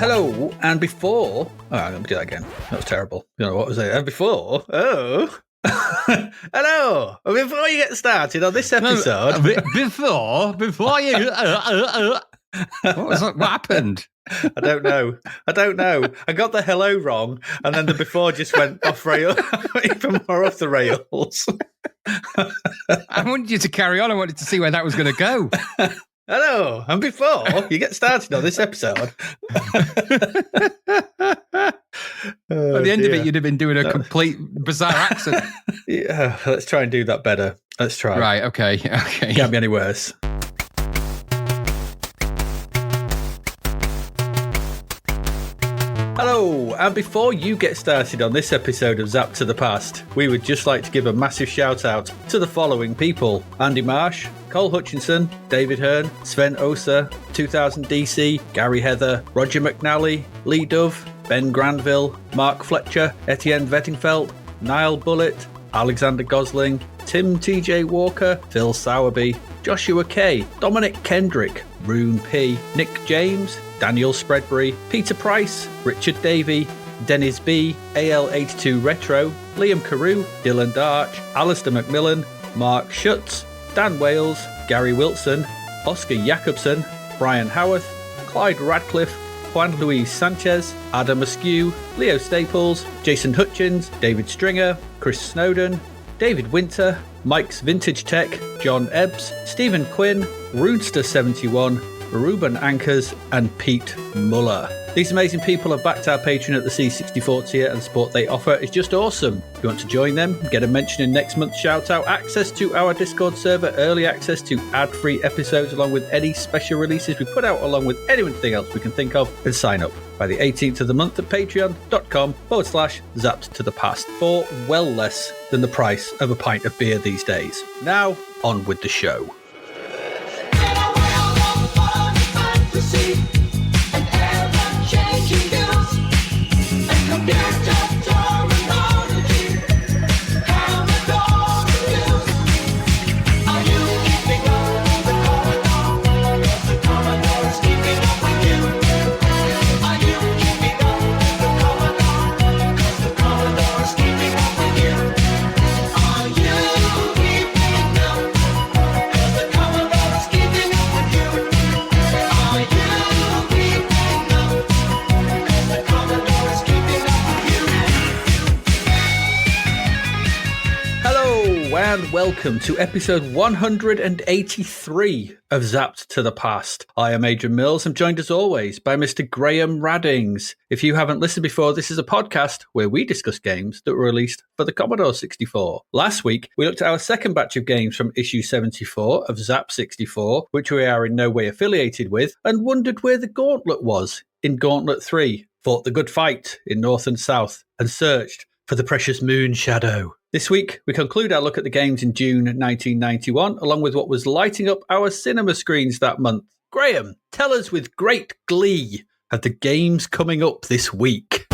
Hello, and before... Oh, let me do that again. That was terrible. You know, what was it? And before... Oh... Hello! Before you get started on this episode... Before you... What happened? I don't know. I got the hello wrong, and then the before just went off rail, even more off the rails. I wanted you to carry on. I wanted to see where that was going to go. Hello, and before you get started on this episode... At the end of it, you'd have been doing a complete bizarre accent. Yeah, let's try and do that better. Let's try. Right, okay. Can't be any worse. Hello, and before you get started on this episode of Zapped to the Past, we would just like to give a massive shout out to the following people: Andy Marsh, Cole Hutchinson, David Hearn, Sven Osa, 2000 DC, Gary Heather, Roger McNally, Lee Dove, Ben Granville, Mark Fletcher, Etienne Vettingfeld, Niall Bullitt, Alexander Gosling, Tim TJ Walker, Phil Sowerby, Joshua K, Dominic Kendrick, Rune P, Nick James, Daniel Spreadbury, Peter Price, Richard Davey, Dennis B, AL82 Retro, Liam Carew, Dylan Darch, Alistair McMillan, Mark Schutz, Dan Wales, Gary Wilson, Oscar Jacobson, Brian Howarth, Clyde Radcliffe, Juan Luis Sanchez, Adam Askew, Leo Staples, Jason Hutchins, David Stringer, Chris Snowden, David Winter, Mike's Vintage Tech, John Ebbs, Stephen Quinn, Roodster71, Ruben Ankers, and Pete Muller. These amazing people have backed our Patreon at the C64 tier, and the support they offer is just awesome. If you want to join them, get a mention in next month's shout-out, access to our Discord server, early access to ad-free episodes along with any special releases we put out along with anything else we can think of, and sign up by the 18th of the month at patreon.com/zapped to the past for well less than the price of a pint of beer these days. Now, on with the show. And welcome to episode 183 of Zapped to the Past. I am Adrian Mills. I'm joined as always by Mr. Graham Raddings. If you haven't listened before, this is a podcast where we discuss games that were released for the Commodore 64. Last week, we looked at our second batch of games from issue 74 of Zap 64, which we are in no way affiliated with, and wondered where the Gauntlet was in Gauntlet 3, fought the good fight in North and South, and searched for the precious moon shadow. This week, we conclude our look at the games in June 1991, along with what was lighting up our cinema screens that month. Graham, tell us with great glee of the games coming up this week.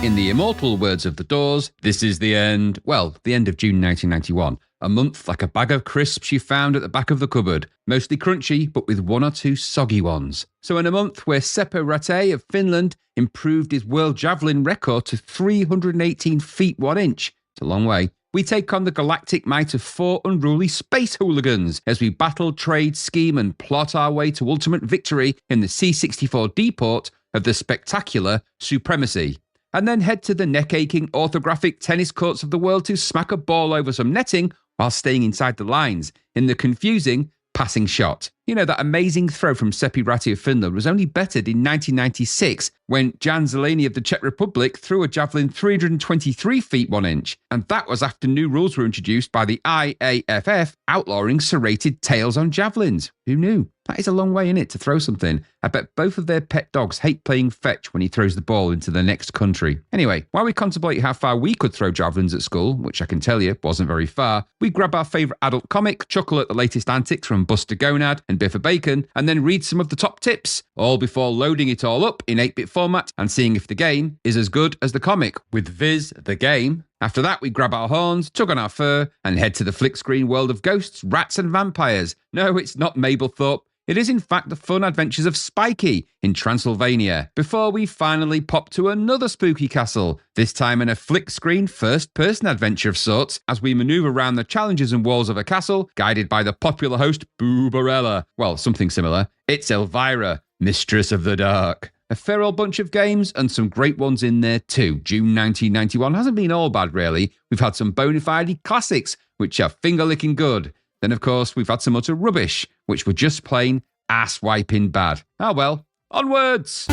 In the immortal words of the Doors, this is the end, well, the end of June 1991. A month like a bag of crisps you found at the back of the cupboard, mostly crunchy, but with one or two soggy ones. So in a month where Seppo Räty of Finland improved his world javelin record to 318 feet 1 inch, it's a long way, we take on the galactic might of 4 unruly space hooligans as we battle, trade, scheme and plot our way to ultimate victory in the C64 deport of the spectacular Supremacy. And then head to the neck-aching orthographic tennis courts of the world to smack a ball over some netting while staying inside the lines in the confusing passing shot. You know, that amazing throw from Seppo Räty of Finland was only bettered in 1996 when Jan Zeleny of the Czech Republic threw a javelin 323 feet 1 inch. And that was after new rules were introduced by the IAFF outlawing serrated tails on javelins. Who knew? That is a long way in it to throw something. I bet both of their pet dogs hate playing fetch when he throws the ball into the next country. Anyway, while we contemplate how far we could throw javelins at school, which I can tell you wasn't very far, we grab our favourite adult comic, chuckle at the latest antics from Buster Gonad and Biffa Bacon, and then read some of the top tips, all before loading it all up in 8-bit format and seeing if the game is as good as the comic, with Viz the game. After that, we grab our horns, tug on our fur, and head to the flick screen world of ghosts, rats and vampires. No, it's not Mabelthorpe. It is in fact the fun adventures of Spikey in Transylvania, before we finally pop to another spooky castle, this time in a flick-screen first-person adventure of sorts, as we manoeuvre around the challenges and walls of a castle, guided by the popular host Boobarella. Well, something similar. It's Elvira, Mistress of the Dark. A fair old bunch of games and some great ones in there too. June 1991 hasn't been all bad, really. We've had some bona fide classics, which are finger-licking good. Then, of course, we've had some utter rubbish, which were just plain ass-wiping bad. Ah, well, onwards!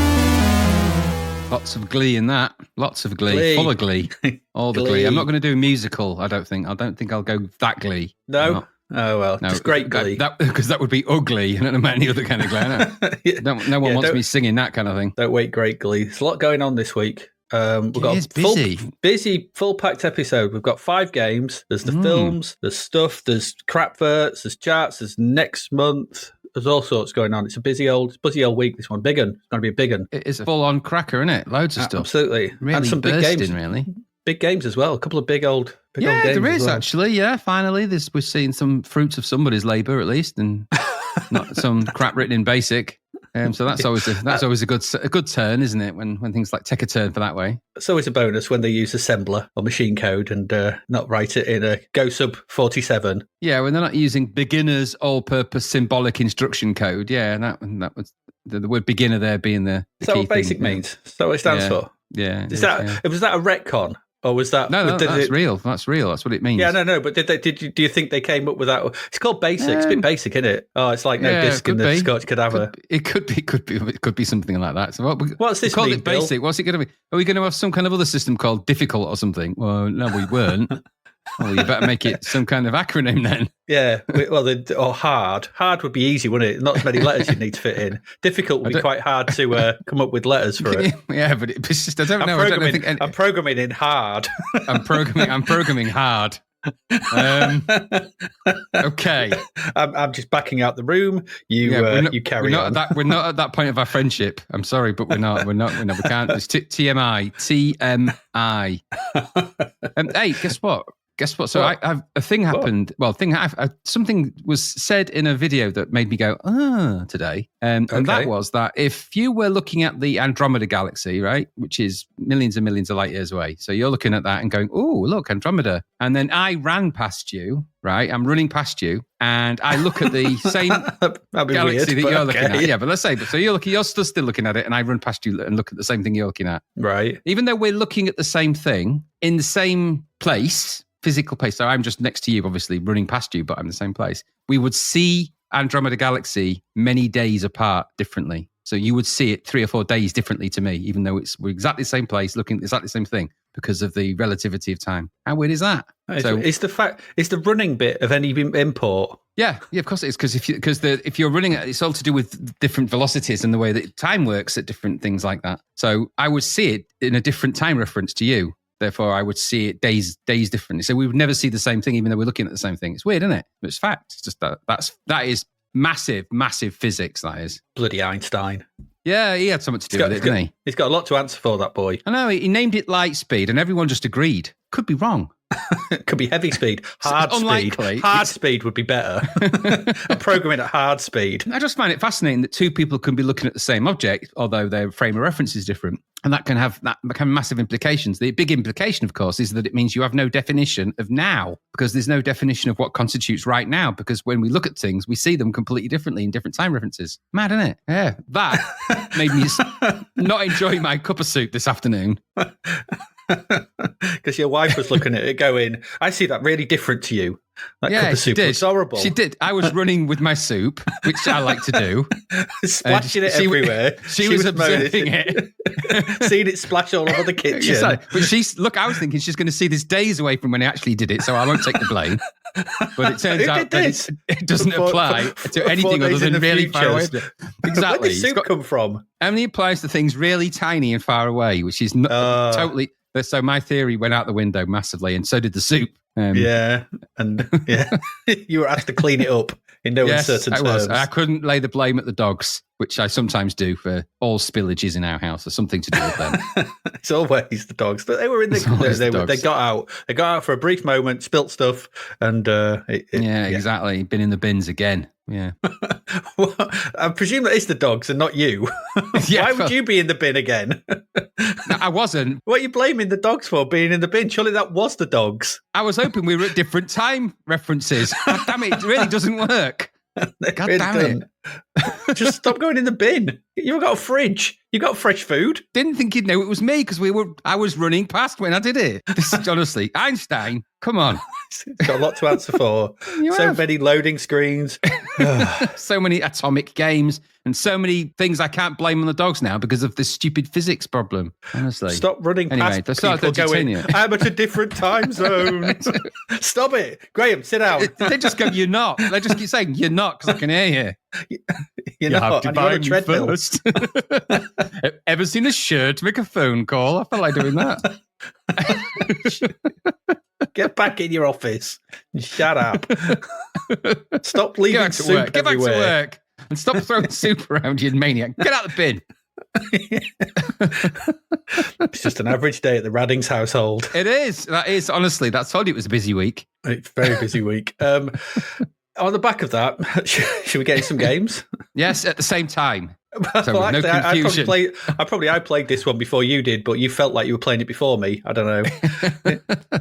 Lots of glee in that. Lots of glee. Full of glee. All the glee. I'm not going to do a musical, I don't think. I don't think I'll go that glee. No? Oh, well, no, just great glee. Because that would be ugly. I don't know about any other kind of glee. Yeah. No one wants me singing that kind of thing. Don't wait, great glee. There's a lot going on this week. We've got a busy, full-packed episode. We've got 5 games. There's the films, there's stuff, there's crap verts, there's charts, there's next month. There's all sorts going on. It's a busy old week, this one. Big un. It's going to be a big un. It is a full-on cracker, isn't it? Loads of stuff. Absolutely. Really and some big games. Really. Big games as well. A couple of big old games. Yeah, there is well. Actually. Yeah, finally, we're seeing some fruits of somebody's labour at least, and not some crap written in BASIC. So that's always a good turn, isn't it? When things like take a turn for that way. It's always a bonus when they use assembler or machine code and not write it in a Go Sub 47. Yeah, when they're not using beginners all-purpose symbolic instruction code. Yeah, that was the word beginner there being the Is that key what BASIC thing, means? Is that what it stands for? Yeah. Was that a retcon? Or was that... No, that's real. That's real. That's what it means. Yeah, no. But do you think they came up with that? It's called BASIC. It's a bit basic, isn't it? Oh, it's like no disc in the Scotch cadaver. It could be something like that. So what's this called mean, it BASIC. Bill? What's it going to be? Are we going to have some kind of other system called difficult or something? Well, no, we weren't. Well, you better make it some kind of acronym then. Yeah, or hard. Hard would be easy, wouldn't it? Not as many letters you'd need to fit in. Difficult would be quite hard to come up with letters for it. Yeah, but it's just I don't know. I'm programming in hard. I'm programming hard. Okay. I'm just backing out the room. You carry on. We're not at that point of our friendship. I'm sorry, but we're not. We can't. It's TMI. Hey, guess what? So a thing happened. Well, something was said in a video that made me go, today. And that was that if you were looking at the Andromeda galaxy, right, which is millions and millions of light years away. So you're looking at that and going, oh, look, Andromeda. And then I ran past you, right? I'm running past you and I look at the same galaxy that you're looking at. Yeah, but let's say, so you're still looking at it and I run past you and look at the same thing you're looking at. Right. Even though we're looking at the same thing in the same place, physical place. So I'm just next to you, obviously running past you, but I'm in the same place. We would see Andromeda Galaxy many days apart differently. So you would see it 3 or 4 days differently to me, even though we're exactly the same place, looking at exactly the same thing because of the relativity of time. How weird is that? It's the running bit of any import. Yeah, of course it is. Because if you're running it, it's all to do with different velocities and the way that time works at different things like that. So I would see it in a different time reference to you. Therefore, I would see it days differently. So we would never see the same thing, even though we're looking at the same thing. It's weird, isn't it? But it's fact. It's just that is massive physics. That is bloody Einstein. Yeah, he had something to do with it, didn't he? He's got a lot to answer for, that boy. I know. He named it light speed, and everyone just agreed. Could be wrong. Could be heavy speed. Hard speed. Hard speed would be better. I'm programming at hard speed. I just find it fascinating that 2 people can be looking at the same object, although their frame of reference is different. And that can have massive implications. The big implication, of course, is that it means you have no definition of now, because there's no definition of what constitutes right now, because when we look at things, we see them completely differently in different time references. Mad, isn't it? Yeah. That made me not enjoy my cup of soup this afternoon. Because your wife was looking at it going, I see that really different to you. That cup of soup was horrible. She did. I was running with my soup, which I like to do. Splashing it everywhere. She was observing it. Seeing it splash all over the kitchen. But I was thinking she's going to see this days away from when I actually did it, so I won't take the blame. But it turns out that it doesn't apply to anything other than really far away. Exactly. Where did soup come from? Only applies to things really tiny and far away, which is totally So my theory went out the window massively, and so did the soup. And you were asked to clean it up in no uncertain terms. Was. I couldn't lay the blame at the dogs, which I sometimes do for all spillages in our house. There's something to do with them. It's always the dogs, but they were in they got out. They got out for a brief moment, spilt stuff, and exactly. Been in the bins again. Yeah. Well, I presume that it's the dogs and not you. Why would you be in the bin again? No, I wasn't. What are you blaming the dogs for being in the bin? Surely that was the dogs. I was hoping we were at different time references. God damn it really doesn't work. God damn it. Just stop going in the bin. You've got a fridge. You got fresh food. Didn't think you'd know it was me because I was running past when I did it. This is honestly, Einstein, come on. It's got a lot to answer for. Many loading screens. So many atomic games and so many things I can't blame on the dogs now because of this stupid physics problem. Honestly. Stop running past people going, I'm at a different time zone. Stop it. Graham, sit down. They just go, you're not. They just keep saying, you're not, because I can hear you. You're not. Have to buy me first. Ever seen a shirt make a phone call? I felt like doing that. Get back in your office and shut up. Stop leaving soup Get back to everywhere. work and stop throwing soup around, you maniac. Get out of the bin. It's just an average day at the Raddings household. It is. That is, honestly, that's told you it was a busy week. It's a very busy week. On the back of that, should we get in some games? Yes, at the same time. So well, no actually, confusion. I played this one before you did, but you felt like you were playing it before me. I don't know.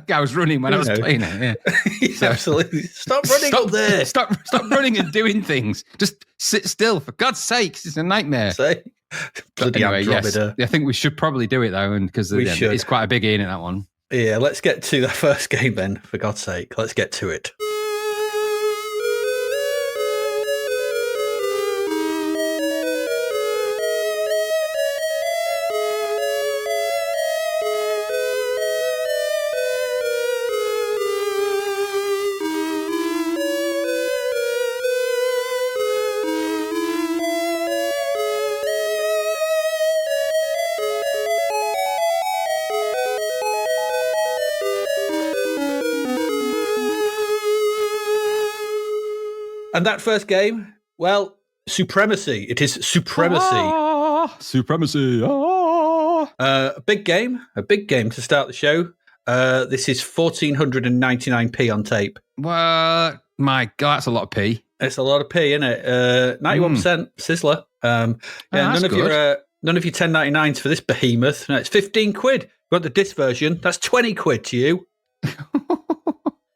I was running when I was playing it. Yeah. So, absolutely. Stop running up there. Stop running and doing things. Just sit still, for God's sakes. It's a nightmare. Anyway, yes, I think we should probably do it though, and because it's quite a big in that one. Yeah, let's get to the first game then. For God's sake, let's get to it. And that first game, well, Supremacy. It is Supremacy. Supremacy. A big game to start the show. This is 1499p on tape. Well, my God, that's a lot of P. It's a lot of P, isn't it? 91% Sizzler. None of your 1099s for this behemoth. No, it's 15 quid. You want the disc version? That's 20 quid to you.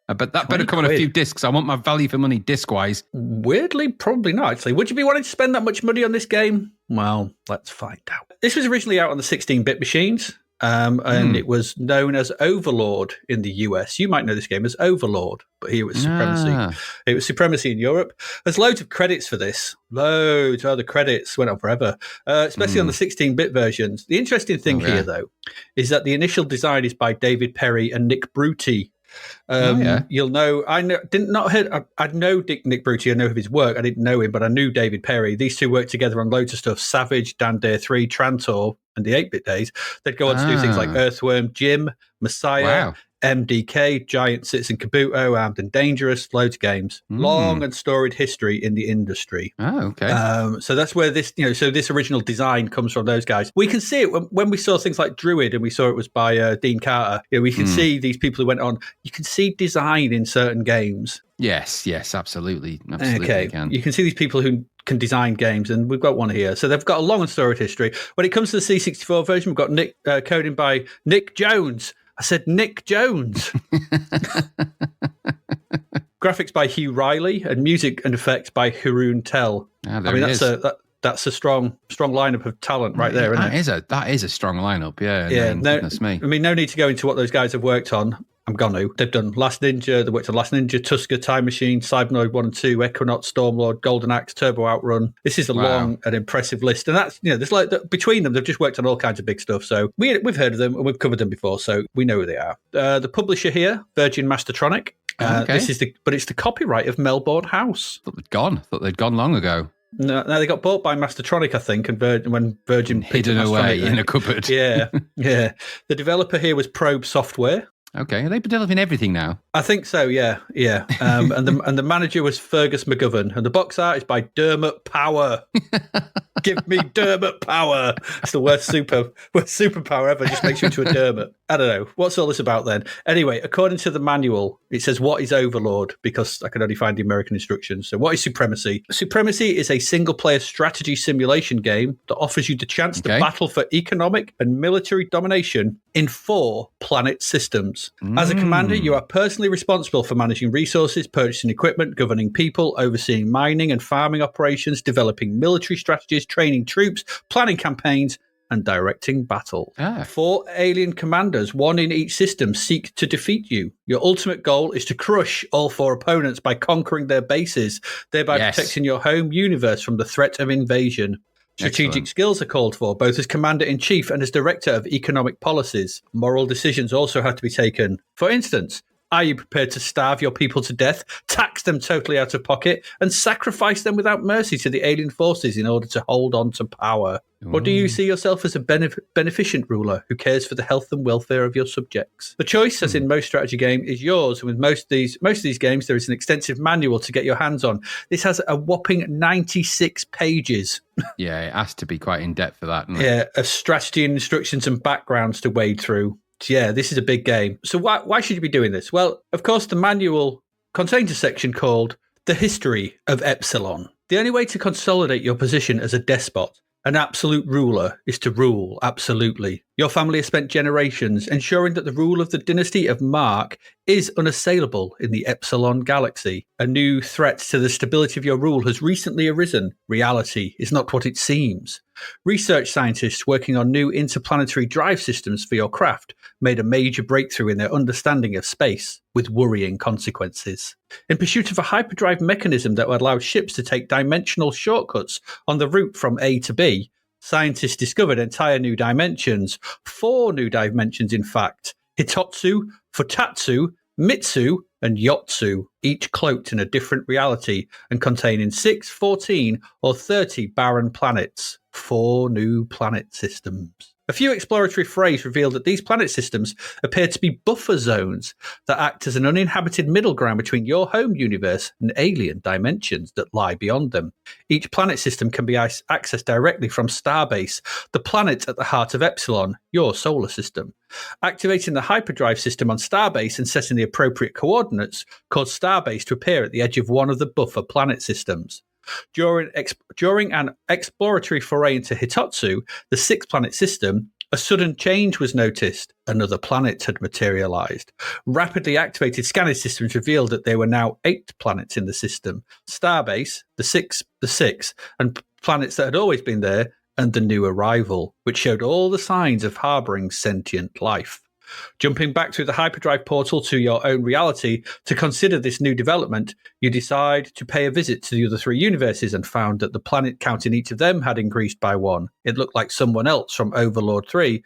But that better come on a few discs. I want my value for money disc-wise. Weirdly, probably not, actually. Would you be wanting to spend that much money on this game? Well, let's find out. This was originally out on the 16-bit machines, and it was known as Overlord in the US. You might know this game as Overlord, but here it was Supremacy. It was Supremacy in Europe. There's loads of credits for this. Loads of other credits. Went on forever, especially on the 16-bit versions. The interesting thing here, though, is that the initial design is by David Perry and Nick Bruti. You'll know. I know. I know Nick Bruti. I know of his work. I didn't know him, but I knew David Perry. These two worked together on loads of stuff: Savage, Dan Dare 3, Trantor, and the 8-bit days. They'd go on to do things like Earthworm Jim, Messiah, MDK, Giant Citizen Kabuto, Armed and Dangerous, loads of games. Long and storied history in the industry. Oh, okay. So that's where this, so this original design comes from those guys. We can see it when we saw things like Druid, and we saw it was by Dean Carter. We can see these people who went on. You can see design in certain games. Yes, absolutely. Okay, you can see these people who can design games, and we've got one here. So they've got a long and storied history. When it comes to the C64 version, we've got coding by Nick Jones. I said Nick Jones. Graphics by Hugh Riley and music and effects by Haroon Tell. That's a strong lineup of talent right there, isn't it? That is a strong lineup, yeah. Goodness me. I mean, no need to go into what those guys have worked on. I'm gonna. They've done Last Ninja. They worked on Last Ninja, Tusker, Time Machine, Cybernoid 1 and 2, Equinox, Stormlord, Golden Axe, Turbo Outrun. This is a long and impressive list, and that's there's between them, they've just worked on all kinds of big stuff. So we've heard of them and we've covered them before, so we know who they are. The publisher here, Virgin Mastertronic. It's the copyright of Melbourne House. Thought they'd gone long ago. No, they got bought by Mastertronic, I think, and when Virgin hidden away in a cupboard. Yeah. The developer here was Probe Software. Okay, are they developing everything now? I think so, yeah. And the manager was Fergus McGovern, and the box art is by Dermot Power. Give me Dermot Power. It's the worst superpower ever. Just makes you into a Dermot. I don't know. What's all this about then? Anyway, according to the manual, it says, what is Overlord? Because I can only find the American instructions. So what is Supremacy? Supremacy is a single-player strategy simulation game that offers you the chance to battle for economic and military domination in 4 planet systems. As a commander, you are personally responsible for managing resources, purchasing equipment, governing people, overseeing mining and farming operations, developing military strategies, training troops, planning campaigns, and directing battles. 4 alien commanders, 1 in each system, seek to defeat you. Your ultimate goal is to crush all 4 opponents by conquering their bases, thereby protecting your home universe from the threat of invasion. Strategic skills are called for, both as Commander-in-Chief and as Director of Economic Policies. Moral decisions also have to be taken. For instance, are you prepared to starve your people to death, tax them totally out of pocket, and sacrifice them without mercy to the alien forces in order to hold on to power? Or do you see yourself as a beneficent ruler who cares for the health and welfare of your subjects? The choice, as in most strategy game, is yours. And with most of these games, there is an extensive manual to get your hands on. This has a whopping 96 pages. Yeah, it has to be quite in-depth for that. Of strategy and instructions and backgrounds to wade through. Yeah, this is a big game. So why should you be doing this? Well, of course, the manual contains a section called The History of Epsilon. The only way to consolidate your position as a despot, an absolute ruler, is to rule absolutely. Your family has spent generations ensuring that the rule of the dynasty of Mark is unassailable in the Epsilon galaxy. A new threat to the stability of your rule has recently arisen. Reality is not what it seems. Research scientists working on new interplanetary drive systems for your craft made a major breakthrough in their understanding of space, with worrying consequences. In pursuit of a hyperdrive mechanism that would allow ships to take dimensional shortcuts on the route from A to B, scientists discovered entire new dimensions, 4 new dimensions in fact, Hitotsu, Futatsu, Mitsu, and Yotsu, each cloaked in a different reality and containing 6, 14, or 30 barren planets. 4 new planet systems. A few exploratory frays revealed that these planet systems appear to be buffer zones that act as an uninhabited middle ground between your home universe and alien dimensions that lie beyond them. Each planet system can be accessed directly from Starbase, the planet at the heart of Epsilon, your solar system. Activating the hyperdrive system on Starbase and setting the appropriate coordinates caused Starbase to appear at the edge of one of the buffer planet systems. During an exploratory foray into Hitotsu, the 6-planet system, a sudden change was noticed. Another planet had materialized. Rapidly activated scanning systems revealed that there were now 8 planets in the system. Starbase, the six, and planets that had always been there, and the new arrival, which showed all the signs of harboring sentient life. Jumping back through the hyperdrive portal to your own reality to consider this new development, you decide to pay a visit to the other 3 universes and found that the planet count in each of them had increased by 1. It looked like someone else from Overlord 3,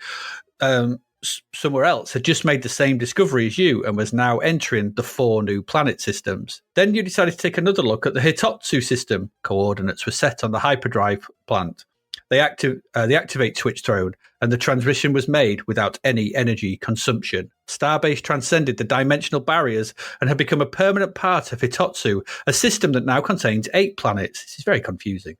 somewhere else, had just made the same discovery as you and was now entering the 4 new planet systems. Then you decided to take another look at the Hitotsu system. Coordinates were set on the hyperdrive plant. The activate switch thrown, and the transmission was made without any energy consumption. Starbase transcended the dimensional barriers and had become a permanent part of Hitotsu, a system that now contains 8 planets. This is very confusing.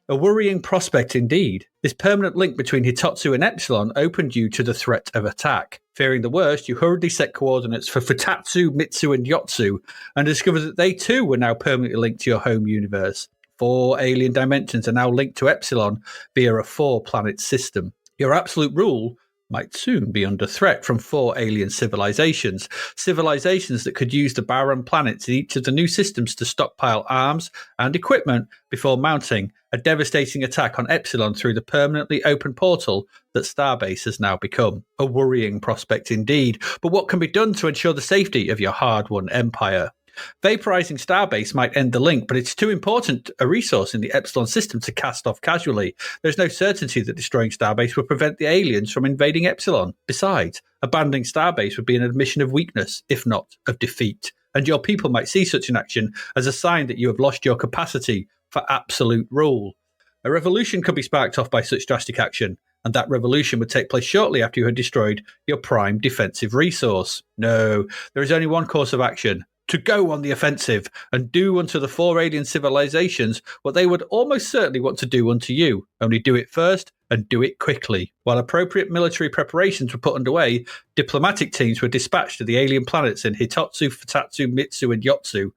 A worrying prospect indeed. This permanent link between Hitotsu and Epsilon opened you to the threat of attack. Fearing the worst, you hurriedly set coordinates for Futatsu, Mitsu, and Yotsu, and discovered that they too were now permanently linked to your home universe. 4 alien dimensions are now linked to Epsilon via a 4-planet system. Your absolute rule might soon be under threat from 4 alien civilizations that could use the barren planets in each of the new systems to stockpile arms and equipment before mounting a devastating attack on Epsilon through the permanently open portal that Starbase has now become. A worrying prospect indeed, but what can be done to ensure the safety of your hard-won empire? Vaporizing Starbase might end the link, but it's too important a resource in the Epsilon system to cast off casually. There's no certainty that destroying Starbase will prevent the aliens from invading Epsilon. Besides, abandoning Starbase would be an admission of weakness, if not of defeat, and your people might see such an action as a sign that you have lost your capacity for absolute rule. A revolution could be sparked off by such drastic action, and that revolution would take place shortly after you had destroyed your prime defensive resource. No, there is only one course of action: to go on the offensive and do unto the 4 alien civilizations what they would almost certainly want to do unto you. Only do it first and do it quickly. While appropriate military preparations were put underway, diplomatic teams were dispatched to the alien planets in Hitotsu, Futatsu, Mitsu, and Yotsu.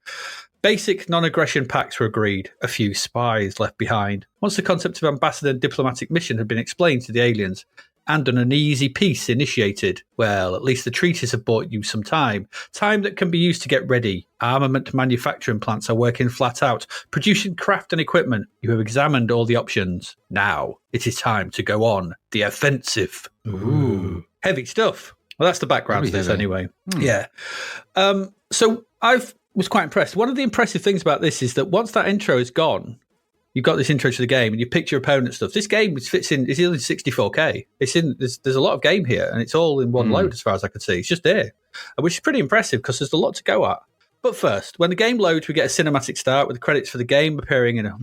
Basic non-aggression pacts were agreed, a few spies left behind. Once the concept of ambassador and diplomatic mission had been explained to the aliens, and an uneasy peace initiated, well, at least the treaties have bought you some time that can be used to get ready. Armament manufacturing plants are working flat out, producing craft and equipment. You have examined all the options. Now, it is time to go on the offensive. Ooh. Heavy stuff. Well, that's the background to this anyway. Yeah. So I was quite impressed. One of the impressive things about this is that once that intro is gone, you've got this intro to the game and you pick your opponent stuff. This game fits in, it's in 64K. There's a lot of game here and it's all in one load as far as I can see. It's just there, which is pretty impressive because there's a lot to go at. But first, when the game loads, we get a cinematic start with the credits for the game appearing in a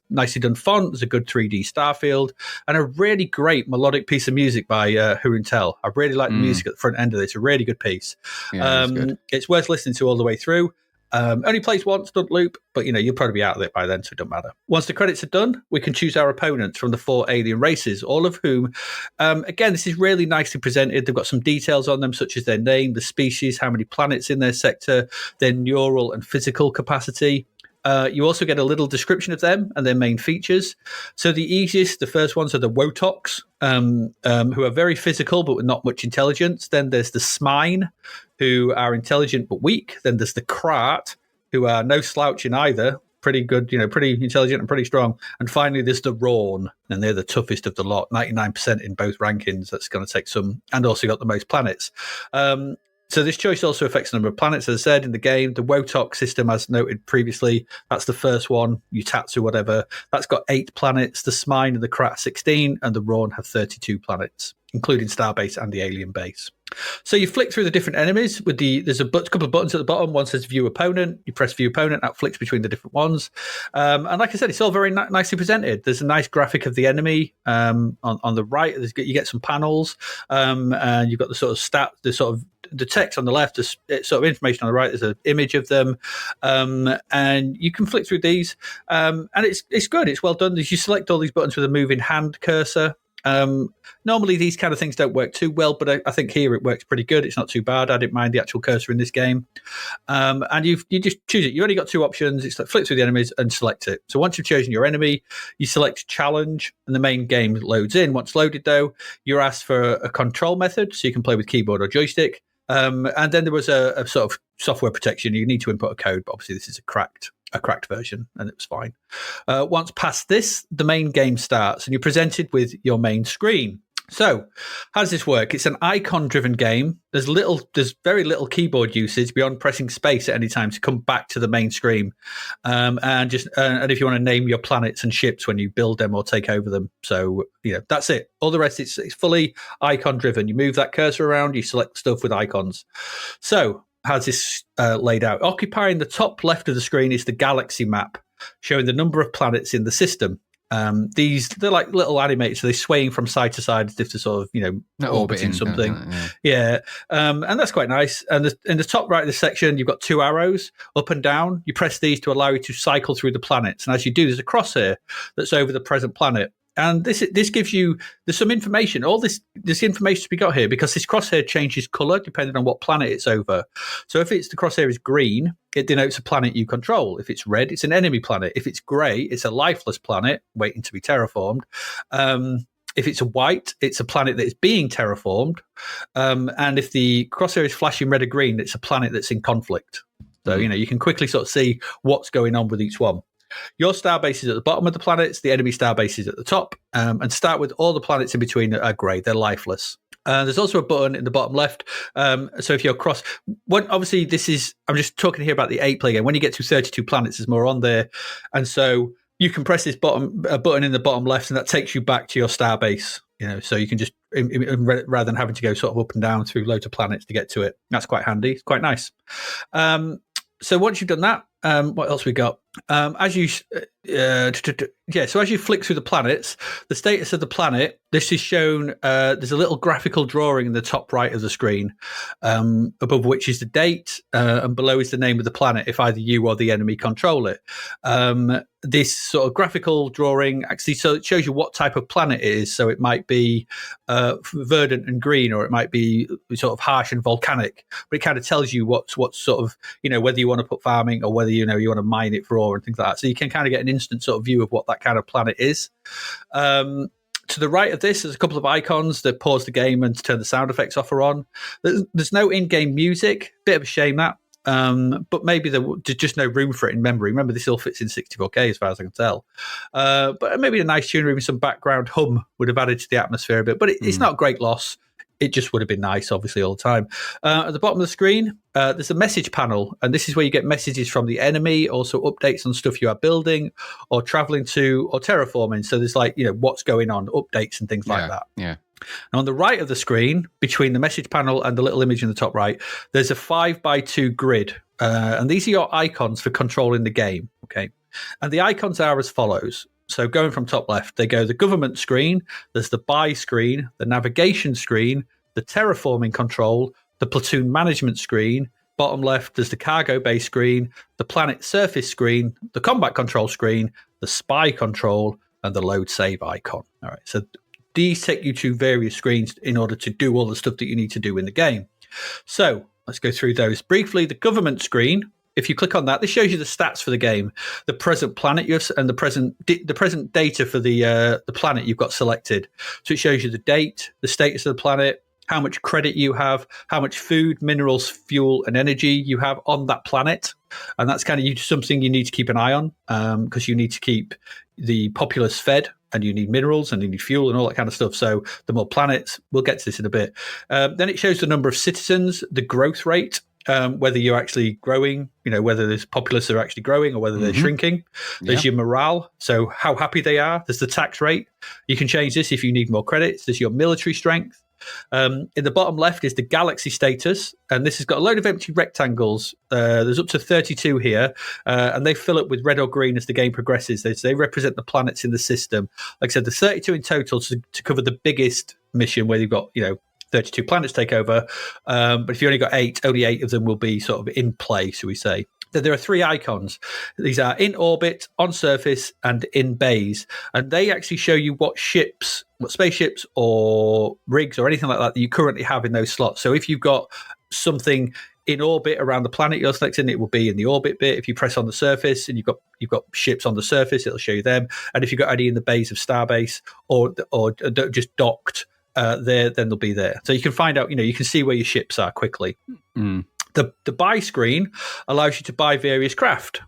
nicely done font. There's a good 3D star field and a really great melodic piece of music by Huruntel. I really like the music at the front end of this. A really good piece. Yeah, it's worth listening to all the way through. Only plays once, doesn't loop, but you'll probably be out of it by then, so it doesn't matter. Once the credits are done, we can choose our opponents from the 4 alien races, all of whom, again, this is really nicely presented. They've got some details on them, such as their name, the species, how many planets in their sector, their neural and physical capacity. You also get a little description of them and their main features. So the first ones are the Wotoks, who are very physical but with not much intelligence. Then there's the Smine, who are intelligent but weak. Then there's the Krat, who are no slouch in either. Pretty good, pretty intelligent and pretty strong. And finally, there's the Rawn, and they're the toughest of the lot, 99% in both rankings. That's going to take some, and also got the most planets. So this choice also affects the number of planets, as I said, in the game. The Wotok system, as noted previously, that's the first one, Utatsu, whatever. That's got 8 planets. The Smine and the Krat 16, and the Rawn have 32 planets, including Starbase and the alien base. So you flick through the different enemies with there's a couple of buttons at the bottom. One says View Opponent. You press View Opponent, that flicks between the different ones. And like I said, it's all very nicely presented. There's a nice graphic of the enemy on the right. You get some panels, and you've got the sort of the text on the left, the sort of information on the right. There's an image of them, and you can flick through these, and it's good. It's well done. You select all these buttons with a moving hand cursor. Normally these kind of things don't work too well, but I think here it works pretty good. It's not too bad. I didn't mind the actual cursor in this game. And you just choose it. You only got 2 options. It's like flick through the enemies and select it. So once you've chosen your enemy, you select challenge and the main game loads in. Once loaded though, you're asked for a control method, so you can play with keyboard or joystick. And then there was a sort of software protection. You need to input a code, but obviously this is a cracked version, and it was fine. Once past this, the main game starts, and you're presented with your main screen. So, how does this work? It's an icon-driven game. There's very little keyboard usage beyond pressing space at any time to come back to the main screen, and if you want to name your planets and ships when you build them or take over them. So, that's it. All the rest, it's fully icon-driven. You move that cursor around, you select stuff with icons. So, how's this laid out? Occupying the top left of the screen is the galaxy map, showing the number of planets in the system. They're like little animated, so they're swaying from side to side as if they're sort of, orbiting something. Yeah. And that's quite nice. And in the top right of the section, you've got 2 arrows up and down. You press these to allow you to cycle through the planets. And as you do, there's a crosshair that's over the present planet. And this gives you, there's some information, all this information to be got here, because this crosshair changes colour depending on what planet it's over. So if the crosshair is green, it denotes a planet you control. If it's red, it's an enemy planet. If it's grey, it's a lifeless planet waiting to be terraformed. If it's a white, it's a planet that is being terraformed. And if the crosshair is flashing red or green, it's a planet that's in conflict. So, you can quickly sort of see what's going on with each one. Your starbase is at the bottom of the planets, the enemy starbase is at the top, and start with all the planets in between are grey, they're lifeless. There's also a button in the bottom left, so if you're obviously I'm just talking here about the 8-player game. When you get to 32 planets, there's more on there, and so you can press this button in the bottom left, and that takes you back to your starbase. So you can just, rather than having to go sort of up and down through loads of planets to get to it. That's quite handy. It's quite nice. So once you've done that, what else we got? As you so as you flick through the planets, the status of the planet, this is shown. There's a little graphical drawing in the top right of the screen, above which is the date, and below is the name of the planet if either you or the enemy control it. This sort of graphical drawing actually, so it shows you what type of planet it is. So it might be verdant and green, or it might be sort of harsh and volcanic, but it kind of tells you what's sort of, whether you want to put farming or whether you want to mine it for ore and things like that. So you can kind of get an instant sort of view of what that kind of planet is. To the right of this, there's a couple of icons that pause the game and turn the sound effects off or on. There's no in-game music. Bit of a shame that. But maybe there's just no room for it in memory. Remember, this all fits in 64K as far as I can tell. But maybe a nice tune or even some background hum would have added to the atmosphere a bit. But it's not a great loss. It just would have been nice, obviously, all the time. At the bottom of the screen, there's a message panel, and this is where you get messages from the enemy, also updates on stuff you are building or traveling to or terraforming. So there's what's going on, updates and things like that. Yeah. And on the right of the screen, between the message panel and the little image in the top right, there's a 5x2 grid. And these are your icons for controlling the game. Okay. And the icons are as follows. So going from top left, they go the government screen, there's the buy screen, the navigation screen, the terraforming control, the platoon management screen. Bottom left, there's the cargo bay screen, the planet surface screen, the combat control screen, the spy control, and the load save icon. All right, so these take you to various screens in order to do all the stuff that you need to do in the game. So let's go through those briefly. The government screen, if you click on that, this shows you the stats for the game, the present planet and the present data for the planet you've got selected. So it shows you the date, the status of the planet, how much credit you have, how much food, minerals, fuel, and energy you have on that planet. And that's kind of something you need to keep an eye on, because you need to keep the populace fed, and you need minerals and you need fuel and all that kind of stuff. So the more planets, we'll get to this in a bit. Then it shows the number of citizens, the growth rate, whether you're actually growing, whether this populace are actually growing or whether they're shrinking. There's your morale, so how happy they are. There's the tax rate. You can change this if you need more credits. There's your military strength. In the bottom left is the galaxy status, and this has got a load of empty rectangles. There's up to 32 here, and they fill up with red or green as the game progresses. They represent the planets in the system. Like I said, there's 32 in total to cover the biggest mission where you've got 32 planets take over. But if you only got 8, only 8 of them will be sort of in play, shall we say. There are 3 icons. These are in orbit, on surface, and in bays. And they actually show you what spaceships or rigs or anything like that you currently have in those slots. So if you've got something in orbit around the planet you're selecting, it will be in the orbit bit. If you press on the surface and you've got ships on the surface, it'll show you them. And if you've got any in the bays of Starbase or just docked there, then they'll be there. So you can find out, you can see where your ships are quickly. The buy screen allows you to buy various craft,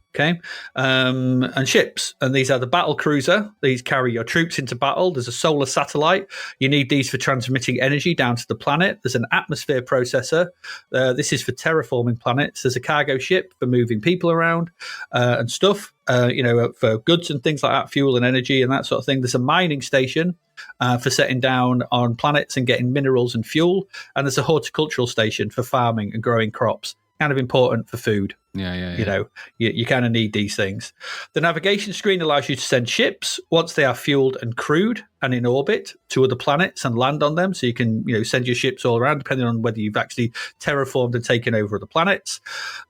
and ships. And these are the battle cruiser. These carry your troops into battle. There's a solar satellite. You need these for transmitting energy down to the planet. There's an atmosphere processor. This is for terraforming planets. There's a cargo ship for moving people around and stuff, for goods and things like that, fuel and energy and that sort of thing. There's a mining station for setting down on planets and getting minerals and fuel. And there's a horticultural station for farming and growing crops. Kind of important for food. Yeah. You kind of need these things. The navigation screen allows you to send ships once they are fueled and crewed and in orbit to other planets and land on them. So you can, send your ships all around depending on whether you've actually terraformed and taken over other planets.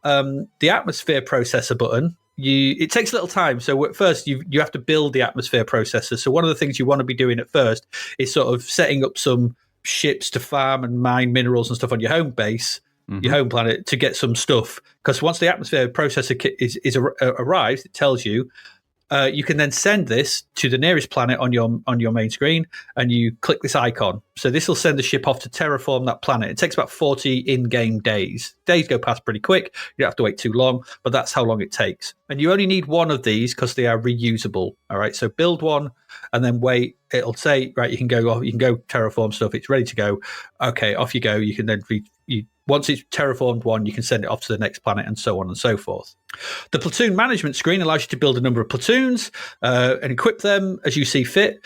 The atmosphere processor button, it takes a little time. So at first you have to build the atmosphere processor. So one of the things you want to be doing at first is sort of setting up some ships to farm and mine minerals and stuff on your home base, your home planet, to get some stuff. Because once the atmosphere processor arrives, it tells you, you can then send this to the nearest planet on your main screen, and you click this icon. So this will send the ship off to terraform that planet. It takes about 40 in-game days. Days go past pretty quick. You don't have to wait too long, but that's how long it takes. And you only need one of these because they are reusable. All right, so build one and then wait. It'll say, right, you can go terraform stuff. It's ready to go. Okay, off you go. You can then once it's terraformed one, you can send it off to the next planet and so on and so forth. The platoon management screen allows you to build a number of platoons and equip them as you see fit.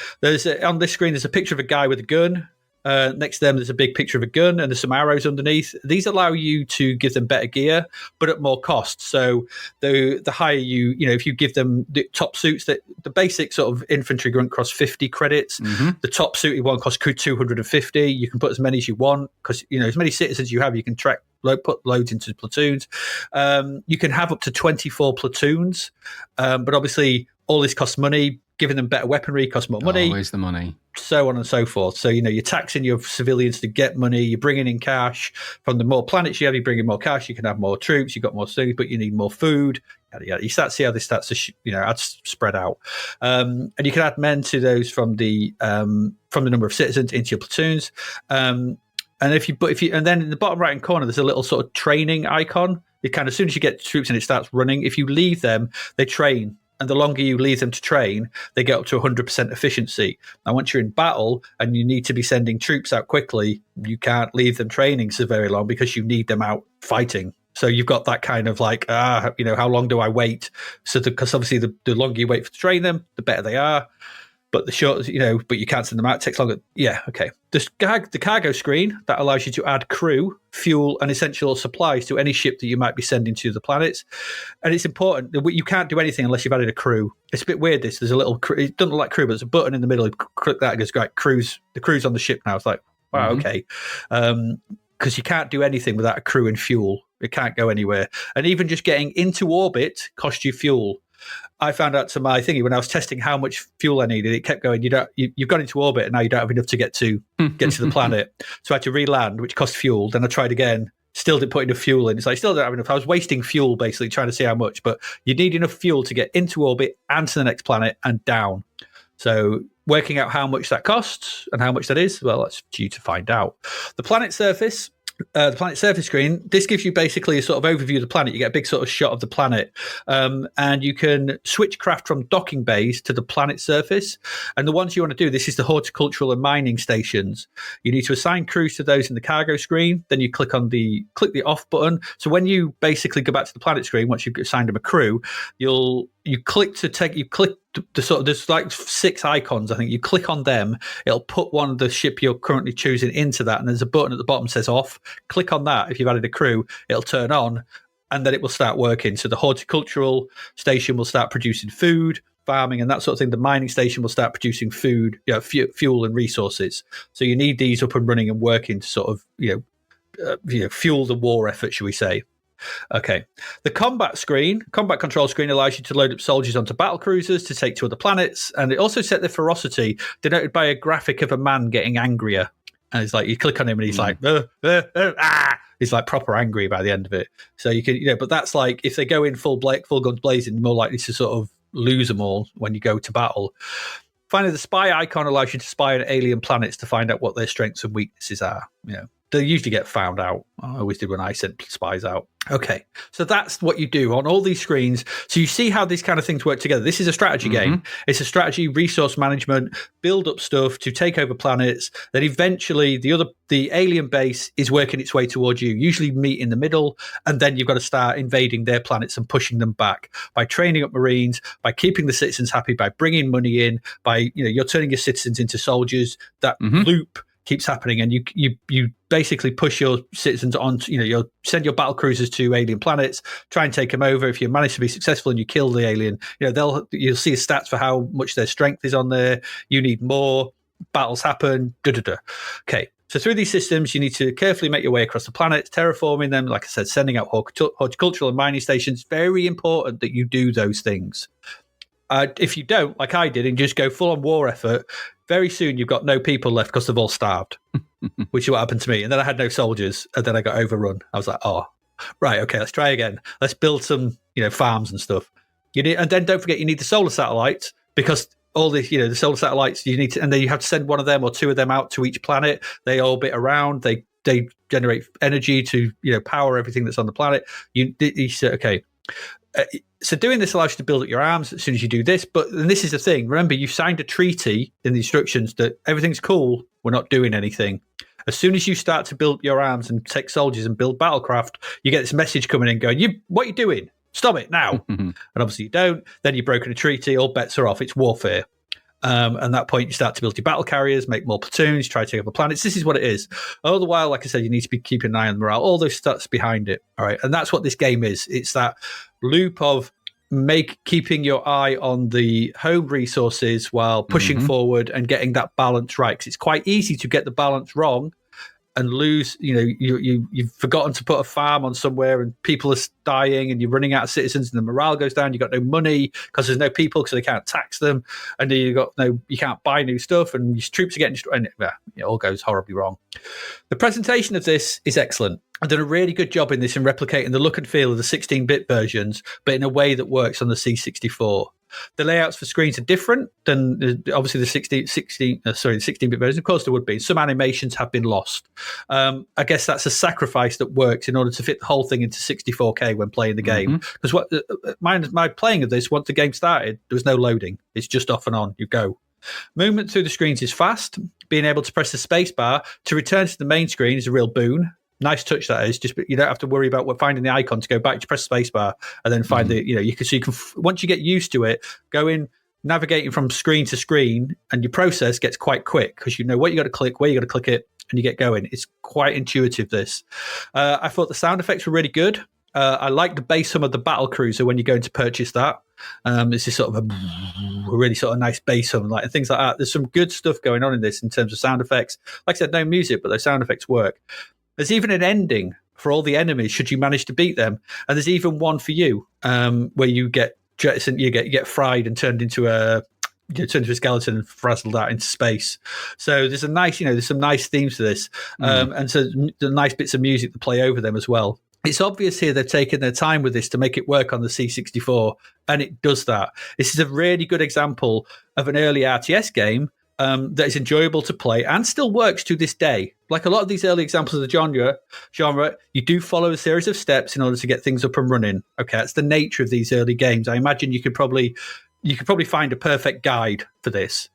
On this screen, there's a picture of a guy with a gun. Next to them, there's a big picture of a gun, and there's some arrows underneath. These allow you to give them better gear, but at more cost. So the higher if you give them the top suits, that the basic sort of infantry grunt costs 50 credits. The top suited one costs 250. You can put as many as you want because as many citizens you have, you can put loads into platoons. You can have up to 24 platoons, but obviously all this costs money. Giving them better weaponry costs more money. Always the money. So on and so forth. So, you're taxing your civilians to get money. You're bringing in cash. From the more planets you have, you bring in more cash. You can have more troops. You've got more things, but you need more food. You start to see how this starts to, spread out. And you can add men to those from the number of citizens into your platoons. And and then in the bottom right-hand corner, there's a little sort of training icon. As soon as you get troops in, it starts running. If you leave them, they train. And the longer you leave them to train, they get up to 100% efficiency. Now, once you're in battle and you need to be sending troops out quickly, you can't leave them training so very long because you need them out fighting. So you've got that kind of like, how long do I wait? So because obviously the longer you wait to train them, the better they are. But the short, but you can't send them out. It takes longer. Yeah, okay. The cargo screen that allows you to add crew, fuel, and essential supplies to any ship that you might be sending to the planets. And it's important that you can't do anything unless you've added a crew. It's a bit weird. There's a little. It doesn't look like crew, but there's a button in the middle. You click that, it goes right. Crews. The crew's on the ship now. It's like, wow, okay. Because you can't do anything without a crew and fuel. It can't go anywhere. And even just getting into orbit costs you fuel. I found out to my thingy when I was testing how much fuel I needed. It kept going. You've got into orbit and now you don't have enough to get to the planet. So I had to re-land, which cost fuel. Then I tried again. Still didn't put enough fuel in. It's like still don't have enough. I was wasting fuel basically trying to see how much. But you need enough fuel to get into orbit and to the next planet and down. So working out how much that costs and how much that is, well, that's due to find out. The planet surface. The planet surface screen, this gives you basically a sort of overview of the planet. You get a big sort of shot of the planet, and you can switch craft from docking bays to the planet surface. And the ones you want to do, this is the horticultural and mining stations. You need to assign crews to those in the cargo screen. Then you click the off button. So when you basically go back to the planet screen, once you've assigned them a crew, you click the sort of, there's like 6 icons. I think you click on them, it'll put one of the ship you're currently choosing into that, and there's a button at the bottom that says off. Click on that. If you've added a crew, it'll turn on, and then it will start working. So the horticultural station will start producing food, farming, and that sort of thing. The mining station will start producing food, fuel and resources. So you need these up and running and working to sort of fuel the war effort, shall we say. Okay. The combat control screen allows you to load up soldiers onto battle cruisers to take to other planets, and it also set their ferocity, denoted by a graphic of a man getting angrier. And it's like you click on him and he's like, he's like proper angry by the end of it. So you can, but that's like if they go in full guns blazing, more likely to sort of lose them all when you go to battle. Finally, the spy icon allows you to spy on alien planets to find out what their strengths and weaknesses are. They usually get found out. I always did when I sent spies out. Okay, so that's what you do on all these screens. So you see how these kind of things work together. This is a strategy game. It's a strategy, resource management, build up stuff to take over planets. Then eventually the alien base is working its way towards you, usually meet in the middle, and then you've got to start invading their planets and pushing them back by training up Marines, by keeping the citizens happy, by bringing money in, by, you're turning your citizens into soldiers. That loop keeps happening, and you basically push your citizens on. You'll send your battle cruisers to alien planets, try and take them over. If you manage to be successful and you kill the alien, you'll see stats for how much their strength is on there. You need more. Battles happen. Okay. So through these systems, you need to carefully make your way across the planets, terraforming them. Like I said, sending out horticultural and mining stations. Very important that you do those things. If you don't, like I did, and just go full on war effort, very soon you've got no people left because they've all starved, which is what happened to me. And then I had no soldiers, and then I got overrun. I was like, oh, right, okay, let's try again. Let's build some, farms and stuff. And then don't forget, you need the solar satellites, because all the, the solar satellites you need to, and then you have to send one of them or 2 of them out to each planet. They orbit around. They generate energy to, power everything that's on the planet. Okay. So doing this allows you to build up your arms as soon as you do this. And this is the thing. Remember, you've signed a treaty in the instructions that everything's cool. We're not doing anything. As soon as you start to build your arms and take soldiers and build battlecraft, you get this message coming in going, what are you doing? Stop it now. And obviously you don't. Then you've broken a treaty. All bets are off. It's warfare. And at that point, you start to build your battle carriers, make more platoons, try to take over planets. This is what it is. All the while, like I said, you need to be keeping an eye on the morale. All those stats behind it. All right, and that's what this game is. It's that loop of keeping your eye on the home resources while pushing forward and getting that balance right. Because it's quite easy to get the balance wrong and lose. You've forgotten to put a farm on somewhere, and people are dying, and you're running out of citizens, and the morale goes down. You've got no money because there's no people, because they can't tax them, and you can't buy new stuff, and your troops are getting destroyed, and it all goes horribly wrong. The presentation of this is excellent. I've done a really good job in this in replicating the look and feel of the 16-bit versions, but in a way that works on the C64. The layouts for screens are different than obviously the 16-bit version. Of course, there would be. Some animations have been lost. I guess that's a sacrifice that works in order to fit the whole thing into 64K when playing the game. Because my playing of this, once the game started, there was no loading. It's just off and on. You go. Movement through the screens is fast. Being able to press the space bar to return to the main screen is a real boon. Nice touch that is. Just you don't have to worry about finding the icon to go back. You press space bar and then find you can once you get used to it, going navigating from screen to screen, and your process gets quite quick because you know what you got to click, where you got to click it, and you get going. It's quite intuitive. This I thought the sound effects were really good. I like the bass hum of the battle cruiser when you're going to purchase that. It's just sort of a really sort of nice bass hum, and things like that. There's some good stuff going on in this in terms of sound effects. Like I said, no music, but those sound effects work. There's even an ending for all the enemies should you manage to beat them, and there's even one for you where you get jettisoned, you get fried and turned into a skeleton and frazzled out into space. So there's there's some nice themes to this, and so the nice bits of music to play over them as well. It's obvious here they've taken their time with this to make it work on the C64, and it does that. This is a really good example of an early RTS game that is enjoyable to play and still works to this day. Like a lot of these early examples of the genre, you do follow a series of steps in order to get things up and running. Okay, that's the nature of these early games. I imagine you could probably find a perfect guide for this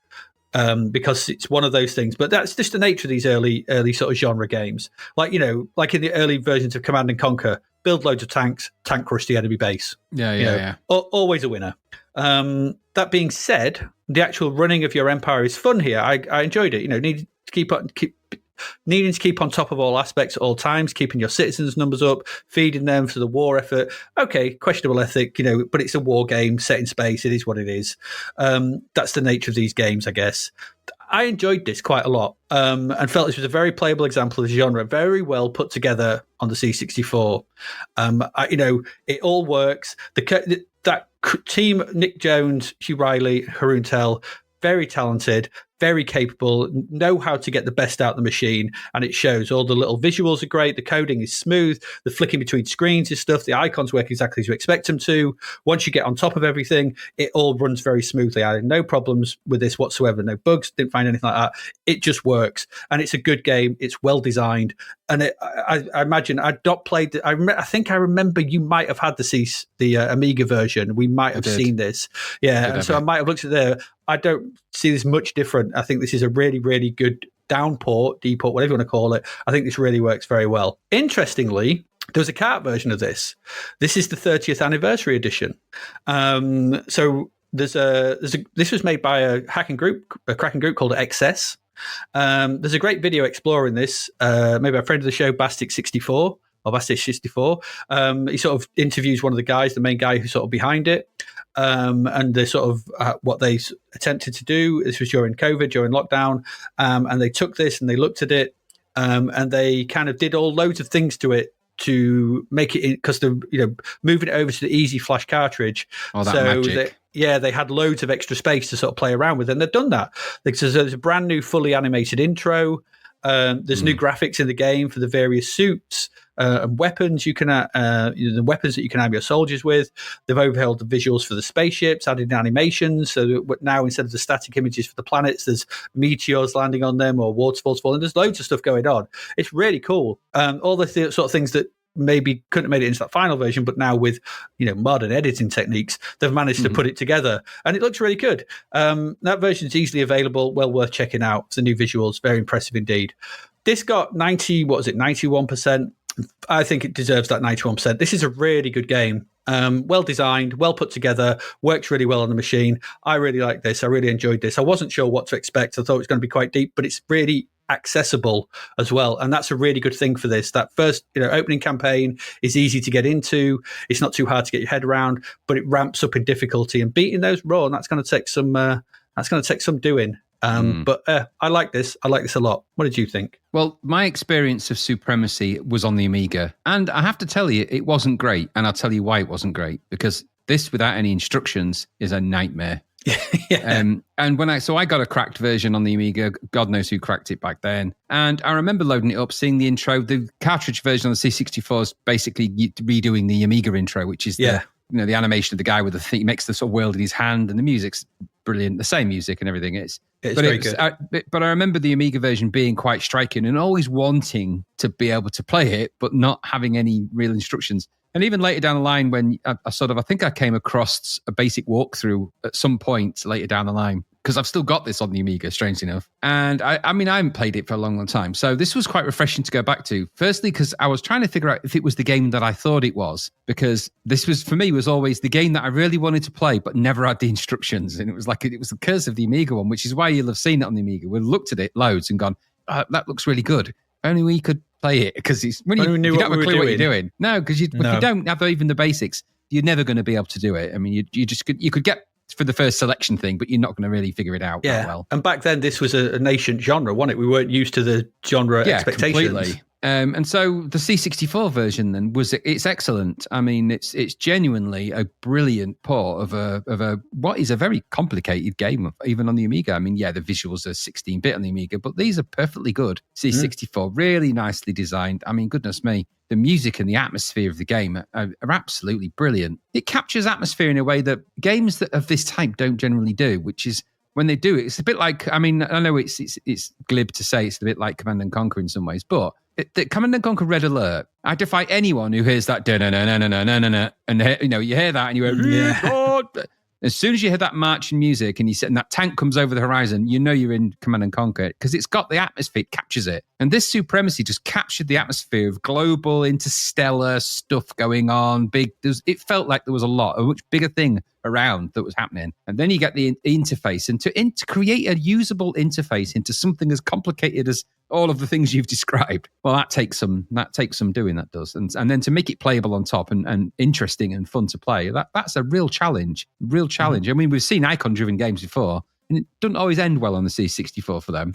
because it's one of those things. But that's just the nature of these early sort of genre games. Like in the early versions of Command and Conquer, build loads of tanks, tank crush the enemy base. Yeah. Always a winner. That being said, the actual running of your empire is fun here. I enjoyed it. Needing to keep on top of all aspects at all times, keeping your citizens' numbers up, feeding them for the war effort. Okay, questionable ethic, but it's a war game set in space. It is what it is. That's the nature of these games, I guess. I enjoyed this quite a lot and felt this was a very playable example of the genre, very well put together on the C64. It all works. That team, Nick Jones, Hugh Riley, Haroon Tell, very talented, very capable, know how to get the best out of the machine, and it shows. All the little visuals are great, the coding is smooth, the flicking between screens is stuff, the icons work exactly as you expect them to. Once you get on top of everything, it all runs very smoothly. I had no problems with this whatsoever, no bugs, didn't find anything like that. It just works, and it's a good game, it's well designed, and I imagine I'd not played it. I think I remember you might have had the Amiga version. We might have seen this. Yeah, and so I might have looked at there. I don't see this much different. I think this is a really, really good deport, whatever you want to call it. I think this really works very well. Interestingly, there was a kart version of this. This is the 30th anniversary edition. So this was made by a cracking group called XS. There's a great video exploring this, maybe a friend of the show, Bastic64. Or Bastic64. He sort of interviews one of the guys, the main guy who's sort of behind it. And the sort of what they attempted to do. This was during COVID, during lockdown, and they took this and they looked at it, and they kind of did loads of things to it to make it, because they're moving it over to the Easy Flash cartridge. Oh, that magic. They had loads of extra space to sort of play around with, and they've done that. There's a brand new fully animated intro. There's new graphics in the game for the various suits and weapons you can, the weapons that you can have your soldiers with. They've overhauled the visuals for the spaceships, added animations. So now instead of the static images for the planets, there's meteors landing on them or waterfalls falling. There's loads of stuff going on. It's really cool. All the sort of things that maybe couldn't have made it into that final version, but now with modern editing techniques, they've managed to put it together, and it looks really good. That version is easily available, well worth checking out. The new visuals, very impressive indeed. This got 91%. I think it deserves that 91%. This is a really good game. Well designed, well put together, works really well on the machine. I really like this. I really enjoyed this. I wasn't sure what to expect. I thought it was going to be quite deep, but it's really accessible as well. And that's a really good thing for this. That first, opening campaign is easy to get into. It's not too hard to get your head around, but it ramps up in difficulty, and beating those raw, and that's going to take some doing. But I like this. I like this a lot. What did you think? Well, my experience of Supremacy was on the Amiga. And I have to tell you, it wasn't great. And I'll tell you why it wasn't great. Because this, without any instructions, is a nightmare. Yeah. And I got a cracked version on the Amiga. God knows who cracked it back then. And I remember loading it up, seeing the intro. The cartridge version on the C64 is basically redoing the Amiga intro, which is the animation of the guy with the thing. He makes the sort of world in his hand, and the music's brilliant. The same music and everything. It's very good. But I remember the Amiga version being quite striking and always wanting to be able to play it, but not having any real instructions. And even later down the line, when I think I came across a basic walkthrough at some point later down the line, because I've still got this on the Amiga, strangely enough. And I haven't played it for a long, long time. So this was quite refreshing to go back to. Firstly, because I was trying to figure out if it was the game that I thought it was, because this was, for me, was always the game that I really wanted to play, but never had the instructions. And it was the curse of the Amiga one, which is why you'll have seen it on the Amiga. We've looked at it loads and gone, that looks really good. If only we could play it, because you don't have a clue what you're doing. No, because if you don't have even the basics, you're never going to be able to do it. I mean, you could get for the first selection thing, but you're not going to really figure it out that well. And back then, this was a nascent genre, wasn't it? We weren't used to the genre expectations. Completely. And so the C64 version then it's excellent. I mean, it's genuinely a brilliant port of a what is a very complicated game, even on the Amiga. I mean, the visuals are 16-bit on the Amiga, but these are perfectly good. C64, really nicely designed. I mean, goodness me, the music and the atmosphere of the game are absolutely brilliant. It captures atmosphere in a way that games that of this type don't generally do, which is when they do it, it's a bit like, I mean, I know it's glib to say it's a bit like Command & Conquer in some ways, but the Command & Conquer Red Alert, I defy anyone who hears that and you hear that and you go, as soon as you hear that marching music and that tank comes over the horizon, you know you're in Command & Conquer, because it's got the atmosphere, it captures it. And this Supremacy just captured the atmosphere of global, interstellar stuff going on. It felt like there was a much bigger thing around that was happening. And then you get the interface, and to create a usable interface into something as complicated as all of the things you've described, well, that takes some doing, that does. And then to make it playable on top and interesting and fun to play, that's a real challenge. I mean, we've seen icon-driven games before, and it doesn't always end well on the C64 for them.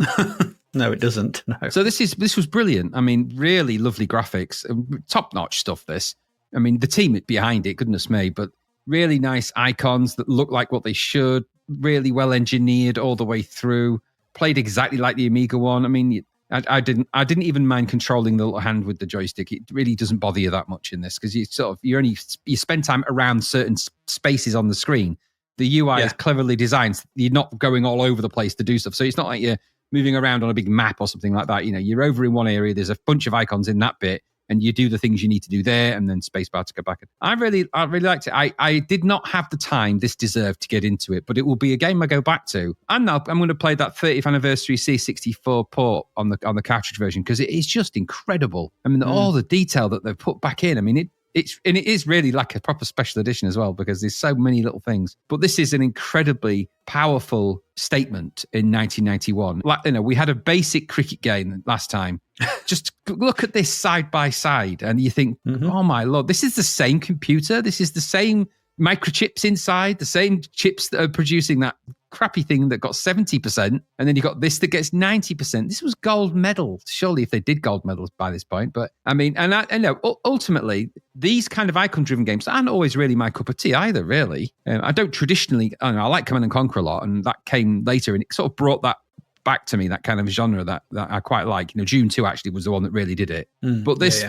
No, it doesn't. No. So this was brilliant. I mean, really lovely graphics, top-notch stuff, this. I mean, the team behind it, goodness me, but really nice icons that look like what they should, really well engineered all the way through, played exactly like the Amiga one. I mean, I didn't even mind controlling the little hand with the joystick. It really doesn't bother you that much in this, because you spend time around certain spaces on the screen. The UI is cleverly designed. You're not going all over the place to do stuff. So it's not like you're moving around on a big map or something like that. You're over in one area, there's a bunch of icons in that bit, and you do the things you need to do there, and then spacebar to go back. I really liked it. I did not have the time this deserved to get into it, but it will be a game I go back to. And now I'm going to play that 30th anniversary C64 port on the cartridge version, because it is just incredible. I mean, all the detail that they've put back in. I mean, it is really like a proper special edition as well, because there's so many little things. But this is an incredibly powerful statement in 1991. We had a basic cricket game last time. Just look at this side by side, and you think, oh my Lord, this is the same computer. This is the same microchips inside, the same chips that are producing that crappy thing that got 70%, and then you got this that gets 90%. This was gold medal, surely, if they did gold medals by this point. But I mean, and I know ultimately these kind of icon-driven games aren't always really my cup of tea either. Really, I don't traditionally. I like Command & Conquer a lot, and that came later, and it sort of brought that back to me, that kind of genre that I quite like. Dune 2 actually was the one that really did it. But this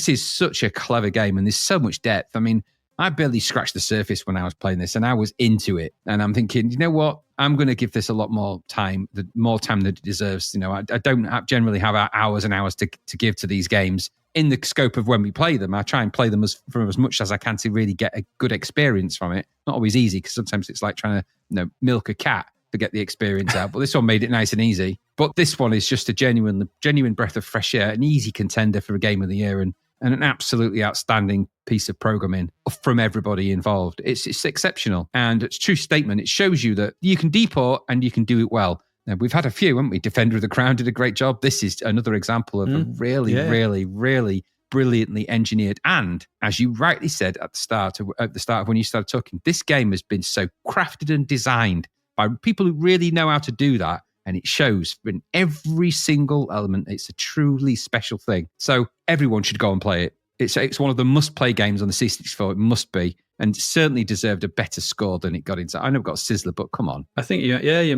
is such a clever game, and there's so much depth. I mean, I barely scratched the surface when I was playing this, and I was into it. And I'm thinking, you know what? I'm going to give this a lot more time, more time that it deserves. I don't generally have hours and hours to give to these games in the scope of when we play them. I try and play them for as much as I can to really get a good experience from it. Not always easy, because sometimes it's like trying to milk a cat to get the experience out. But this one made it nice and easy. But this one is just a genuine breath of fresh air, an easy contender for a game of the year. And and an absolutely outstanding piece of programming from everybody involved. It's exceptional, and it's a true statement. It shows you that you can deport and you can do it well. Now, we've had a few, haven't we? Defender of the Crown did a great job. This is another example of a really, really, really brilliantly engineered. And as you rightly said at the start of when you started talking, this game has been so crafted and designed by people who really know how to do that. And it shows in every single element. It's a truly special thing. So everyone should go and play it. It's one of the must-play games on the C64. It must be, and certainly deserved a better score than it got into. I know it got Sizzler, but come on. I think you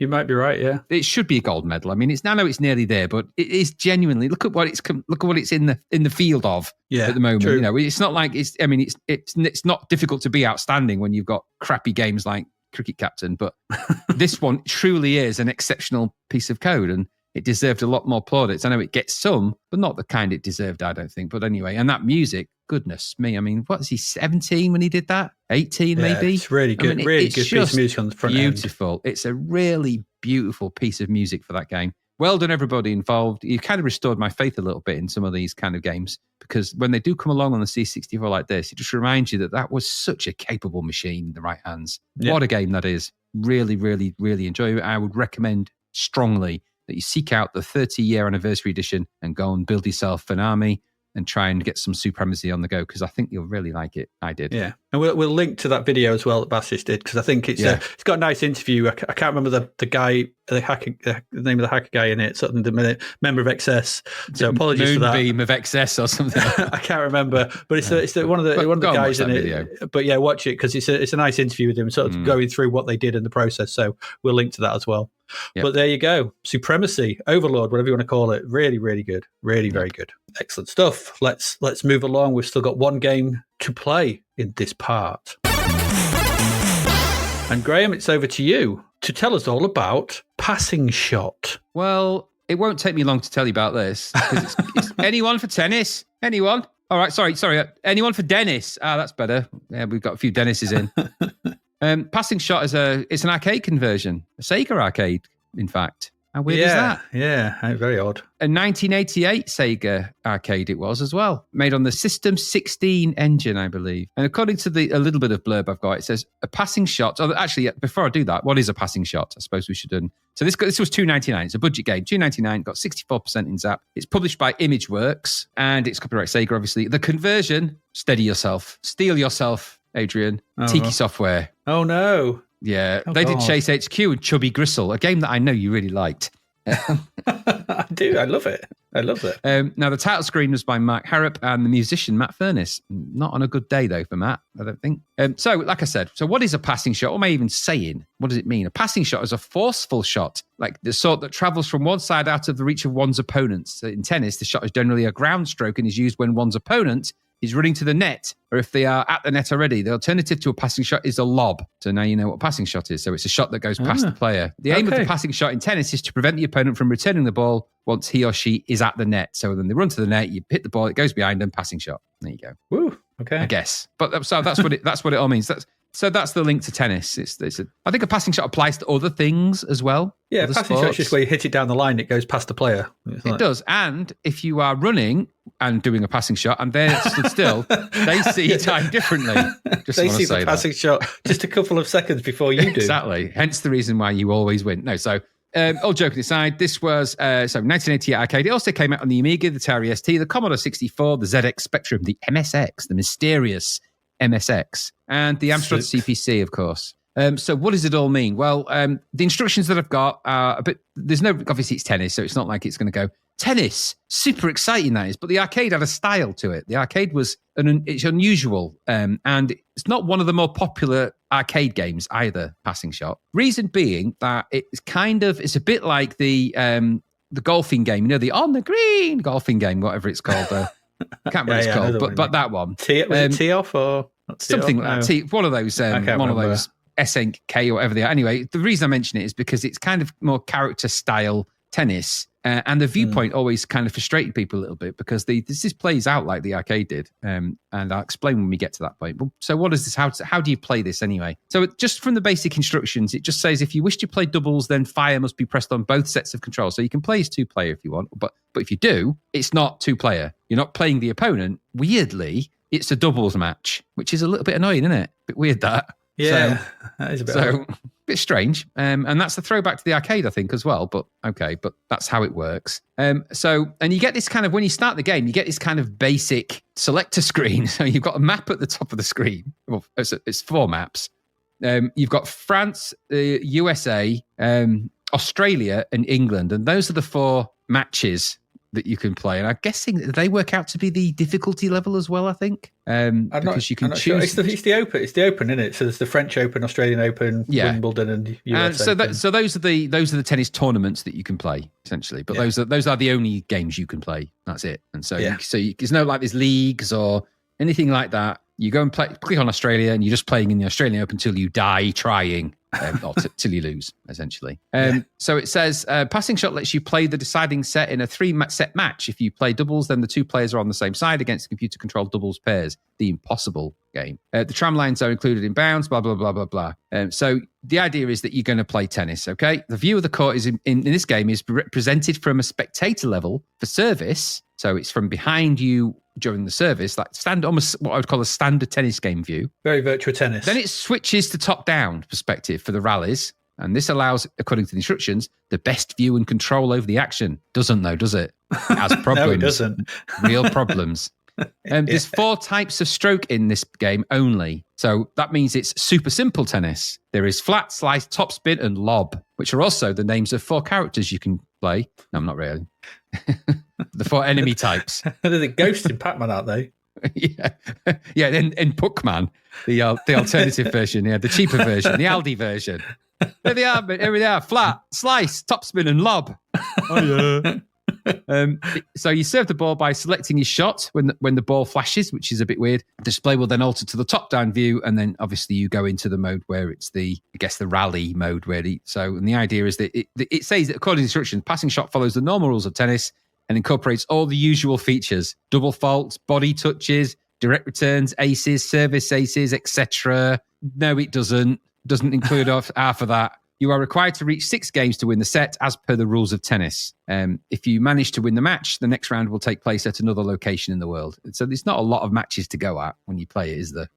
might be right. Yeah, it should be a gold medal. I mean, I know it's nearly there, but it is genuinely. Look at what it's in the field of at the moment. True. You know, it's not like it's. I mean, it's not difficult to be outstanding when you've got crappy games like Cricket Captain, but this one truly is an exceptional piece of code, and it deserved a lot more plaudits. I know it gets some, but not the kind it deserved, I don't think. But anyway, and that music, goodness me. I mean, what is he, 17 when he did that? 18 maybe? It's really good. Really good piece of music on the front end. Beautiful. It's a really beautiful piece of music for that game. Well done, everybody involved. You've kind of restored my faith a little bit in some of these kind of games, because when they do come along on the C64 like this, it just reminds you that was such a capable machine in the right hands. Yeah. What a game that is. Really, really, really enjoy it. I would recommend strongly that you seek out the 30-year anniversary edition and go and build yourself an army and try and get some Supremacy on the go, because I think you'll really like it. I did. Yeah. And we'll link to that video as well that Basis did, because I think it's got a nice interview. I can't remember the guy, the name of the hacker guy in it, something the member of XS. So apologies for that. Moonbeam of XS or something. I can't remember, but it's one of the guys in it. Video. But yeah, watch it, because it's a nice interview with him, sort of going through what they did in the process. So we'll link to that as well. Yep. But there you go. Supremacy, Overlord, whatever you want to call it. Really, really good. Really, very good. Excellent stuff. Let's move along. We've still got one game to play in this part. And Graham, it's over to you to tell us all about Passing Shot. Well, it won't take me long to tell you about this. It's anyone for tennis? Anyone? All right, sorry. Anyone for Dennis? That's better. Yeah, we've got a few Dennises in. Passing Shot it's an arcade conversion, a Sega arcade, in fact. How weird is that? Yeah, very odd. A 1988 Sega arcade it was as well, made on the System 16 engine, I believe. And according to a little bit of blurb I've got, it says a passing shot. Oh, actually, before I do that, what is a passing shot? I suppose we should. So this was $2.99. It's a budget game. $2.99. Got 64% in Zapped. It's published by ImageWorks, and it's copyright Sega, obviously. The conversion, steady yourself, steel yourself, Adrian. Tiki Software. Oh no. Yeah, they did Chase HQ and Chubby Gristle, a game that I know you really liked. I do. I love it. Now, the title screen was by Mark Harrop and the musician Matt Furness. Not on a good day, though, for Matt, I don't think. So, like I said, what is a passing shot? What am I even saying? What does it mean? A passing shot is a forceful shot, like the sort that travels from one side out of the reach of one's opponents. So in tennis, the shot is generally a ground stroke and is used when one's opponent is running to the net, or if they are at the net already. The alternative to a passing shot is a lob. So now you know what a passing shot is. So it's a shot that goes past the player. The aim of the passing shot in tennis is to prevent the opponent from returning the ball once he or she is at the net. So then they run to the net, you hit the ball, it goes behind them, passing shot. There you go. Woo, okay. I guess. But so that's what it all means. That's the link to tennis. I think a passing shot applies to other things as well. Yeah, passing shot is just where you hit it down the line, it goes past the player. It does. And if you are running and doing a passing shot and they're stood still, they see time differently. They see the passing shot just a couple of seconds before you do. Exactly. Hence the reason why you always win. No, so all joking aside, this was 1988 arcade. It also came out on the Amiga, the Atari ST, the Commodore 64, the ZX Spectrum, the MSX, the mysterious MSX, and the Amstrad CPC, of course. So what does it all mean? Well, the instructions that I've got are a bit... Obviously it's tennis, so it's not like it's going to go, tennis, super exciting that is, but the arcade had a style to it. The arcade was... it's unusual, and it's not one of the more popular arcade games either, Passing Shot. Reason being that it's a bit like the golfing game, the on the green golfing game, whatever it's called. I can't remember what it's called, but that one. Tee off or something like that. One of those, those S-Ink K or whatever they are. Anyway, the reason I mention it is because it's kind of more character style tennis. And the viewpoint always kind of frustrated people a little bit because this plays out like the arcade did. And I'll explain when we get to that point. But, so what is this? How do you play this anyway? So just from the basic instructions, it just says if you wish to play doubles, then fire must be pressed on both sets of controls. So you can play as 2-player if you want. But if you do, it's not 2-player. You're not playing the opponent. Weirdly, it's a doubles match, which is a little bit annoying, isn't it? A bit weird that. Yeah, that is a bit strange. And that's a throwback to the arcade, I think, as well. But okay, but that's how it works. And you get this kind of, when you start the game, you get this kind of basic selector screen. So you've got a map at the top of the screen. Well, it's 4 maps. You've got France, USA, Australia, and England. And those are the 4 matches that you can play, and I'm guessing they work out to be the difficulty level as well. I think because you can choose. Sure. It's the open, isn't it? So there's the French Open, Australian Open, Wimbledon, and US Open. So those are the tennis tournaments that you can play essentially. But those are the only games you can play. That's it. And so there's no there's leagues or anything like that. You go and click on Australia, and you're just playing in the Australian Open until you die trying. Or till you lose, essentially. So it says, passing shot lets you play the deciding set in a 3-set match. If you play doubles, then the 2 players are on the same side against computer-controlled doubles pairs, the impossible game. The tram lines are included in bounds, blah, blah, blah, blah, blah. So the idea is that you're going to play tennis, okay? The view of the court is in this game is presented from a spectator level for service. So it's from behind you during the service, like almost what I would call a standard tennis game view. Very virtual tennis. Then it switches to top-down perspective for the rallies, and this allows, according to the instructions, the best view and control over the action. Doesn't though, does it? It has problems. No, it doesn't. Real problems. There's 4 types of stroke in this game only. So that means it's super simple tennis. There is flat, slice, topspin, and lob, which are also the names of 4 characters you can play. No, I'm not really. The 4 enemy types. They're the ghosts in Pac-Man, aren't they? Yeah. In Puckman, the alternative version, the cheaper version, the Aldi version. There they are. Flat, slice, topspin, and lob. Oh yeah. So you serve the ball by selecting your shot when the ball flashes, which is a bit weird. The display will then alter to the top-down view, and then obviously you go into the mode where it's the rally mode, really. So, and the idea is that it says that according to instructions, passing shot follows the normal rules of tennis and incorporates all the usual features: double faults, body touches, direct returns, aces, service aces, etc. No, it doesn't. Doesn't include half of that. You are required to reach 6 games to win the set, as per the rules of tennis. If you manage to win the match, the next round will take place at another location in the world. So there's not a lot of matches to go at when you play it, is there?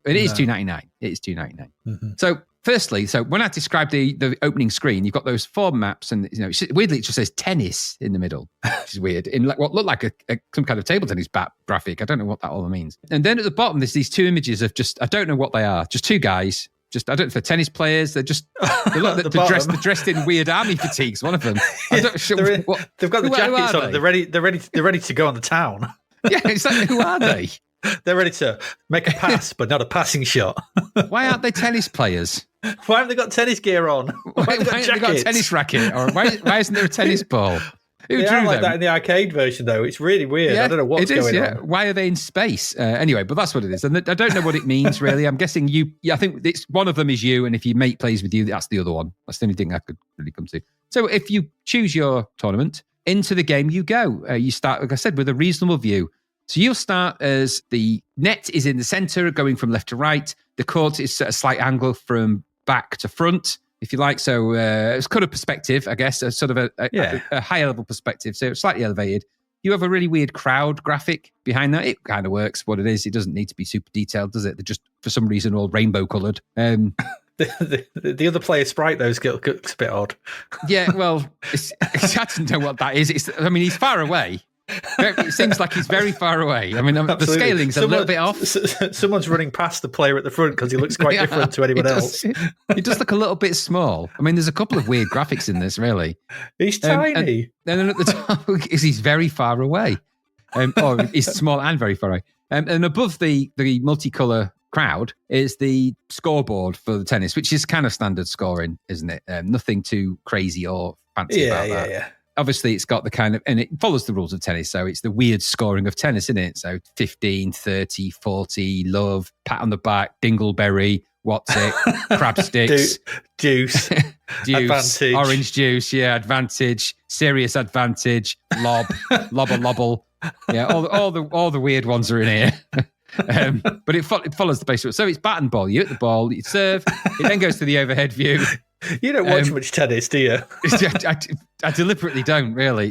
It is $2.99. It is $2.99. Mm-hmm. So firstly, when I described the opening screen, you've got those 4 maps, and weirdly it just says tennis in the middle, which is weird. In what looked like some kind of table tennis graphic. I don't know what that all means. And then at the bottom, there's these 2 images of I don't know what they are, just 2 guys. I don't know if they're tennis players. They're dressed in weird army fatigues. One of them. They've got the jackets on. They're ready to go on the town. Yeah, exactly. Who are they? They're ready to make a pass, but not a passing shot. Why aren't they tennis players? Why haven't they got tennis gear on? Why haven't they got a tennis racket? Or why isn't there a tennis ball? They are like that in the arcade version, though. It's really weird. Yeah, I don't know what's going on. Why are they in space? Anyway, but that's what it is. And I don't know what it means, really. I'm guessing I think it's one of them is you, and if your mate plays with you, that's the other one. That's the only thing I could really come to. So if you choose your tournament, into the game you go. You start, like I said, with a reasonable view. So you'll start as the net is in the center, going from left to right. The court is at a slight angle from back to front, if you like. So it's kind of perspective, I guess, a sort of a higher level perspective. So it's slightly elevated. You have a really weird crowd graphic behind that. It kind of works what it is. It doesn't need to be super detailed, does it? They're just, for some reason, all rainbow coloured. The other player sprite, though, looks a bit odd. Yeah, well, I don't know what that is. He's far away. It seems like he's very far away. The scaling's a little bit off. Someone's running past the player at the front because he looks quite different to anyone else. He does look a little bit small. There's a couple of weird graphics in this, really. He's tiny. And then at the top, he's very far away. Or he's small and very far away. And above the multicolour crowd is the scoreboard for the tennis, which is kind of standard scoring, isn't it? Nothing too crazy or fancy about that. Yeah. Obviously, it's got the kind of, and it follows the rules of tennis. So it's the weird scoring of tennis, isn't it? So 15, 30, 40, love, pat on the back, dingleberry, what's it, crab sticks. Deuce. juice, advantage. Orange juice, advantage, serious advantage, lob, lobble lobble. Yeah, all the weird ones are in here. But it follows the basic. So it's bat and ball. You hit the ball, you serve, it then goes to the overhead view. You don't watch much tennis, do you? I deliberately don't, really,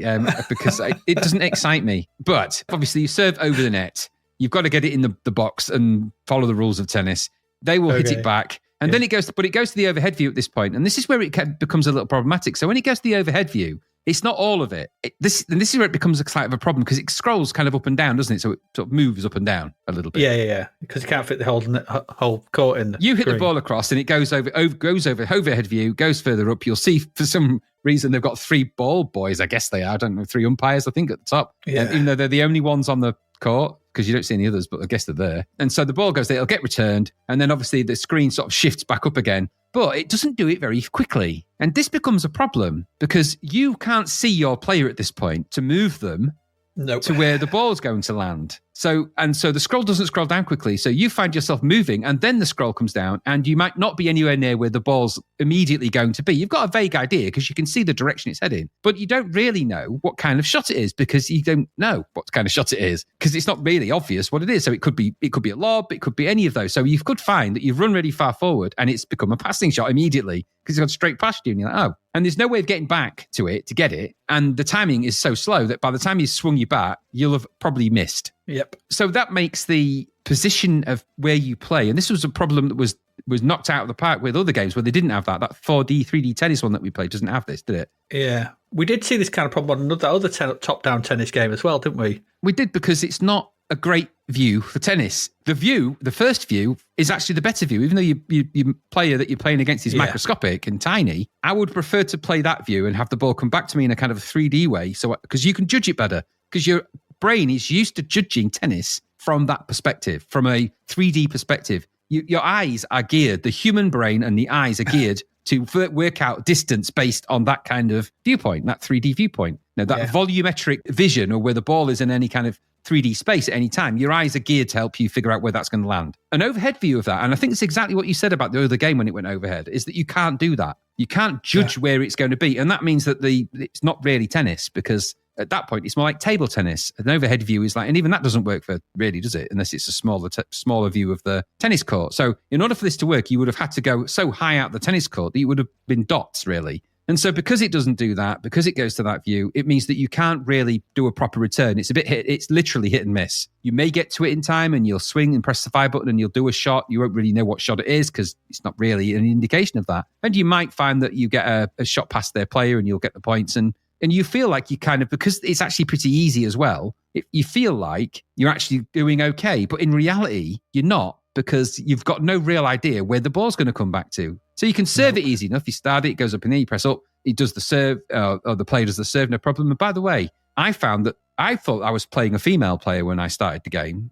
because it doesn't excite me. But obviously, you serve over the net. You've got to get it in the box and follow the rules of tennis. They will hit it back. And then it goes to the overhead view at this point. And this is where it becomes a little problematic. So when it goes to the overhead view, it's not all of it. This is where it becomes a slight of a problem because it scrolls kind of up and down, doesn't it? So it sort of moves up and down a little bit. Yeah. Because you can't fit the whole court in. You hit the ball across and it goes over overhead view, goes further up. You'll see for some reason they've got 3 ball boys, I guess they are. I don't know, 3 umpires, I think, at the top. Yeah. Even though they're the only ones on the court, because you don't see any others, but I guess they're there. And so the ball goes there, it'll get returned, and then obviously the screen sort of shifts back up again, but it doesn't do it very quickly. And this becomes a problem because you can't see your player at this point to move them to where the ball's going to land. So the scroll doesn't scroll down quickly. So you find yourself moving and then the scroll comes down and you might not be anywhere near where the ball's immediately going to be. You've got a vague idea because you can see the direction it's heading, but you don't really know what kind of shot it is because you don't know what kind of shot it is because it's not really obvious what it is. So it could be a lob, it could be any of those. So you could find that you've run really far forward and it's become a passing shot immediately because it's gone straight past you and you're like, oh. And there's no way of getting back to it to get it. And the timing is so slow that by the time you swung your bat, you'll have probably missed. Yep. So that makes the position of where you play, and this was a problem that was knocked out of the park with other games where they didn't have that. That 4D, 3D tennis one that we played doesn't have this, did it? Yeah. We did see this kind of problem on another top-down tennis game as well, didn't we? We did, because it's not a great view for tennis. The first view, is actually the better view. Even though your player that you're playing against is microscopic and tiny, I would prefer to play that view and have the ball come back to me in a kind of a 3D way, so because you can judge it better, because your brain is used to judging tennis from that perspective, from a 3D perspective. Your eyes are geared, the human brain and the eyes are geared to work out distance based on that kind of viewpoint, that 3D viewpoint. Now, that volumetric vision, or where the ball is in any kind of 3D space at any time, your eyes are geared to help you figure out where that's going to land. An overhead view of that, and I think it's exactly what you said about the other game when it went overhead, is that you can't do that. You can't judge where it's going to be. And that means that it's not really tennis, because at that point, it's more like table tennis. An overhead view is like, and even that doesn't work for really, does it? Unless it's a smaller view of the tennis court. So in order for this to work, you would have had to go so high out the tennis court that you would have been dots, really. And so because it doesn't do that, because it goes to that view, it means that you can't really do a proper return. It's literally hit and miss. You may get to it in time and you'll swing and press the fire button and you'll do a shot. You won't really know what shot it is because it's not really an indication of that. And you might find that you get a shot past their player and you'll get the points. And you feel like you kind of, because it's actually pretty easy as well, you feel like you're actually doing okay. But in reality, you're not, because you've got no real idea where the ball's going to come back to. So you can serve it easy enough. You start it goes up in there, you press up, it does the serve, or the player does the serve, no problem. And by the way, I found that I thought I was playing a female player when I started the game,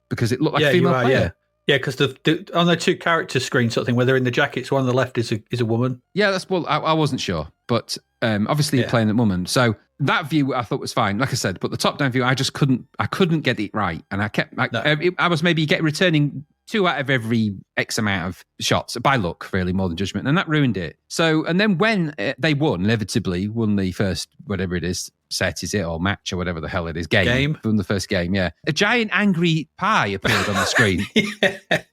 because it looked like a female player. Yeah, because on the 2 character screen sort of thing, where they're in the jackets, one on the left is a woman. Yeah, I wasn't sure, but obviously you're playing a woman. So that view I thought was fine, like I said, but the top-down view, I couldn't get it right. And I was maybe returning 2 out of every X amount of shots, by luck, really, more than judgment, and that ruined it. So, and then when they inevitably won the first, whatever it is, set, is it, or match, or whatever the hell it is, game. From the first game, yeah. A giant angry pie appeared on the screen.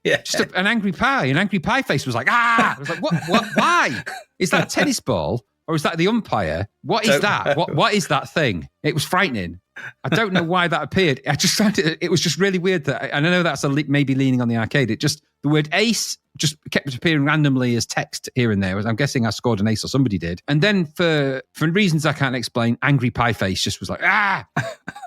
Just an angry pie. An angry pie face was like, ah! I was like, what, why? Is that a tennis ball? Or is that the umpire? What is that? What is that thing? It was frightening. I don't know why that appeared. I just found it was just really weird. And I know that's maybe leaning on the arcade. The word ace just kept appearing randomly as text here and there. I'm guessing I scored an ace or somebody did. And then for reasons I can't explain, angry pie face just was like, ah! I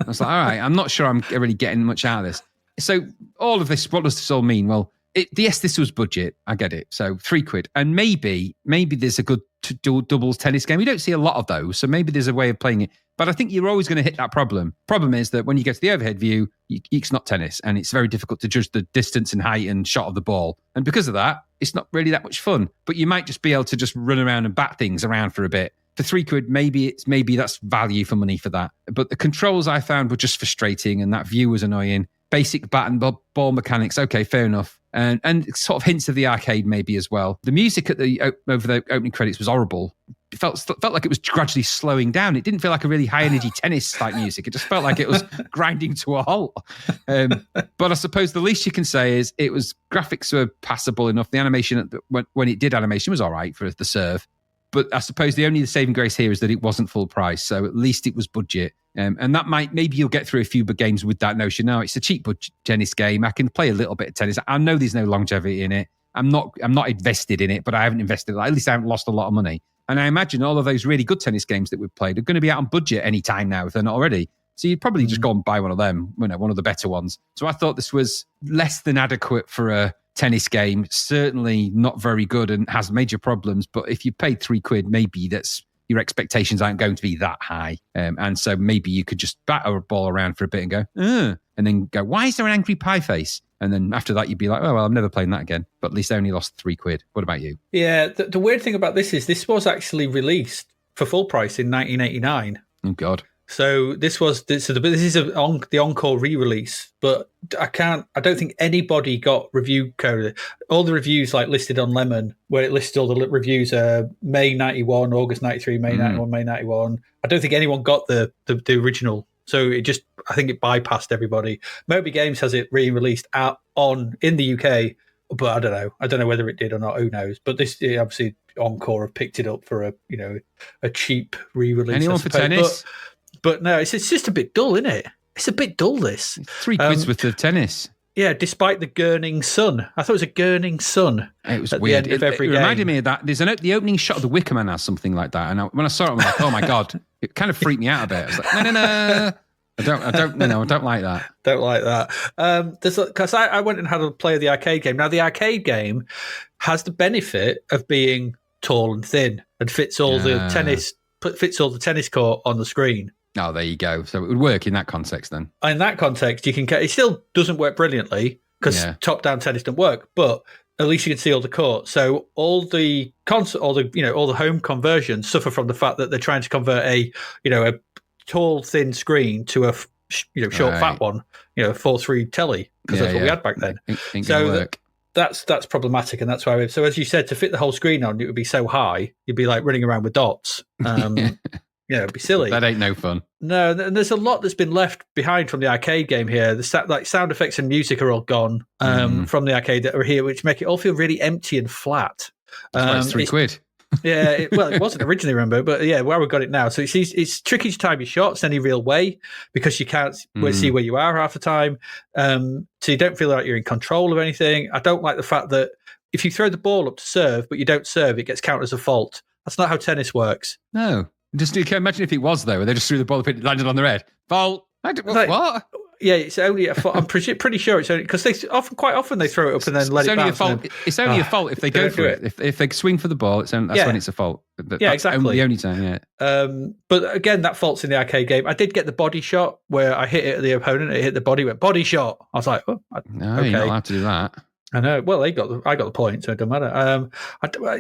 was like, all right, I'm not sure I'm really getting much out of this. So all of this, what does this all mean? Well, yes, this was budget. I get it. So £3. And maybe there's a good doubles tennis game. We don't see a lot of those. So maybe there's a way of playing it. But I think you're always going to hit that problem. Problem is that when you get to the overhead view, it's not tennis. And it's very difficult to judge the distance and height and shot of the ball. And because of that, it's not really that much fun. But you might just be able to just run around and bat things around for a bit. For £3, maybe that's value for money for that. But the controls I found were just frustrating, and that view was annoying. Basic bat and ball mechanics, okay, fair enough. and sort of hints of the arcade maybe as well. The music at over the opening credits was horrible. It felt like it was gradually slowing down. It didn't feel like a really high energy tennis type music. It just felt like it was grinding to a halt. But I suppose the least you can say is it was graphics were passable enough. The animation when it did animation was all right for the serve. But I suppose the saving grace here is that it wasn't full price. So at least it was budget. And that maybe you'll get through a few games with that notion. No, it's a cheap budget tennis game. I can play a little bit of tennis. I know there's no longevity in it. I'm not invested in it, but I haven't invested. At least I haven't lost a lot of money. And I imagine all of those really good tennis games that we've played are going to be out on budget any time now if they're not already. So you'd probably just go and buy one of them, one of the better ones. So I thought this was less than adequate for a tennis game. Certainly not very good and has major problems. But if you paid £3, maybe your expectations aren't going to be that high. And so maybe you could just bat a ball around for a bit and go, and then go, why is there an angry pie face? And then after that, you'd be like, oh, well, I'm never playing that again. But at least I only lost £3. What about you? Yeah, the weird thing about this is this was actually released for full price in 1989. Oh, God. So this is the encore re-release, but I don't think anybody got review code. All the reviews like listed on Lemon, where it listed all the reviews, May 91, August 93, May 91, May 91. I don't think anyone got the original. So I think it bypassed everybody. Moby Games has it re-released in the UK, but I don't know. I don't know whether it did or not. Who knows? But this obviously Encore have picked it up for a cheap re-release. Anyone for tennis? But no, it's just a bit dull, isn't it? It's a bit dull, this. £3 worth of tennis. Yeah, despite the gurning sun. I thought it was a gurning sun. It was weird. It reminded me of that. There's the opening shot of the Wicker Man has something like that. And when I saw it, I'm like, oh my God. It kind of freaked me out a bit. I was like, no. I don't like that. Don't like that. Because I went and had a play of the arcade game. Now, the arcade game has the benefit of being tall and thin and fits all the tennis court on the screen. Oh, there you go. So it would work in that context then. In that context, it still doesn't work brilliantly because top-down tennis doesn't work, but at least you can see all the court. So all the home conversions suffer from the fact that they're trying to convert a tall, thin screen to a short, fat one, 4:3 telly, because that's what we had back then. Ain't gonna work. That's problematic, and that's why. So as you said, to fit the whole screen on, it would be so high, you'd be like running around with dots. It'd be silly. That ain't no fun. No, and there's a lot that's been left behind from the arcade game here. The sound effects and music are all gone from the arcade that are here, which make it all feel really empty and flat. That's why it's £3. Yeah, it wasn't originally, remember, but yeah, we've got it now. So it's tricky to time your shots any real way because you can't see where you are half the time. So you don't feel like you're in control of anything. I don't like the fact that if you throw the ball up to serve, but you don't serve, it gets counted as a fault. That's not how tennis works. No. Just you can imagine if it was though, where they just threw the ball up and it landed on their head. Fault. What? Yeah, it's only a fault. I'm pretty sure it's only because quite often they throw it up and then let it bounce. It's only a fault if they go for it. If they swing for the ball, that's when it's a fault. That's exactly. The only time, yeah. But again, that fault's in the arcade game. I did get the body shot where I hit it at the opponent. It hit the body. Went body shot. I was like, no, okay. You're not allowed to do that. I know. Well, I got the point, so it doesn't matter.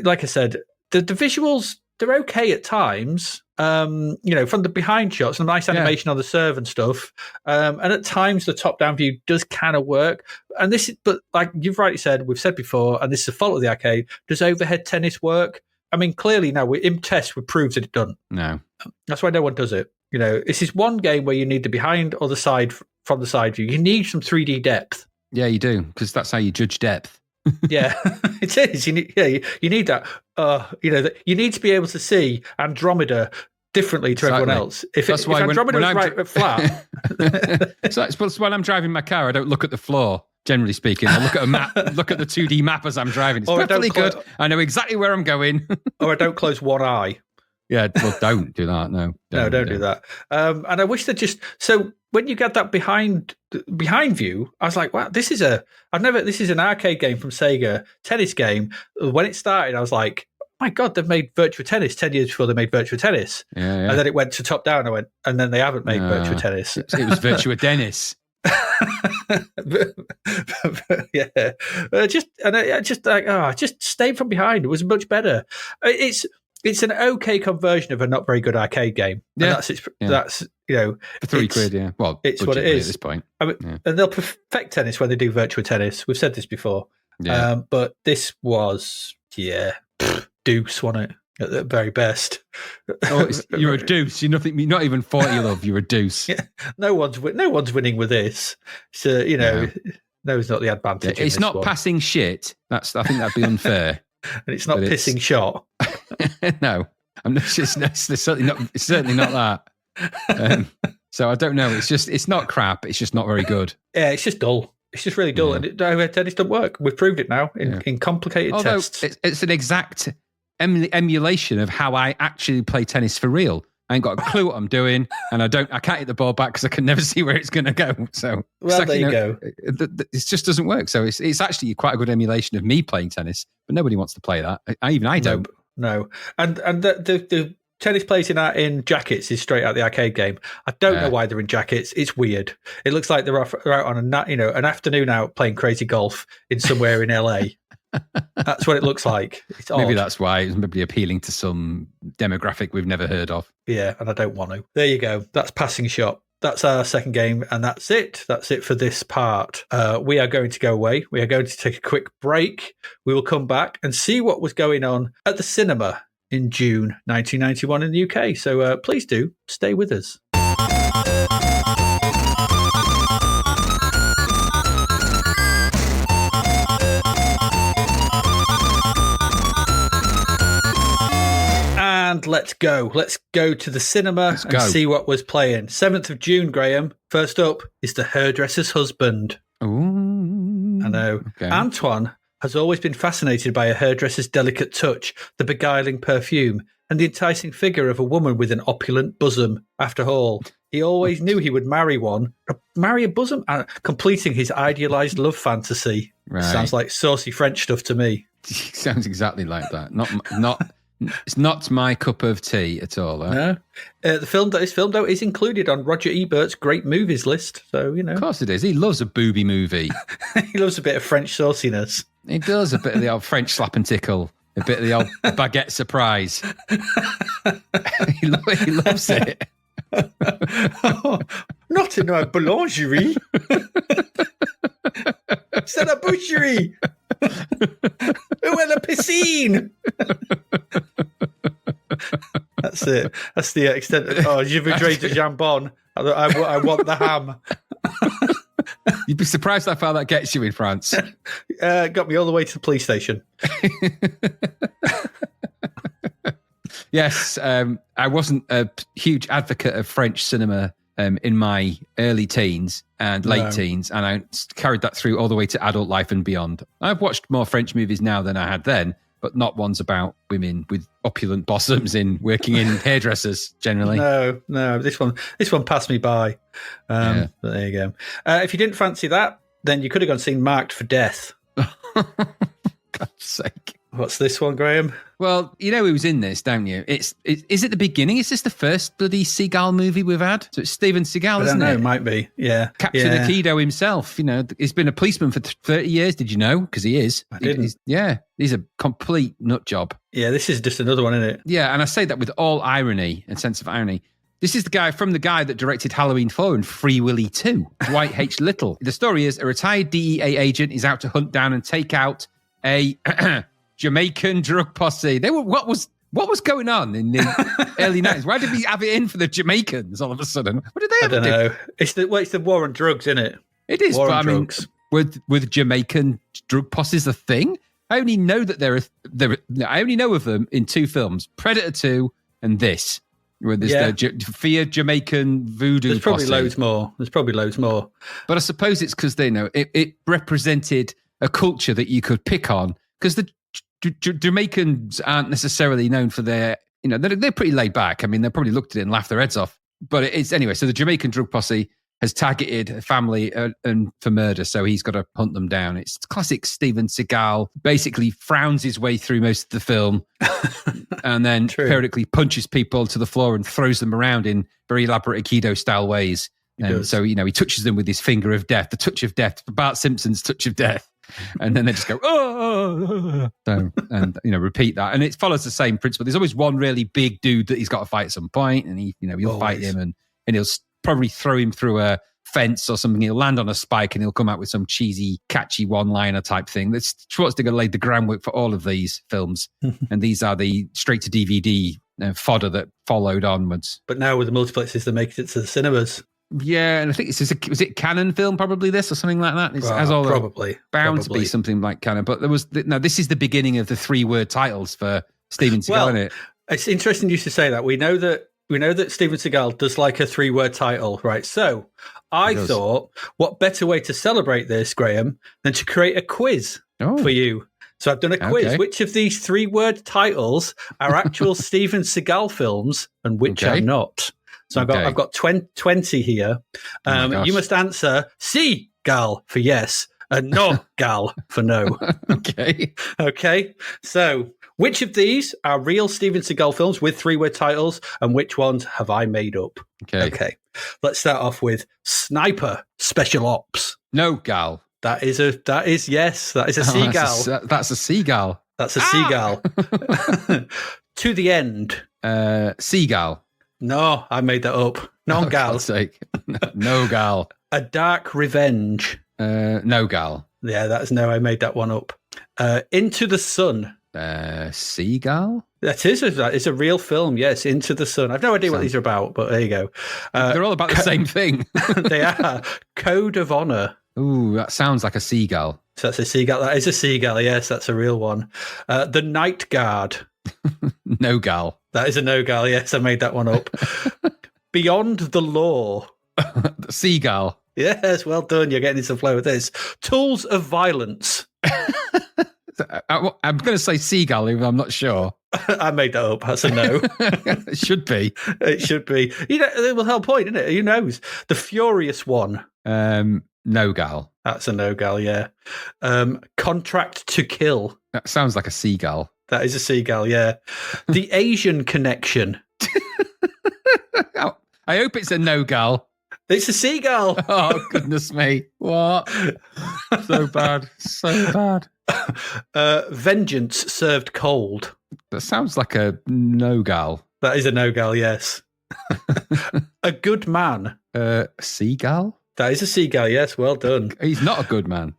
Like I said, the visuals, they're okay at times. From the behind shots, some nice animation on the serve and stuff. And at times the top-down view does kind of work. But like you've rightly said, we've said before, and this is the fault of the arcade, does overhead tennis work? I mean, clearly now, in tests, we proved that it doesn't. No. That's why no one does it. This is one game where you need the behind or the side from the side view. You need some 3D depth. Yeah, you do, because that's how you judge depth. Yeah, it is. You need that. You need to be able to see Andromeda differently to everyone else. If Andromeda was right flat. So when I'm driving my car, I don't look at the floor. Generally speaking, I look at a map, look at the 2D map as I'm driving. It's perfectly good. I know exactly where I'm going. Or I don't close one eye. Yeah, well, don't do that. No, don't do that. And I wish that when you get that behind view, I was like, wow, this is an arcade game from Sega, tennis game. When it started, I was like, my God, they've made Virtua Tennis 10 years before they made Virtua Tennis. Yeah. And then it went to top down. And then they haven't made Virtua Tennis. It was Virtua Dennis. Just stay from behind. It was much better. It's an okay conversion of a not very good arcade game. Yeah, and that's for £3. Yeah, well, it's what it is at this point. And they'll perfect tennis when they do Virtua Tennis. We've said this before. Yeah. But this was, deuce, wasn't it? At the very best. Oh, you're a deuce. You're not even 40, love. You're a deuce. Yeah. No one's winning with this. So, no, it's not the advantage. It's not passing shit. I think that'd be unfair. And it's not pissing shot. No, it's certainly not that. So I don't know. It's not crap. It's just not very good. Yeah, it's just dull. It's just really dull. And tennis doesn't work. We've proved it now in complicated tests. It's an exact emulation of how I actually play tennis for real. I ain't got a clue what I'm doing, and I can't hit the ball back because I can never see where it's going to go. So, there you go. It just doesn't work. So it's actually quite a good emulation of me playing tennis, but nobody wants to play that. I don't. No. And the tennis players in jackets is straight out the arcade game. I don't know why they're in jackets. It's weird. It looks like they're out on an afternoon out playing crazy golf in somewhere in LA. That's what it looks like. It's odd. Maybe that's why it's maybe appealing to some demographic we've never heard of. Yeah, and I don't want to. There you go. That's Passing Shot. That's our second game, and that's it. That's it for this part. We are going to go away. We are going to take a quick break. We will come back and see what was going on at the cinema in June 1991 in the UK. So please do stay with us. And let's go. Let's go to the cinema and see what was playing. 7th of June, Graham. First up is The Hairdresser's Husband. Ooh. I know. Okay. Antoine has always been fascinated by a hairdresser's delicate touch, the beguiling perfume, and the enticing figure of a woman with an opulent bosom. After all, he always knew he would marry a bosom, completing his idealized love fantasy. Right. Sounds like saucy French stuff to me. Sounds exactly like that. It's not my cup of tea at all. No. The film that is filmed out is included on Roger Ebert's great movies list. So, Of course it is. He loves a booby movie. He loves a bit of French sauciness. He does a bit of the old French slap and tickle, a bit of the old baguette surprise. he loves it. Not in a boulangerie. C'est la boucherie. Où est la piscine? That's it. That's the extent of, je voudrais du jambon. I want the ham. You'd be surprised how far that gets you in France. Got me all the way to the police station. Yes, I wasn't a huge advocate of French cinema in my early teens and late teens, and I carried that through all the way to adult life and beyond. I've watched more French movies now than I had then, but not ones about women with opulent bosoms working in hairdressers generally. No, this one passed me by. But there you go. If you didn't fancy that, then you could have gone and seen Marked for Death. God's sake. What's this one, Graham? Well, you know who was in this, don't you? Is it the beginning? Is this the first bloody Seagal movie we've had? So it's Steven Seagal, isn't it? It might be, yeah. Captain Aikido himself, he's been a policeman for 30 years. Did you know? Because he is. I didn't. He's a complete nut job. Yeah, this is just another one, isn't it? Yeah, and I say that with all irony and sense of irony. This is the guy that directed Halloween 4 and Free Willy 2, Dwight H. Little. The story is a retired DEA agent is out to hunt down and take out a Jamaican drug posse. What was going on in the early 90s? Why did we have it in for the Jamaicans all of a sudden? What did they ever do? I don't know. It's the war on drugs, isn't it? It is, war but on drugs. With Jamaican drug posses a thing? I only know that I only know of them in two films, Predator 2 and this. Where there's the Fear Jamaican voodoo There's probably posse. loads more. But I suppose it's because they know it represented a culture that you could pick on, because the Jamaicans aren't necessarily known for their, they're pretty laid back. I mean, they probably looked at it and laughed their heads off. But it's anyway. So the Jamaican drug posse has targeted a family and for murder, so he's got to hunt them down. It's classic Steven Seagal. Basically, frowns his way through most of the film, and then periodically punches people to the floor and throws them around in very elaborate Aikido style ways. And so he touches them with his finger of death, the touch of death, Bart Simpson's touch of death. And then they just go, oh, and repeat that. And it follows the same principle. There's always one really big dude that he's got to fight at some point, and he'll fight him, and he'll probably throw him through a fence or something. He'll land on a spike and he'll come out with some cheesy, catchy one-liner type thing. Schwarzenegger laid the groundwork for all of these films. And these are the straight-to-DVD fodder that followed onwards. But now with the multiplexes, they're making it to the cinemas. Yeah, and I think was it Canon film, probably this or something like that? It has all probably. Bound to be something like Canon. But this is the beginning of the 3-word titles for Steven Seagal, isn't it? It's interesting you should say that. We know that Steven Seagal does like a 3-word title, right? So I thought, what better way to celebrate this, Graham, than to create a quiz for you. So I've done a quiz. Okay. Which of these 3-word titles are actual Steven Seagal films and which are not? So I've got 20 here. You must answer Seagal for yes and no gal for no. Okay. So which of these are real Steven Seagal films with 3-word titles and which ones have I made up? Okay. Let's start off with Sniper Special Ops. No gal. That is yes. That is a seagull. That's a seagull. That's a seagull. To the End. Seagull. No, I made that up. No gal. Sake. No gal. A Dark Revenge. No gal. Yeah, that's no. I made that one up. Into the Sun. Seagull. That is a real film. Yes, Into the Sun. I've no idea what these are about, but there you go. They're all about the same thing. They are. Code of Honor. Ooh, that sounds like a seagull. So that's a seagull. That is a seagull. Yes, that's a real one. The Night Guard. No gal. That is a no gal. Yes, I made that one up. Beyond the Law. Seagull. Yes, well done. You're getting into flow with this. Tools of Violence. I'm going to say seagull, even though I'm not sure. I made that up. That's a no. It should be. It should be. The whole point, isn't it? Who knows? The Furious One. No gal. That's a no gal, yeah. Contract to Kill. That sounds like a seagull. That is a seagull, yeah. The Asian Connection. I hope it's a no gal. It's a seagull. Oh, goodness me. What? So bad. So bad. Vengeance Served Cold. That sounds like a no gal. That is a no gal, yes. A Good Man. Seagull? That is a seagull, yes. Well done. He's not a good man.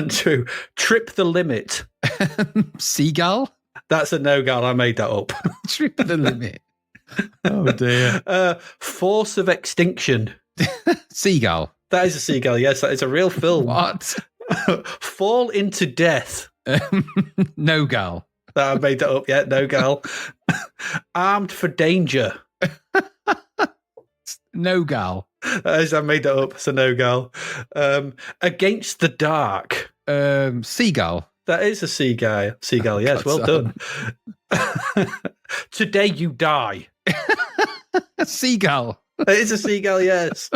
True. Trip the Limit. Seagull? That's a no gal. I made that up. Trip the Limit. Oh, dear. Force of Extinction. Seagull. That is a seagull, yes. That is a real film. What? Fall into Death. No gal. I made that up, yeah. No gal. Armed for Danger. No gal. I made that up. It's a no gal. Against the Dark. Seagull. That is a seagull. Seagull, yes. Well done. Today You Die. Seagull. It is a seagull, yes.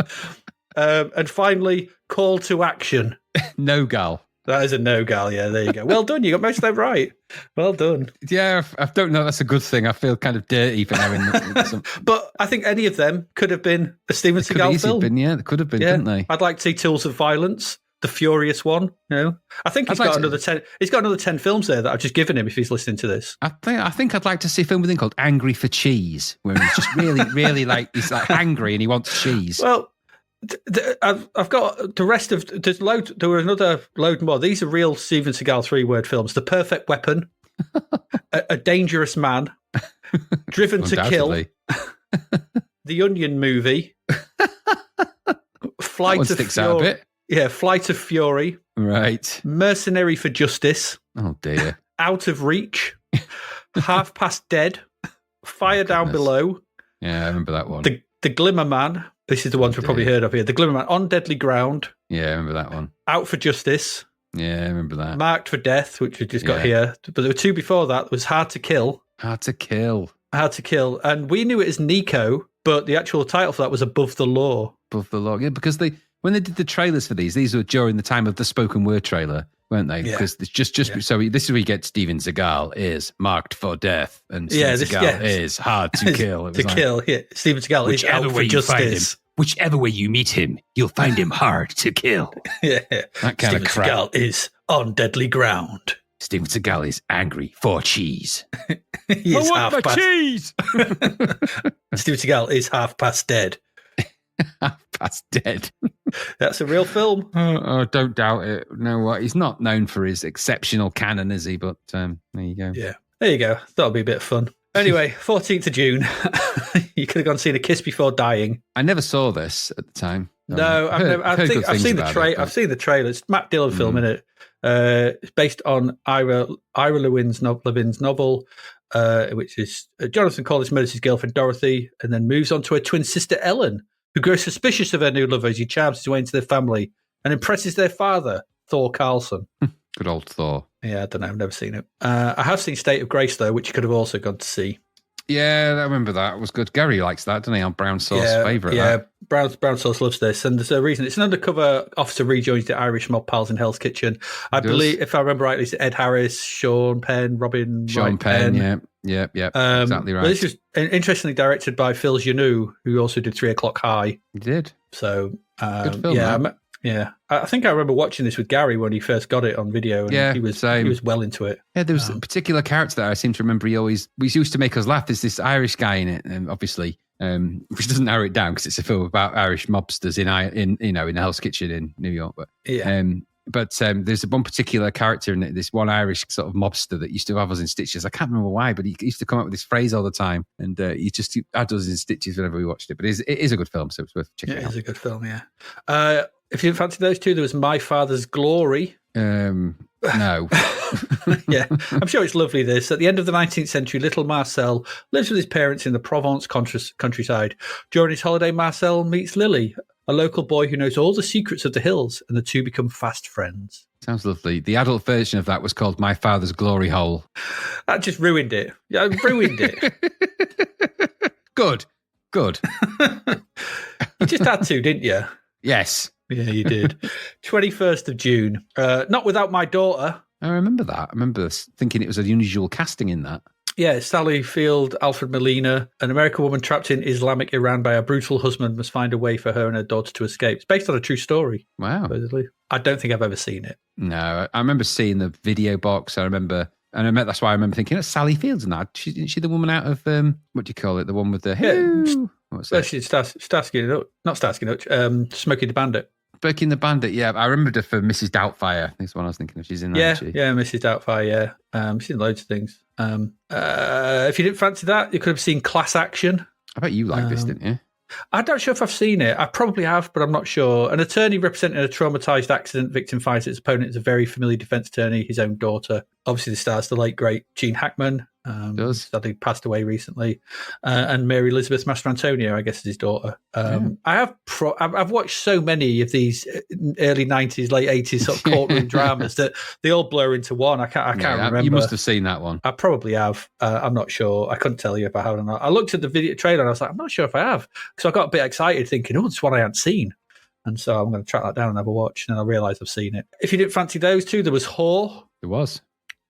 And finally, Call to Action. No gal. That is a no gal, yeah. There you go. Well done. You got most of them right. Well done. Yeah, I don't know. That's a good thing. I feel kind of dirty for knowing some. But I think any of them could have been a Steven Seagal film. They could have been, couldn't they? I'd like to see Tools of Violence, the Furious One. You know, I think he's got another 10. He's got another 10 films there that I've just given him. If he's listening to this, I think I'd like to see a film with him called Angry for Cheese, where he's just really like he's like angry and he wants cheese. Well. I've got the rest of there were another load more. These are real Steven Seagal 3-word films. The Perfect Weapon, a Dangerous Man, Driven to Kill, The Onion Movie, Flight of Fury. Yeah, Flight of Fury. Right. Mercenary for Justice. Oh dear. Out of Reach. Half Past Dead. Fire Down Below. Yeah, I remember that one. The Glimmer Man. This is the ones we've probably heard of here. The Glimmer Man. On Deadly Ground. Yeah, I remember that one. Out for Justice. Yeah, I remember that. Marked for Death, which we just got here. But there were two before that. There was Hard to Kill. Hard to Kill. Hard to Kill. And we knew it as Nico, but the actual title for that was Above the Law. Above the Law. Yeah, because when they did the trailers for these were during the time of the spoken word trailer, weren't they? Yeah. Because it's so this is where you get Steven Seagal is marked for death, and Steven Seagal is hard to kill. Kill. Yeah. Steven Seagal is out for justice. Whichever way you meet him, you'll find him hard to kill. Yeah, that kind of crap. Steven Seagal is on deadly ground. Steven Seagal is angry for cheese. He is I want my cheese. Steven Seagal is half past dead. Half Past Dead. That's a real film. Oh, don't doubt it. No, he's not known for his exceptional canon, is he? But there you go. Yeah, there you go. That'll be a bit of fun. Anyway, 14th of June. You could have gone and seen A Kiss Before Dying. I never saw this at the time. No, I've seen the trailer. It's Matt Dillon film, isn't it? It's based on Ira Levin's novel, which is Jonathan Corliss murders his girlfriend Dorothy and then moves on to her twin sister Ellen, who grows suspicious of her new lover as he charms his way into their family and impresses their father, Thor Carlson. Good old Thor. Yeah, I don't know. I've never seen it. I have seen State of Grace, though, which you could have also gone to see. Yeah, I remember that. It was good. Gary likes that, doesn't he? Our Brown Sauce favourite. Yeah, Brown Sauce loves this. And there's a reason. It's an undercover officer rejoins the Irish mob pals in Hell's Kitchen. I believe, if I remember rightly, it's Ed Harris, Sean Penn, Sean Penn. Yeah. Exactly right. But this was interestingly directed by Phil Genoux, who also did 3 O'Clock High. He did. So, good film, yeah. I think I remember watching this with Gary when he first got it on video, and he was well into it. Yeah, there was a particular character that I seem to remember. He used to make us laugh. There's this Irish guy in it, and obviously, which doesn't narrow it down because it's a film about Irish mobsters in Hell's Kitchen in New York. But there's one particular character in it, this one Irish sort of mobster that used to have us in stitches. I can't remember why, but he used to come up with this phrase all the time, and he just had us in stitches whenever we watched it. But it is a good film, so it's worth checking out. It is a good film, yeah. If you didn't fancy those two, there was My Father's Glory. No. Yeah, I'm sure it's lovely, this. At the end of the 19th century, little Marcel lives with his parents in the Provence countryside. During his holiday, Marcel meets Lily, a local boy who knows all the secrets of the hills, and the two become fast friends. Sounds lovely. The adult version of that was called My Father's Glory Hole. That just ruined it. Yeah, ruined it. Good. You just had to, didn't you? Yes. Yeah, you did. 21st of June. Not Without My Daughter. I remember that. I remember thinking it was an unusual casting in that. Yeah, Sally Field, Alfred Molina, an American woman trapped in Islamic Iran by a brutal husband must find a way for her and her daughter to escape. It's based on a true story. Wow. Supposedly. I don't think I've ever seen it. No, I remember seeing the video box. That's why I remember thinking, Sally Fields and that. Isn't she the woman out of, what do you call it? The one with the hair? What's that? She's Starsky Hutch, Smokey the Bandit. Smokey the Bandit, yeah. I remembered her for Mrs. Doubtfire. That's what I was thinking of. She's in that, Mrs. Doubtfire, yeah. She's in loads of things. If you didn't fancy that, you could have seen Class Action. I bet you liked this, didn't you? I'm not sure if I've seen it. I probably have, but I'm not sure. An attorney representing a traumatized accident victim finds his opponent is a very familiar defense attorney, his own daughter. Obviously, the stars the late, great Gene Hackman. Sadly passed away recently. And Mary Elizabeth Mastrantonio, I guess, is his daughter. I've watched so many of these early 90s, late 80s sort of courtroom dramas that they all blur into one. I can't remember. You must have seen that one. I probably have. I'm not sure. I couldn't tell you if I have or not. I looked at the video trailer and I was like, I'm not sure if I have. So I got a bit excited thinking, it's one I hadn't seen. And so I'm going to track that down and have a watch. And I realised I've seen it. If you didn't fancy those two, there was Whore. There was.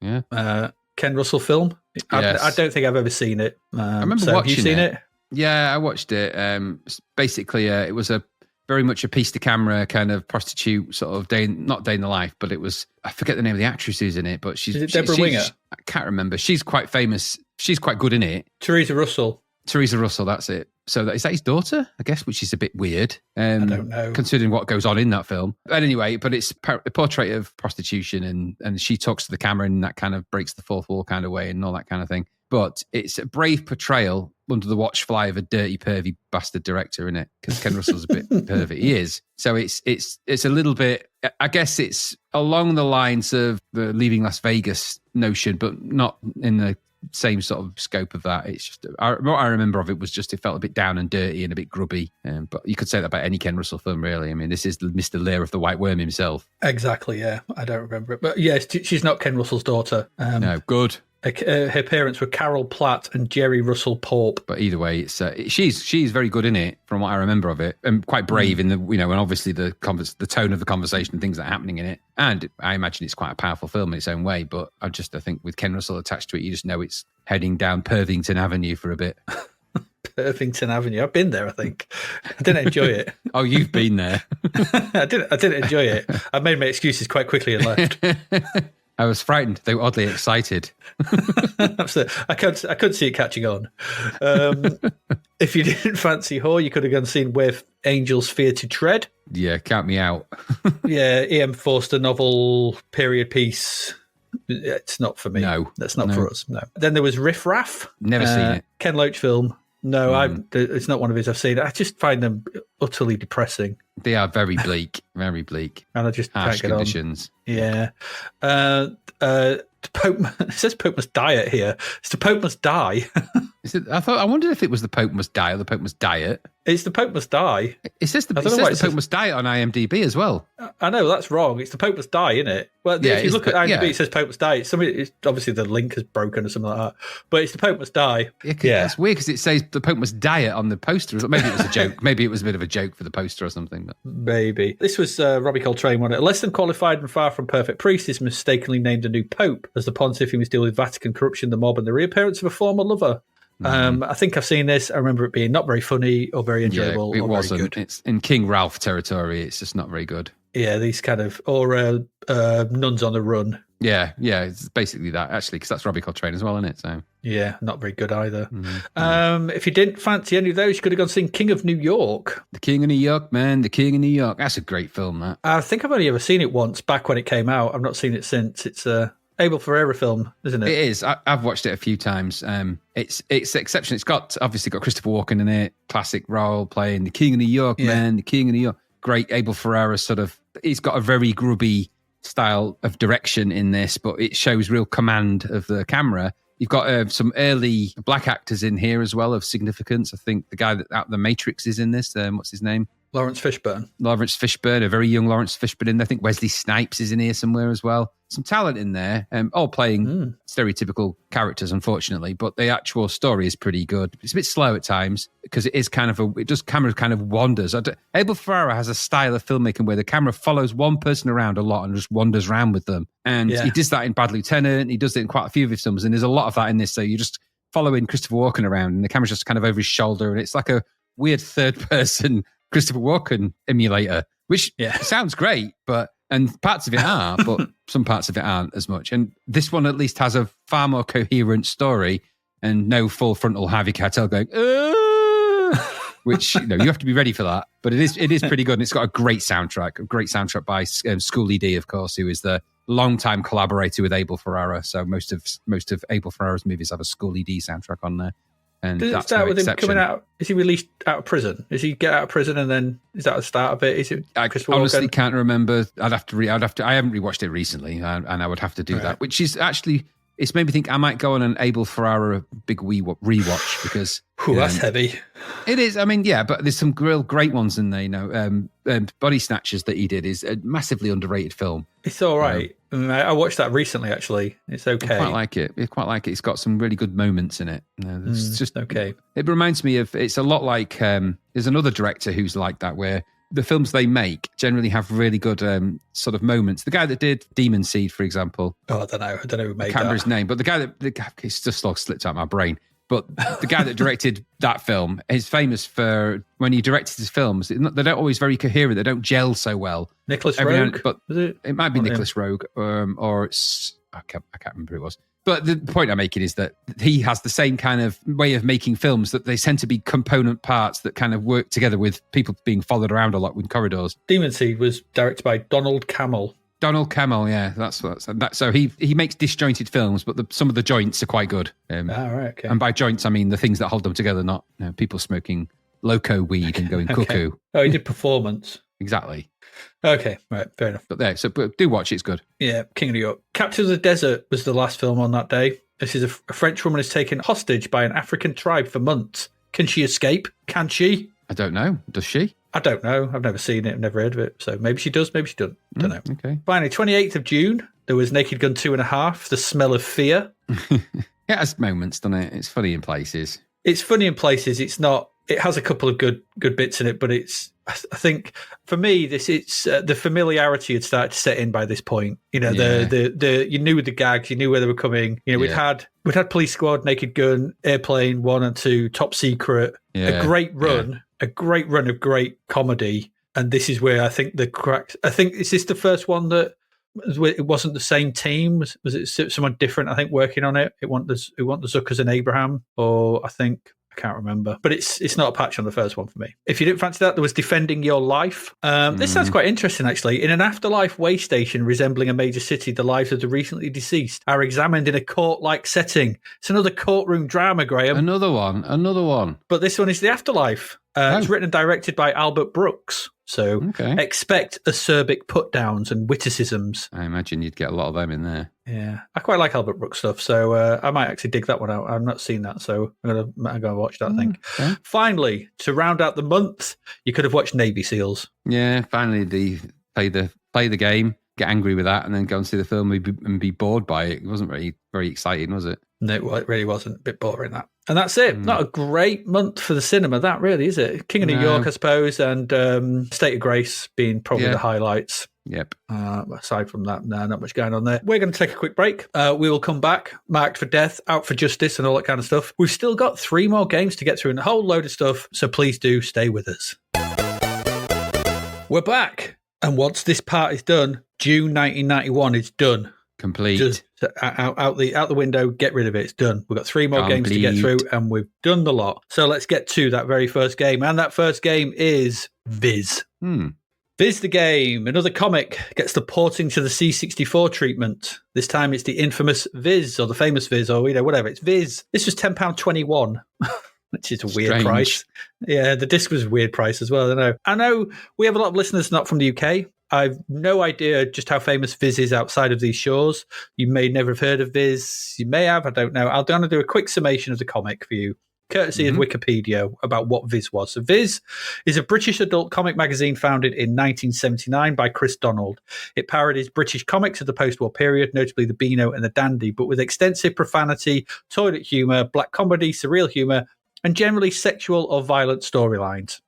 Yeah. Ken Russell film. Yes. I don't think I've ever seen it. I remember watching it. Have you seen it? Yeah, I watched it. Basically, it was very much a piece to camera kind of prostitute sort of not day in the life, but it was, I forget the name of the actress who's in it, but she's Deborah Winger. I can't remember. She's quite famous. She's quite good in it. Teresa Russell, that's it. So is that his daughter? I guess, which is a bit weird. I don't know. Considering what goes on in that film. But anyway, it's a portrait of prostitution and she talks to the camera in that kind of breaks the fourth wall kind of way and all that kind of thing. But it's a brave portrayal under the watchfly of a dirty, pervy bastard director, in it, because Ken Russell's a bit pervy. He is. So it's a little bit, I guess it's along the lines of the Leaving Las Vegas notion, but not in the same sort of scope of that. It's just what I remember of it was just it felt a bit down and dirty and a bit grubby. But you could say that about any Ken Russell film, really. I mean, this is Mr. Lear of the White Worm himself. Exactly. Yeah, I don't remember it, but yes, she's not Ken Russell's daughter. No, good. Her parents were Carol Platt and Jerry Russell Pope. But either way, it's she's very good in it, from what I remember of it, and quite brave in the and obviously the tone of the conversation and things that are happening in it. And I imagine it's quite a powerful film in its own way. But I think with Ken Russell attached to it, you just know it's heading down Purvington Avenue for a bit. Purvington Avenue. I've been there, I think. I didn't enjoy it. Oh, you've been there. I didn't enjoy it. I made my excuses quite quickly and left. I was frightened. They were oddly excited. Absolutely. I couldn't see it catching on. If you didn't fancy horror, you could have gone and seen Where Angels Fear to Tread. Yeah, count me out. Yeah, E.M. Forster novel, period piece. It's not for me. No. That's not for us. No. Then there was Riff Raff. Never seen it. Ken Loach film. No, it's not one of his I've seen. I just find them utterly depressing. They are very bleak, very bleak. And I just harsh can't get conditions. On. Yeah. The Pope, it says Pope must diet here. It's the Pope must die. I wondered if it was the Pope must die or the Pope must diet. It's the Pope must die. It says the Pope must diet on IMDb as well. I know, that's wrong. It's the Pope must die, isn't it? Well, if you look at IMDb, it says Pope must die. It's obviously the link is broken or something like that. But it's the Pope must die. Yeah. It's weird because it says the Pope must diet on the poster. Maybe it was a joke. Maybe it was a bit of a joke for the poster or something. But. Maybe. This was Robbie Coltrane one. A less than qualified and far from perfect priest is mistakenly named a new Pope as the pontiff who must deal with Vatican corruption, the mob, and the reappearance of a former lover. I think I've seen this. I remember it being not very funny or very enjoyable. Yeah, it or wasn't. Very good. It's in King Ralph territory. It's just not very good. Yeah, these kind of Nuns on the Run. Yeah, it's basically that actually, because that's Robbie Coltrane as well, isn't it? So yeah, not very good either. If you didn't fancy any of those, you could have gone seen King of New York. The King of New York, man. The King of New York. That's a great film. That I think I've only ever seen it once back when it came out. I've not seen it since. It's Abel Ferrara film, isn't it? It is. I've watched it a few times. It's exceptional. It's obviously got Christopher Walken in it, classic role playing the King of New York, man, the King of New York. Great Abel Ferrara he's got a very grubby style of direction in this, but it shows real command of the camera. You've got some early black actors in here as well of significance. I think the guy that out the Matrix is in this. What's his name? Lawrence Fishburne, a very young Lawrence Fishburne in there. I think Wesley Snipes is in here somewhere as well. Some talent in there, all playing stereotypical characters, unfortunately, but the actual story is pretty good. It's a bit slow at times because it is camera kind of wanders. Abel Ferrara has a style of filmmaking where the camera follows one person around a lot and just wanders around with them. And he does that in Bad Lieutenant. He does it in quite a few of his films, and there's a lot of that in this. So you're just following Christopher Walken around and the camera's just kind of over his shoulder, and it's like a weird third person Christopher Walken emulator, which sounds great, and parts of it are, but some parts of it aren't as much. And this one at least has a far more coherent story and no full frontal Harvey Keitel going, which, you have to be ready for that. But it is pretty good. And it's got a great soundtrack by Schoolie D, of course, who is the longtime collaborator with Abel Ferrara. So most of Abel Ferrara's movies have a Schoolie D soundtrack on there. And does it start with him coming out? Is he released out of prison? Does he get out of prison and then is that the start of it? Is it? I honestly can't remember. I haven't rewatched it recently, and I would have to do that. Which is actually, it's made me think I might go on an Abel Ferrara big rewatch because that's heavy. It is. I mean, yeah, but there's some real great ones in there. Body Snatchers that he did is a massively underrated film. It's all right. I watched that recently, actually. It's okay. I quite like it. It's got some really good moments in it. It's just okay. It reminds me of, it's a lot like, there's another director who's like that, where the films they make generally have really good sort of moments. The guy that did Demon Seed, for example. Oh, I don't know who made that. I can't remember his name, but it's just all slipped out of my brain. But the guy that directed that film is famous for, when he directed his films, they don't always very coherent. They don't gel so well. Nicholas Roeg? But it might be Nicholas Roeg, or I can't remember who it was. But the point I'm making is that he has the same kind of way of making films, that they tend to be component parts that kind of work together with people being followed around a lot with corridors. Demon Seed was directed by Donald Cammell. Yeah, that's that. So he makes disjointed films, but some of the joints are quite good. Right, okay. And by joints, I mean the things that hold them together, not people smoking loco weed and going cuckoo. Oh, he did Performance. Exactly. Okay, right, fair enough. But do watch, it's good. Yeah, King of New York. Captain of the Desert was the last film on that day. This is a French woman is taken hostage by an African tribe for months. Can she escape? Can she? I don't know. Does she? I don't know. I've never seen it. I've never heard of it. So maybe she does, maybe she doesn't. Don't know. Okay. Finally, 28th of June, there was Naked Gun 2.5, The Smell of Fear. It has moments, doesn't it? It's funny in places. It's funny in places. It's not. It has a couple of good bits in it, but it's. I think for me, it's the familiarity had started to set in by this point. The you knew the gags, you knew where they were coming. We'd had Police Squad, Naked Gun, Airplane 1 and 2, Top Secret, a great run of great comedy, and this is where I think the cracks. I think is this the first one that it wasn't the same team. Was it someone different? I think working on it. It wasn't the Zuckers and Abraham, or I can't remember, but it's not a patch on the first one for me. If you didn't fancy that, there was Defending Your Life. This sounds quite interesting, actually. In an afterlife way station resembling a major city, the lives of the recently deceased are examined in a court-like setting. It's another courtroom drama, Graham. Another one. But this one is the afterlife. It's written and directed by Albert Brooks. So expect acerbic put-downs and witticisms. I imagine you'd get a lot of them in there. Yeah, I quite like Albert Brooks stuff, so I might actually dig that one out. I've not seen that, so I'm gonna watch that. I think. Okay. Finally, to round out the month, you could have watched Navy SEALs. Yeah, finally, play the game, get angry with that, and then go and see the film and be bored by it. It wasn't really very exciting, was it? No, it really wasn't. A bit boring, that. And that's it. Not a great month for the cinema, that really, is it? King of New York, I suppose, and State of Grace being probably the highlights. Yep. Aside from that, no, not much going on there. We're going to take a quick break. We will come back, Marked for Death, Out for Justice, and all that kind of stuff. We've still got 3 more games to get through and a whole load of stuff, so please do stay with us. We're back. And once this part is done, June 1991 is done. Complete. Just out the window, get rid of it. It's done. We've got 3 more games to get through, and we've done the lot. So let's get to that very first game. And that first game is Viz. Viz the game. Another comic gets the porting to the C64 treatment. This time it's the infamous Viz, or the famous Viz, or whatever. It's Viz. This was £10.21. Which is a weird price. Yeah, the disc was a weird price as well. I know we have a lot of listeners not from the UK. I've no idea just how famous Viz is outside of these shores. You may never have heard of Viz. You may have. I don't know. I'll do a quick summation of the comic for you, courtesy of Wikipedia, about what Viz was. So Viz is a British adult comic magazine founded in 1979 by Chris Donald. It parodies British comics of the post-war period, notably the Beano and the Dandy, but with extensive profanity, toilet humour, black comedy, surreal humour, and generally sexual or violent storylines.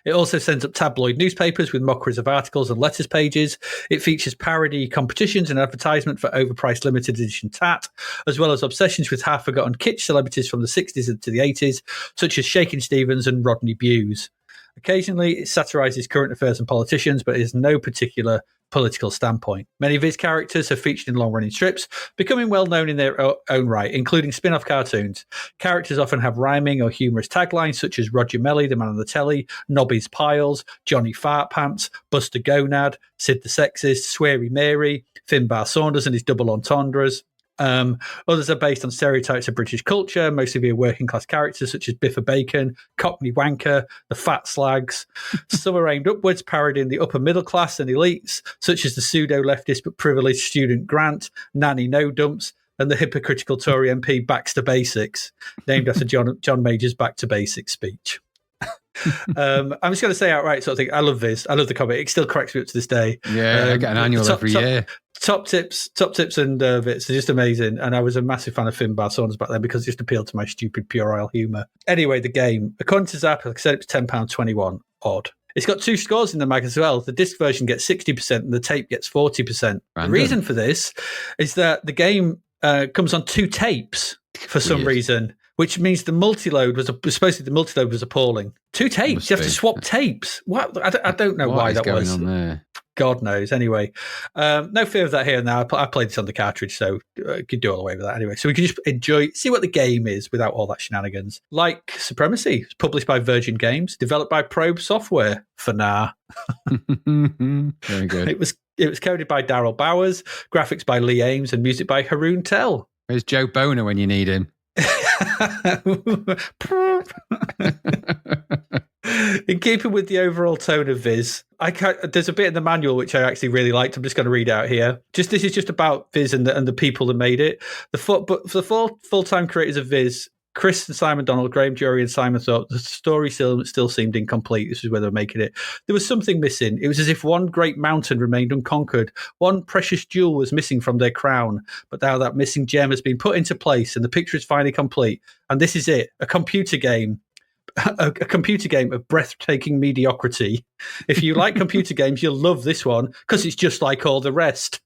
It also sends up tabloid newspapers with mockeries of articles and letters pages. It features parody competitions and advertisement for overpriced limited edition tat, as well as obsessions with half-forgotten kitsch celebrities from the 60s into the 80s, such as Shakin' Stevens and Rodney Bewes. Occasionally, it satirises current affairs and politicians, but it has no particular political standpoint. Many of his characters have featured in long-running strips, becoming well-known in their own right, including spin-off cartoons. Characters often have rhyming or humorous taglines, such as Roger Melly, the man on the telly, Nobby's Piles, Johnny Fart Pants, Buster Gonad, Sid the Sexist, Sweary Mary, Finbar Saunders and his double entendres. Others are based on stereotypes of British culture, mostly via working-class characters such as Biffa Bacon, Cockney Wanker, the Fat Slags. Some are aimed upwards, parodying the upper middle class and elites, such as the pseudo-leftist but privileged student Grant, Nanny No Dumps, and the hypocritical Tory MP Baxter Basics, named after John Major's Back to Basics speech. I'm just going to say outright sort of thing. I love Viz. I love the comic. It still cracks me up to this day. Yeah, I get an annual every year. Top tips and bits are just amazing. And I was a massive fan of Finbar Saunders back then because it just appealed to my stupid puerile humour. Anyway, the game, according to Zapped, like I said, it was £10.21 odd. It's got 2 scores in the mag as well. The disc version gets 60% and the tape gets 40%. The reason for this is that the game comes on 2 tapes for some reason, which means the multi-load was appalling. 2 tapes. You have to swap tapes. What? I don't know why that was. On there? God knows. Anyway, no fear of that here and now. I played this on the cartridge, so you could do all the way with that anyway. So we can just see what the game is without all that shenanigans. Like Supremacy, it's published by Virgin Games, developed by Probe Software for now. Very good. It was coded by Daryl Bowers, graphics by Lee Ames, and music by Haroon Tell. Where's Joe Boner when you need him? In keeping with the overall tone of Viz, there's a bit in the manual which I actually really liked. I'm just going to read out here. This is just about Viz and the people that made it. But for the 4 full-time creators of Viz, Chris and Simon Donald, Graham Jury and Simon Thorpe, the story still seemed incomplete. This is where they were making it. There was something missing. It was as if one great mountain remained unconquered. One precious jewel was missing from their crown. But now that missing gem has been put into place and the picture is finally complete. And this is it, a computer game. A computer game of breathtaking mediocrity. If you like computer games, you'll love this one because it's just like all the rest.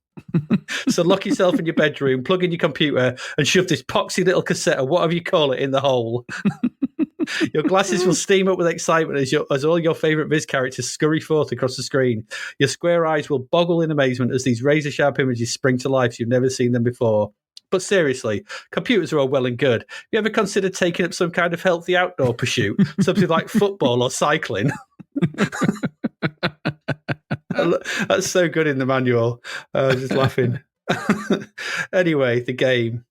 So lock yourself in your bedroom, plug in your computer, and shove this poxy little cassette or whatever you call it in the hole. Your glasses will steam up with excitement as all your favourite Viz characters scurry forth across the screen. Your square eyes will boggle in amazement as these razor-sharp images spring to life. You've never seen them before. But seriously, computers are all well and good. Have you ever considered taking up some kind of healthy outdoor pursuit? Something like football or cycling? That's so good in the manual. Just laughing. Anyway, the game.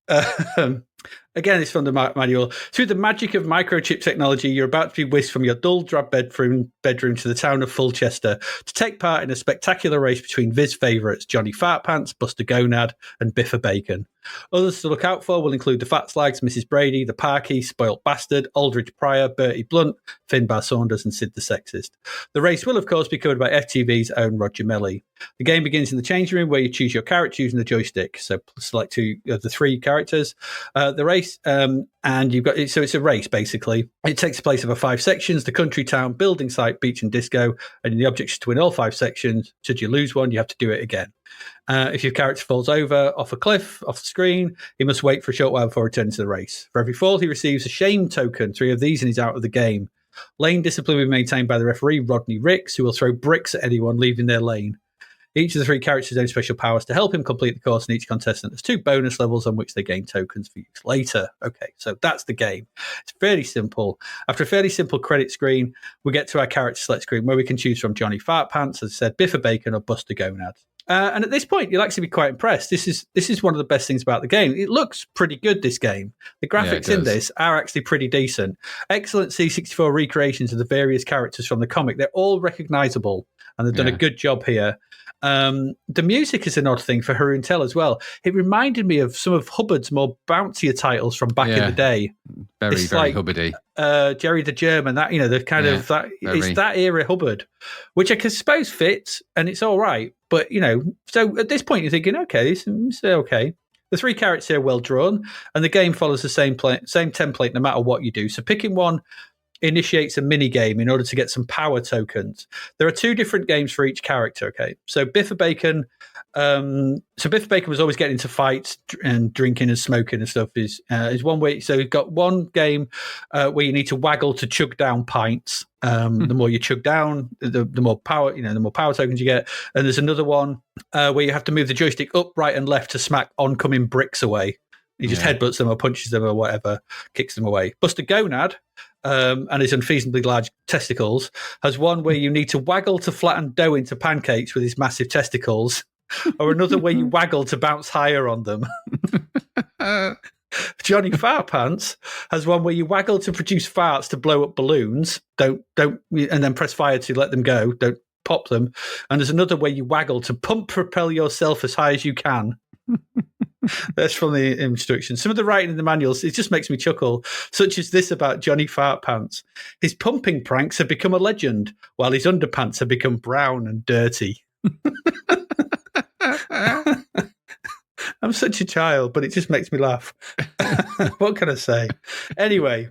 Again, it's from the manual. Through the magic of microchip technology, you're about to be whisked from your dull, drab bedroom to the town of Fulchester to take part in a spectacular race between Viz favourites Johnny Fartpants, Buster Gonad, and Biffa Bacon. Others to look out for will include the Fat Slags, Mrs. Brady, the Parky, Spoilt Bastard, Aldridge Pryor, Bertie Blunt, Finbar Saunders, and Sid the Sexist. The race will, of course, be covered by FTV's own Roger Melly. The game begins in the changing room where you choose your character using the joystick. So select two of the three characters. The race, and you've got so it's a race basically. It takes place over 5 sections: the country, town, building site, beach, and disco. And the object is to win all 5 sections. Should you lose one, you have to do it again. If your character falls over off a cliff, off the screen, he must wait for a short while before returning to the race. For every fall, he receives a shame token. 3 of these, and he's out of the game. Lane discipline will be maintained by the referee, Rodney Ricks, who will throw bricks at anyone leaving their lane. Each of the 3 characters has special powers to help him complete the course, and each contestant has 2 bonus levels on which they gain tokens for use later. Okay, so that's the game. It's fairly simple. After a fairly simple credit screen, we get to our character select screen where we can choose from Johnny Fartpants, as I said, Biffa Bacon, or Buster Gonad. And at this point, you'll actually be quite impressed. This is one of the best things about the game. It looks pretty good, this game. The graphics in this are actually pretty decent. Excellent C64 recreations of the various characters from the comic. They're all recognisable, and they've done a good job here. The music is an odd thing for Haroon Tell as well. It reminded me of some of Hubbard's more bouncier titles from back in the day. Very like, Hubbardy. Jerry the German, that the kind of that it's that era Hubbard, which I can suppose fits, and it's all right. But so at this point you're thinking, okay, this is okay. The 3 characters are well drawn, and the game follows the same template no matter what you do. So picking one initiates a mini game in order to get some power tokens. There are 2 different games for each character. Okay, so Biffa Bacon. Biffa Bacon was always getting into fights and drinking and smoking and stuff. Is one way. So you've got one game where you need to waggle to chug down pints. The more you chug down, the more power. The more power tokens you get. And there's another one where you have to move the joystick up, right, and left to smack oncoming bricks away. He just headbutts them or punches them or whatever, kicks them away. Buster Gonad, and his unfeasibly large testicles, has one where you need to waggle to flatten dough into pancakes with his massive testicles, or another where you waggle to bounce higher on them. Johnny Fartpants has one where you waggle to produce farts to blow up balloons. Don't, and then press fire to let them go. Don't pop them. And there's another where you waggle to pump propel yourself as high as you can. That's from the instructions. Some of the writing in the manuals, it just makes me chuckle, such as this about Johnny Fartpants. His pumping pranks have become a legend, while his underpants have become brown and dirty. I'm such a child, but it just makes me laugh. What can I say? Anyway,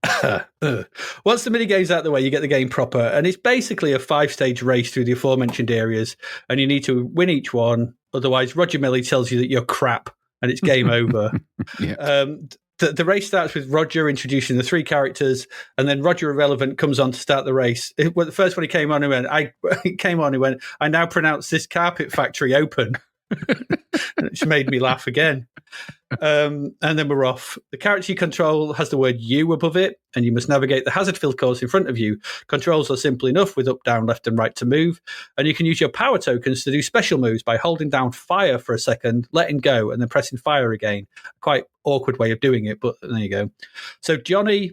once the minigame's out of the way, you get the game proper, and it's basically a 5-stage race through the aforementioned areas, and you need to win each one. Otherwise, Roger Melly tells you that you're crap and it's game over. The race starts with Roger introducing the 3 characters, and then Roger Irrelevant comes on to start the race. The first one he came on, he went, I now pronounce this carpet factory open. Which made me laugh again. And then we're off. The character you control has the word "you" above it, and you must navigate the hazard-filled course in front of you. Controls are simple enough, with up, down, left, and right to move, and you can use your power tokens to do special moves by holding down fire for a second, letting go, and then pressing fire again. Quite awkward way of doing it, but there you go. So Johnny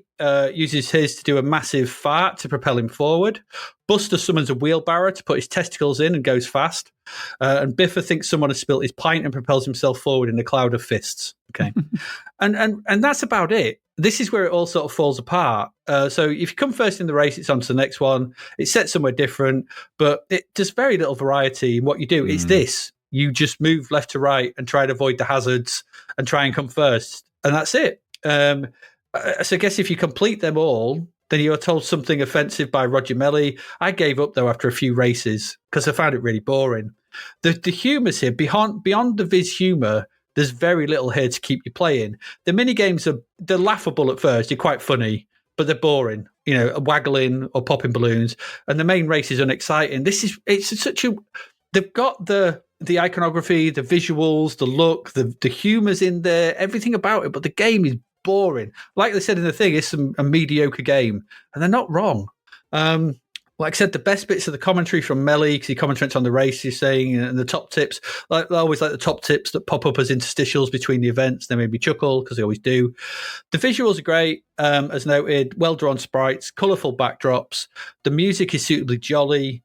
uses his to do a massive fart to propel him forward. Buster summons a wheelbarrow to put his testicles in and goes fast. And Biffa thinks someone has spilt his pint and propels himself forward in a cloud of fists. Okay. and that's about it. This is where it all sort of falls apart. So if you come first in the race, it's on to the next one. It's set somewhere different, but there's very little variety in what you do. It's this. You just move left to right and try to avoid the hazards and try and come first. And that's it. So I guess if you complete them all, then you're told something offensive by Roger Melly. I gave up, though, after a few races because I found it really boring. The humour's here. Beyond the Viz humour, there's very little here to keep you playing. The mini games they're laughable at first. You're quite funny. but they're boring. Waggling or popping balloons, and the main race is unexciting. They've got the iconography, the visuals, the look, the humor's in there, everything about it, but the game is boring. Like they said in the thing, it's a mediocre game, and they're not wrong. Like I said, the best bits are the commentary from Melly, because he commentates on the race, he's saying, and the top tips. I always like the top tips that pop up as interstitials between the events. They made me chuckle, because they always do. The visuals are great, as noted. Well-drawn sprites, colourful backdrops. The music is suitably jolly,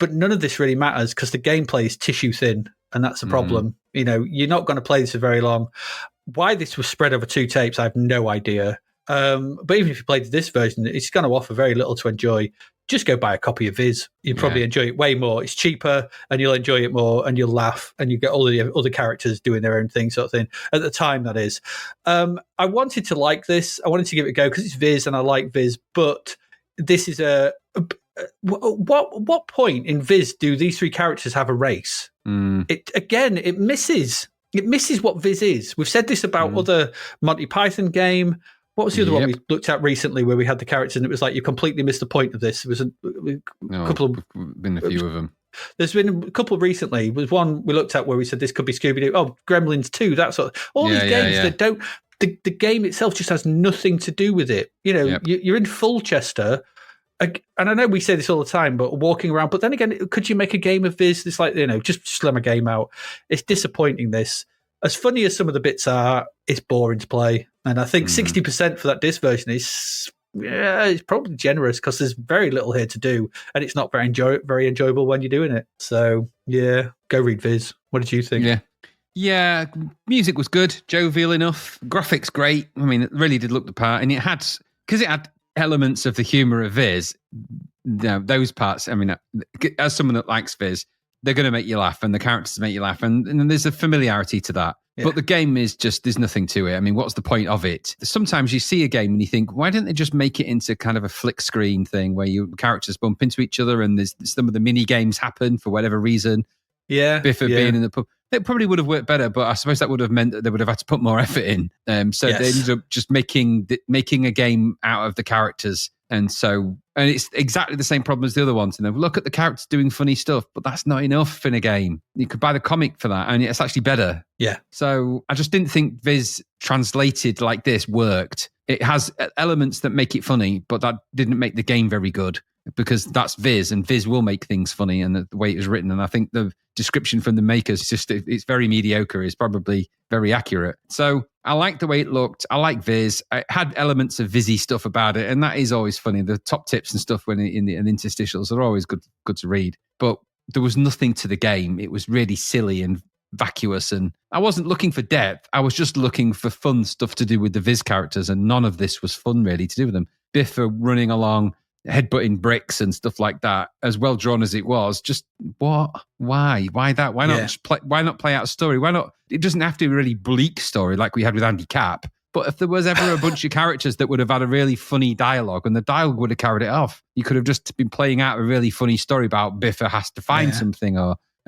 but none of this really matters, because the gameplay is tissue thin, and that's a problem. You're not going to play this for very long. Why this was spread over 2 tapes, I have no idea. But even if you played this version, it's going to offer very little to enjoy. Just go buy a copy of Viz. You'll probably enjoy it way more. It's cheaper, and you'll enjoy it more, and you'll laugh, and you get all the other characters doing their own thing, sort of thing. At the time, that is. I wanted to like this. I wanted to give it a go because it's Viz, and I like Viz. But this is what point in Viz do these 3 characters have a race? It misses. It misses what Viz is. We've said this about other Monty Python game. What was the other one we looked at recently where we had the characters and it was like, you completely missed the point of this? It was a couple of... been a few of them. There's been a couple recently. There was one we looked at where we said this could be Scooby-Doo. Oh, Gremlins 2, that sort of... All these games that don't... The game itself just has nothing to do with it. You're in Fulchester, and I know we say this all the time, but walking around... But then again, could you make a game of this? It's like, just slam a game out. It's disappointing, this. As funny as some of the bits are, it's boring to play. And I think 60% for that disc version is, it's probably generous because there's very little here to do. And it's not very enjoyable when you're doing it. So, yeah, go read Viz. What did you think? Yeah, music was good, jovial enough. Graphics great. I mean, it really did look the part. And because it had elements of the humour of Viz, those parts, I mean, as someone that likes Viz, they're going to make you laugh, and the characters make you laugh, and there's a familiarity to that. Yeah. But the game is just, there's nothing to it. I mean, what's the point of it? Sometimes you see a game and you think, why didn't they just make it into kind of a flick screen thing where your characters bump into each other and there's some of the mini games happen for whatever reason? Yeah. Bifford being in the pub. It probably would have worked better, but I suppose that would have meant that they would have had to put more effort in. So they ended up just making a game out of the characters. And it's exactly the same problem as the other ones. And look at the characters doing funny stuff, but that's not enough in a game. You could buy the comic for that, and it's actually better. Yeah. So I just didn't think Viz translated like this worked. It has elements that make it funny, but that didn't make the game very good, because that's Viz, and Viz will make things funny, and the way it was written. And I think the description from the makers, it's very mediocre, is probably very accurate. So I liked the way it looked. I like Viz. It had elements of Vizzy stuff about it, and that is always funny. The top tips and stuff when in the interstitials are always good to read. But there was nothing to the game. It was really silly and vacuous, and I wasn't looking for depth. I was just looking for fun stuff to do with the Viz characters, and none of this was fun really to do with them. Biff running along, headbutting bricks and stuff like that, as well drawn as it was. Just what? Why that? Why not why not play out a story? Why not? It doesn't have to be a really bleak story like we had with Andy Capp. But if there was ever a bunch of characters that would have had a really funny dialogue, and the dialogue would have carried it off, you could have just been playing out a really funny story about Biffa has to find something,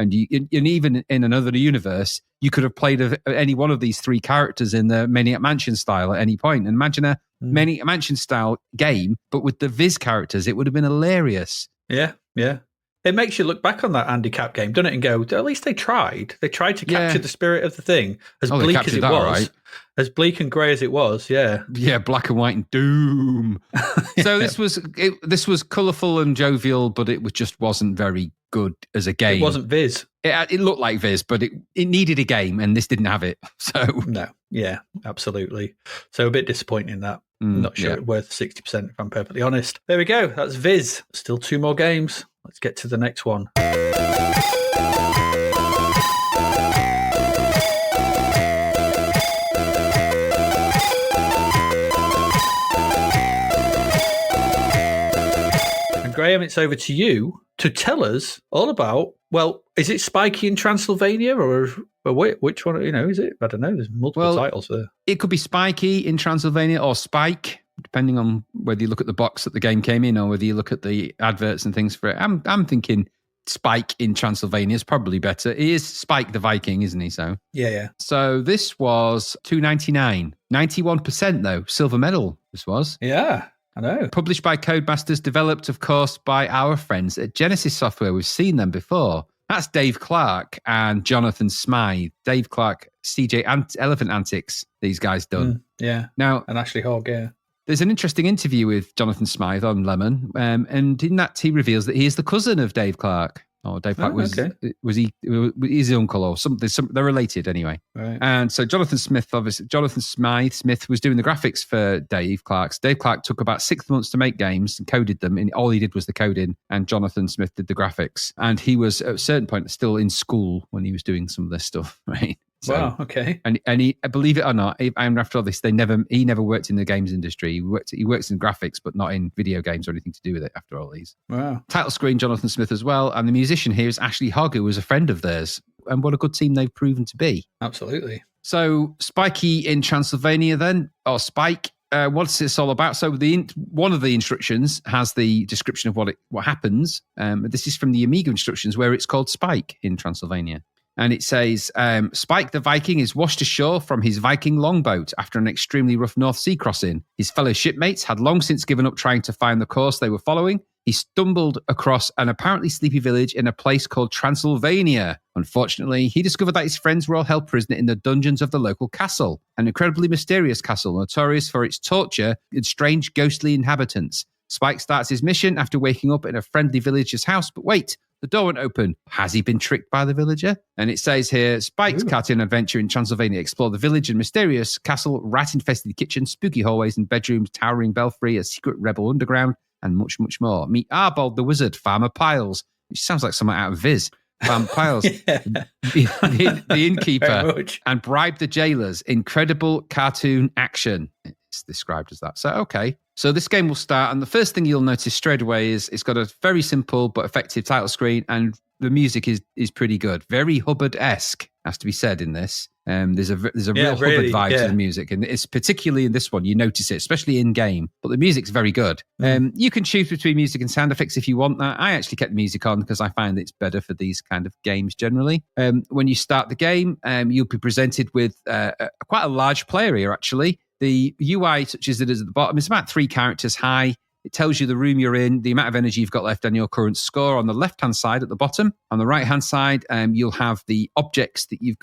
and even in another universe, you could have played any one of these 3 characters in the Maniac Mansion style at any point. And imagine a Maniac Mansion style game, but with the Viz characters, it would have been hilarious. Yeah. It makes you look back on that Andy Capp game, doesn't it, and go, at least they tried. They tried to capture the spirit of the thing, as bleak as it was. Right. As bleak and grey as it was, yeah. Yeah, black and white and doom. So this was colourful and jovial, but it just wasn't very good as a game. It wasn't Viz. It looked like Viz, but it needed a game, and this didn't have it. So no, yeah, absolutely. So a bit disappointing that. Not sure it's worth 60%, if I'm perfectly honest. There we go. That's Viz. Still 2 more games. Let's get to the next one. And Graham, it's over to you to tell us all about, well, is it Spikey in Transylvania or which one, is it? I don't know. There's multiple titles there. It could be Spikey in Transylvania or Spike, depending on whether you look at the box that the game came in or whether you look at the adverts and things for it. I'm thinking Spike in Transylvania is probably better. He is Spike the Viking, isn't he? So yeah. So this was $2.99, 91% though, silver medal. This was. Yeah. I know. Published by Codemasters, developed, of course, by our friends at Genesis Software. We've seen them before. That's Dave Clark and Jonathan Smythe. Dave Clark, Elephant Antics, these guys done. Yeah. Now, and Ashley Hogg, yeah. There's an interesting interview with Jonathan Smythe on Lemon, and in that he reveals that he is the cousin of Dave Clark. Oh, Dave Clark was he his uncle or something? They're related anyway. Right. And so Jonathan Smythe was doing the graphics for Dave Clark's. Dave Clark took about 6 months to make games and coded them, and all he did was the coding. And Jonathan Smith did the graphics. And he was at a certain point still in school when he was doing some of this stuff, right? So, wow. Okay. And he, believe it or not, after all this, he never worked in the games industry. He works in graphics, but not in video games or anything to do with it. After all these, wow. Title screen, Jonathan Smith as well, and the musician here is Ashley Hogg, who was a friend of theirs. And what a good team they've proven to be. Absolutely. So, Spikey in Transylvania, then, or Spike. What's this all about? So, one of the instructions has the description of what happens. This is from the Amiga instructions, where it's called Spike in Transylvania. And it says, Spike the Viking is washed ashore from his Viking longboat after an extremely rough North Sea crossing. His fellow shipmates had long since given up trying to find the course they were following. He stumbled across an apparently sleepy village in a place called Transylvania. Unfortunately, he discovered that his friends were all held prisoner in the dungeons of the local castle, an incredibly mysterious castle, notorious for its torture and strange ghostly inhabitants. Spike starts his mission after waking up in a friendly villager's house, but wait, the door won't open. Has he been tricked by the villager? And it says here, Spike's cartoon adventure in Transylvania. Explore the village and mysterious castle, rat-infested kitchen, spooky hallways and bedrooms, towering belfry, a secret rebel underground, and much, much more. Meet Arbold the wizard, Farmer Piles, which sounds like someone out of Viz. Farmer Piles, the innkeeper, and bribe the jailers. Incredible cartoon action. It's described as that. So, okay. So this game will start, and the first thing you'll notice straight away is it's got a very simple but effective title screen, and the music is pretty good. Very Hubbard-esque, has to be said in this. There's a real Hubbard vibe to the music, and it's particularly in this one, you notice it, especially in game. But the music's very good. You can choose between music and sound effects if you want that. I actually kept the music on because I find it's better for these kind of games generally. When you start the game, you'll be presented with quite a large player area, actually. The UI, such as it is at the bottom, is about 3 characters high. It tells you the room you're in, the amount of energy you've got left, and your current score on the left-hand side at the bottom. On the right-hand side, you'll have the objects that you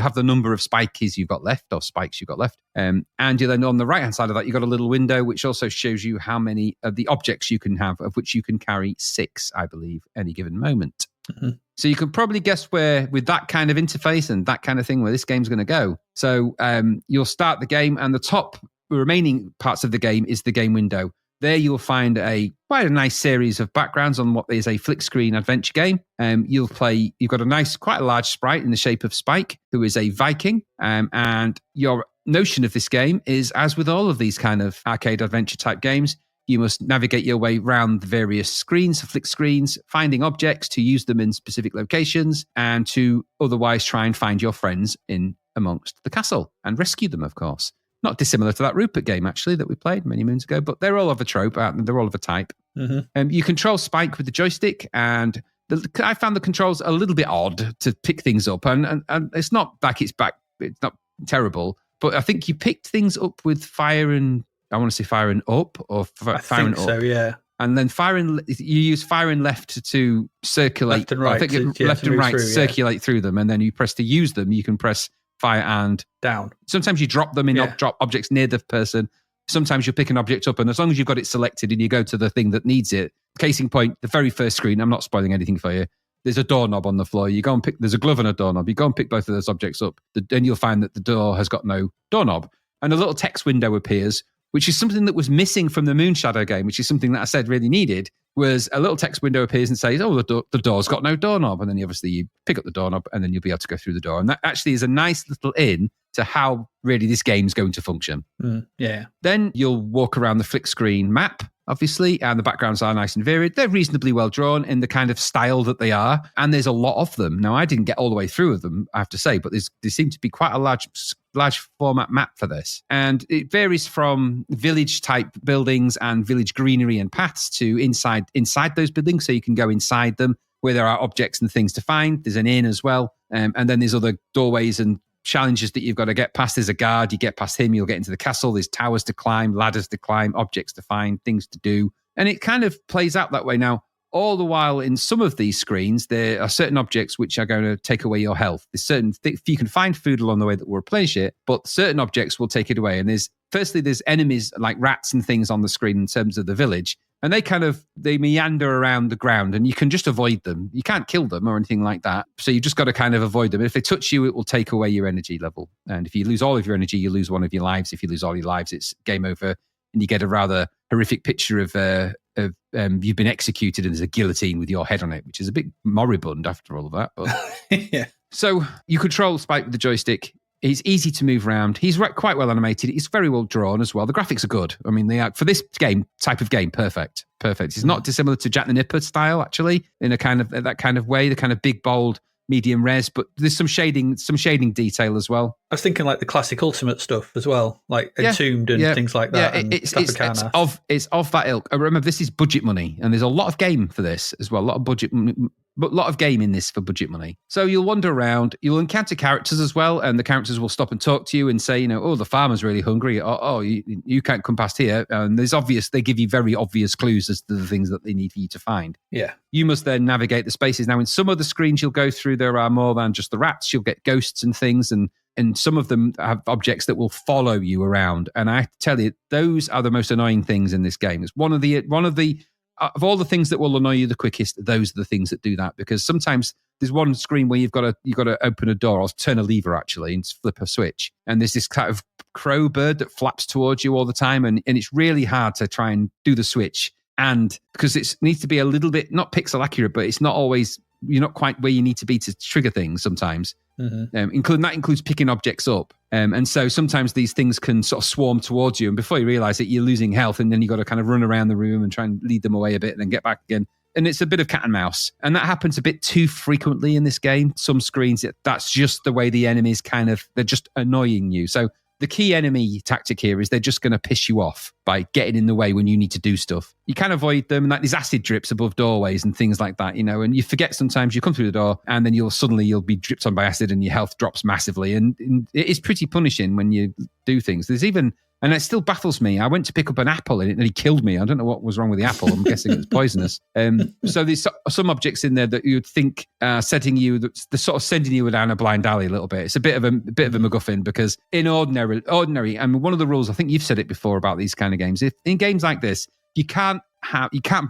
have the number of spikies you've got left, or spikes you've got left. And you then on the right-hand side of that, you've got a little window which also shows you how many of the objects you can have, of which you can carry 6, I believe, any given moment. Mm-hmm. So you can probably guess where, with that kind of interface and that kind of thing, where this game's going to go. So you'll start the game, and the top remaining parts of the game is the game window. There you'll find quite a nice series of backgrounds on what is a flick screen adventure game. You've got quite a large sprite in the shape of Spike, who is a Viking. And your notion of this game is, as with all of these kind of arcade adventure type games, you must navigate your way around the various screens, flick screens, finding objects to use them in specific locations, and to otherwise try and find your friends in amongst the castle and rescue them, of course. Not dissimilar to that Rupert game, actually, that we played many moons ago, but they're all of a trope, they're all of a type. Mm-hmm. You control Spike with the joystick, and I found the controls a little bit odd to pick things up, and it's not like it's not terrible, but I think you picked things up with fire and up, or fire and up. So, yeah. And then you use fire and left to circulate. Left and right. I think left and right to circulate through them, and then you press to use them. You can press fire and down. Sometimes you drop them in drop objects near the person. Sometimes you pick an object up, and as long as you've got it selected and you go to the thing that needs it, case in point, the very first screen, I'm not spoiling anything for you, there's a doorknob on the floor. You go and there's a glove and a doorknob. You go and pick both of those objects up, then you'll find that the door has got no doorknob. And a little text window appears, which is something that was missing from the Moonshadow game, which is something that I said really needed, was a little text window appears and says, the door's got no doorknob. And then you pick up the doorknob, and then you'll be able to go through the door. And that actually is a nice little in to how really this game's going to function. Yeah. Then you'll walk around the flick screen map, obviously, and the backgrounds are nice and varied. They're reasonably well drawn in the kind of style that they are, and there's a lot of them. Now, I didn't get all the way through of them, I have to say, but there seems to be quite a large format map for this. And it varies from village-type buildings and village greenery and paths to inside those buildings, so you can go inside them where there are objects and things to find. There's an inn as well, and then there's other doorways and challenges that you've got to get past. There's a guard, you get past him, you'll get into the castle. There's towers to climb, ladders to climb, objects to find, things to do. And it kind of plays out that way. Now, all the while in some of these screens, there are certain objects which are going to take away your health. There's certain you can find food along the way that will replenish it, but certain objects will take it away. And there's enemies like rats and things on the screen in terms of the village. And they meander around the ground and you can just avoid them. You can't kill them or anything like that. So you just got to kind of avoid them. If they touch you, it will take away your energy level. And if you lose all of your energy, you lose one of your lives. If you lose all your lives, it's game over. And you get a rather horrific picture of you've been executed and there's a guillotine with your head on it, which is a bit moribund after all of that. But yeah. So you control Spike with the joystick. He's easy to move around. He's quite well animated. He's very well drawn as well. The graphics are good. I mean, they are, for this type of game, perfect. It's not dissimilar to Jack the Nipper style, actually, in that kind of way, the kind of big, bold, medium res, but there's some shading detail as well. I was thinking like the classic Ultimate stuff as well, like Entombed and things like that. Yeah, it's of that ilk. I remember this is budget money, and there's a lot of game for this as well. A lot of budget, but a lot of game in this for budget money. So you'll wander around, you'll encounter characters as well, and the characters will stop and talk to you and say, the farmer's really hungry. You can't come past here. And they give you very obvious clues as to the things that they need for you to find. Yeah. You must then navigate the spaces. Now, in some of the screens you'll go through, there are more than just the rats. You'll get ghosts and things, and some of them have objects that will follow you around. And I tell you, those are the most annoying things in this game. It's one of the of all the things that will annoy you the quickest, those are the things that do that. Because sometimes there's one screen where you've got to open a door or turn a lever actually and flip a switch, and there's this kind of crow bird that flaps towards you all the time, and it's really hard to try and do the switch. And because it needs to be a little bit not pixel accurate, but it's not always, you're not quite where you need to be to trigger things sometimes. Mm-hmm. That includes picking objects up. And so sometimes these things can sort of swarm towards you, and before you realize it, you're losing health, and then you got to kind of run around the room and try and lead them away a bit and then get back again. And it's a bit of cat and mouse. And that happens a bit too frequently in this game. Some screens, that's just the way the enemies they're just annoying you. So the key enemy tactic here is they're just going to piss you off by getting in the way when you need to do stuff. You can avoid them, and like there's acid drips above doorways and things like that, and you forget sometimes you come through the door and then you'll be dripped on by acid and your health drops massively. And it is pretty punishing when you do things. There's even, and it still baffles me, I went to pick up an apple and it nearly killed me. I don't know what was wrong with the apple. I'm guessing it was poisonous. So there's some objects in there that you'd think they're sort of sending you down a blind alley a little bit. It's a bit of a MacGuffin, because in ordinary, I mean, one of the rules, I think you've said it before about these kind of games, if in games like this, you can't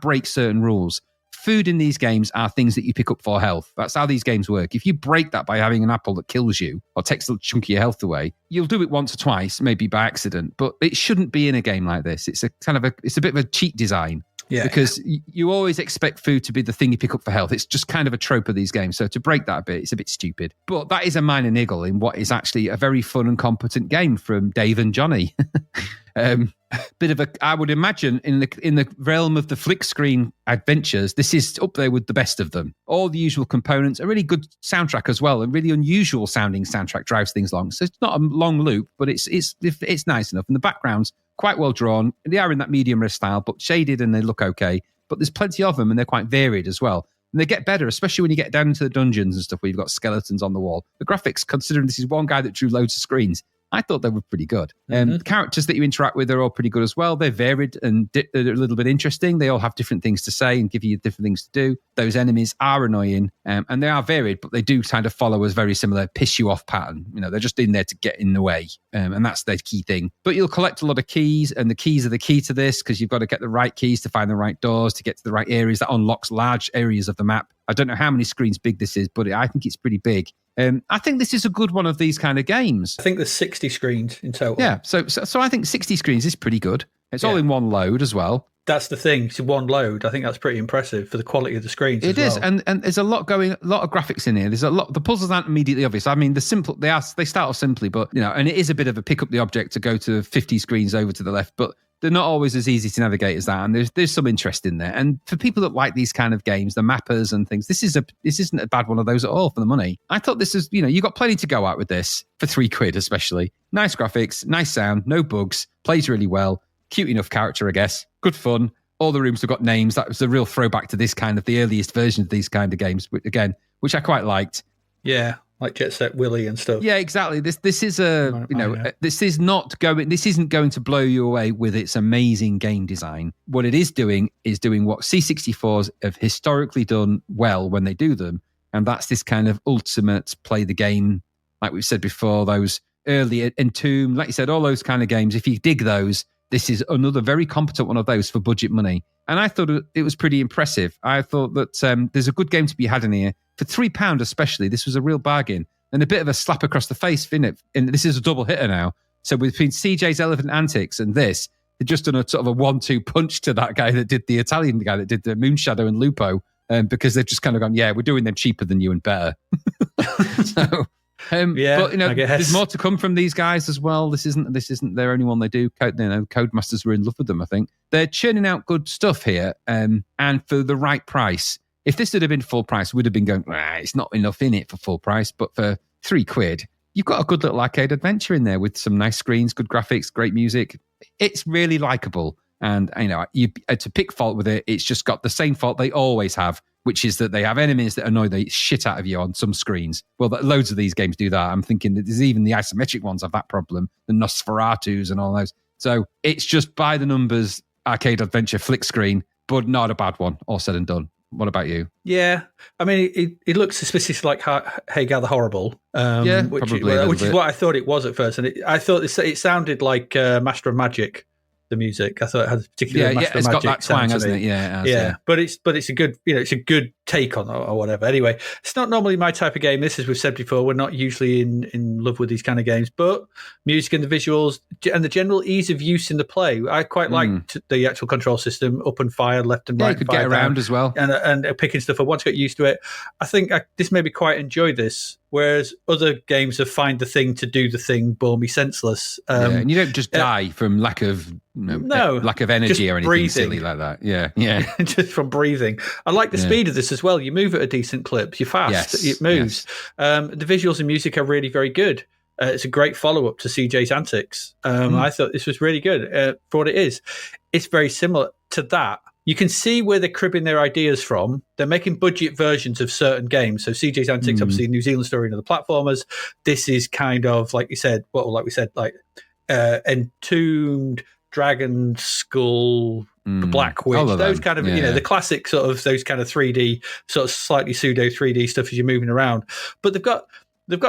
break certain rules. Food in these games are things that you pick up for health. That's how these games work. If you break that by having an apple that kills you or takes a chunk of your health away, you'll do it once or twice, maybe by accident, but it shouldn't be in a game like this. It's a bit of a cheat design. Yeah. Because you always expect food to be the thing you pick up for health. It's just kind of a trope of these games. So to break that a bit, it's a bit stupid. But that is a minor niggle in what is actually a very fun and competent game from Dave and Johnny. Bit of I would imagine in the realm of the flick screen adventures, this is up there with the best of them. All the usual components, a really good soundtrack as well, a really unusual sounding soundtrack drives things along. So it's not a long loop, but it's nice enough. And the background's quite well drawn. They are in that medium res style, but shaded, and they look okay. But there's plenty of them, and they're quite varied as well. And they get better, especially when you get down into the dungeons and stuff where you've got skeletons on the wall. The graphics, considering this is one guy that drew loads of screens, I thought they were pretty good. The characters that you interact with are all pretty good as well. They're varied and they're a little bit interesting. They all have different things to say and give you different things to do. Those enemies are annoying, and they are varied, but they do kind of follow a very similar piss you off pattern. They're just in there to get in the way, and that's their key thing. But you'll collect a lot of keys, and the keys are the key to this, because you've got to get the right keys to find the right doors, to get to the right areas. That unlocks large areas of the map. I don't know how many screens big this is, but I think it's pretty big. I think this is a good one of these kind of games. I think there's 60 screens in total. Yeah, so I think 60 screens is pretty good. It's all in one load as well. That's the thing. It's one load. I think that's pretty impressive for the quality of the screens. It is, and there's a lot of graphics in here. There's a lot. The puzzles aren't immediately obvious. I mean, they start off simply, but and it is a bit of a pick up the object to go to 50 screens over to the left, but they're not always as easy to navigate as that, and there's some interest in there. And for people that like these kind of games, the mappers and things, this isn't a bad one of those at all for the money. I thought this is, you got plenty to go at with this for £3 especially. Nice graphics, nice sound, no bugs, plays really well, cute enough character, I guess, good fun. All the rooms have got names. That was a real throwback to this kind of the earliest version of these kind of games, which I quite liked. Yeah. like Jet Set Willy and stuff. Yeah, exactly. This is this isn't going to blow you away with its amazing game design. What it is doing what C64s have historically done well when they do them, and that's this kind of ultimate play the game, like we've said before, those early Entomb, like you said, all those kind of games. If you dig those, this is another very competent one of those for budget money. And I thought it was pretty impressive. I thought that there's a good game to be had in here. For £3 especially, this was a real bargain. And a bit of a slap across the face, isn't it? And this is a double hitter now. So between CJ's Elephant Antics and this, they've just done a sort of a 1-2 punch to that guy that did the Italian guy that did the Moonshadow and Lupo, because they've just kind of gone, yeah, we're doing them cheaper than you and better. So... but there's more to come from these guys as well. This isn't their only one they do. Codemasters were in love with them, I think. They're churning out good stuff here, and for the right price. If this had been full price, we'd have been going, it's not enough in it for full price. But for £3, you've got a good little arcade adventure in there with some nice screens, good graphics, great music. It's really likable. And to pick fault with it, it's just got the same fault they always have, which is that they have enemies that annoy the shit out of you on some screens. Well, loads of these games do that. I'm thinking that there's even the isometric ones have that problem, the Nosferatus and all those. So it's just by the numbers arcade adventure flick screen, but not a bad one, all said and done. What about you? Yeah, I mean, it looks suspiciously like Hagar the Horrible, which is what I thought it was at first, and I thought it sounded like Master of Magic. The music, I thought it had a particular Master of Magic. It's got that twang, hasn't it? Yeah, it has, but it's a good, it's a good take on or whatever. Anyway, it's not normally my type of game. This, as we've said before, we're not usually in love with these kind of games, but music and the visuals and the general ease of use in the play, I quite liked the actual control system, up and fire, left and right. You could get around as well, and picking stuff up. Once I got used to it, I think this made me quite enjoy this. Whereas other games have find the thing to do the thing, bore me senseless. And you don't just die from lack of energy or anything breathing. Silly like that. Yeah. Just from breathing. I like the speed of this as well. You move at a decent clip. You're fast. It moves. Yes. The visuals and music are really very good. It's a great follow-up to CJ's Antics. I thought this was really good for what it is. It's very similar to that. You can see where they're cribbing their ideas from. They're making budget versions of certain games. So CJ's Antics, obviously, New Zealand story and the platformers. This is kind of, like Entombed, Dragon Skull, Black Witch, those kind of, the classic sort of, those kind of 3D, sort of slightly pseudo 3D stuff as you're moving around. But they've got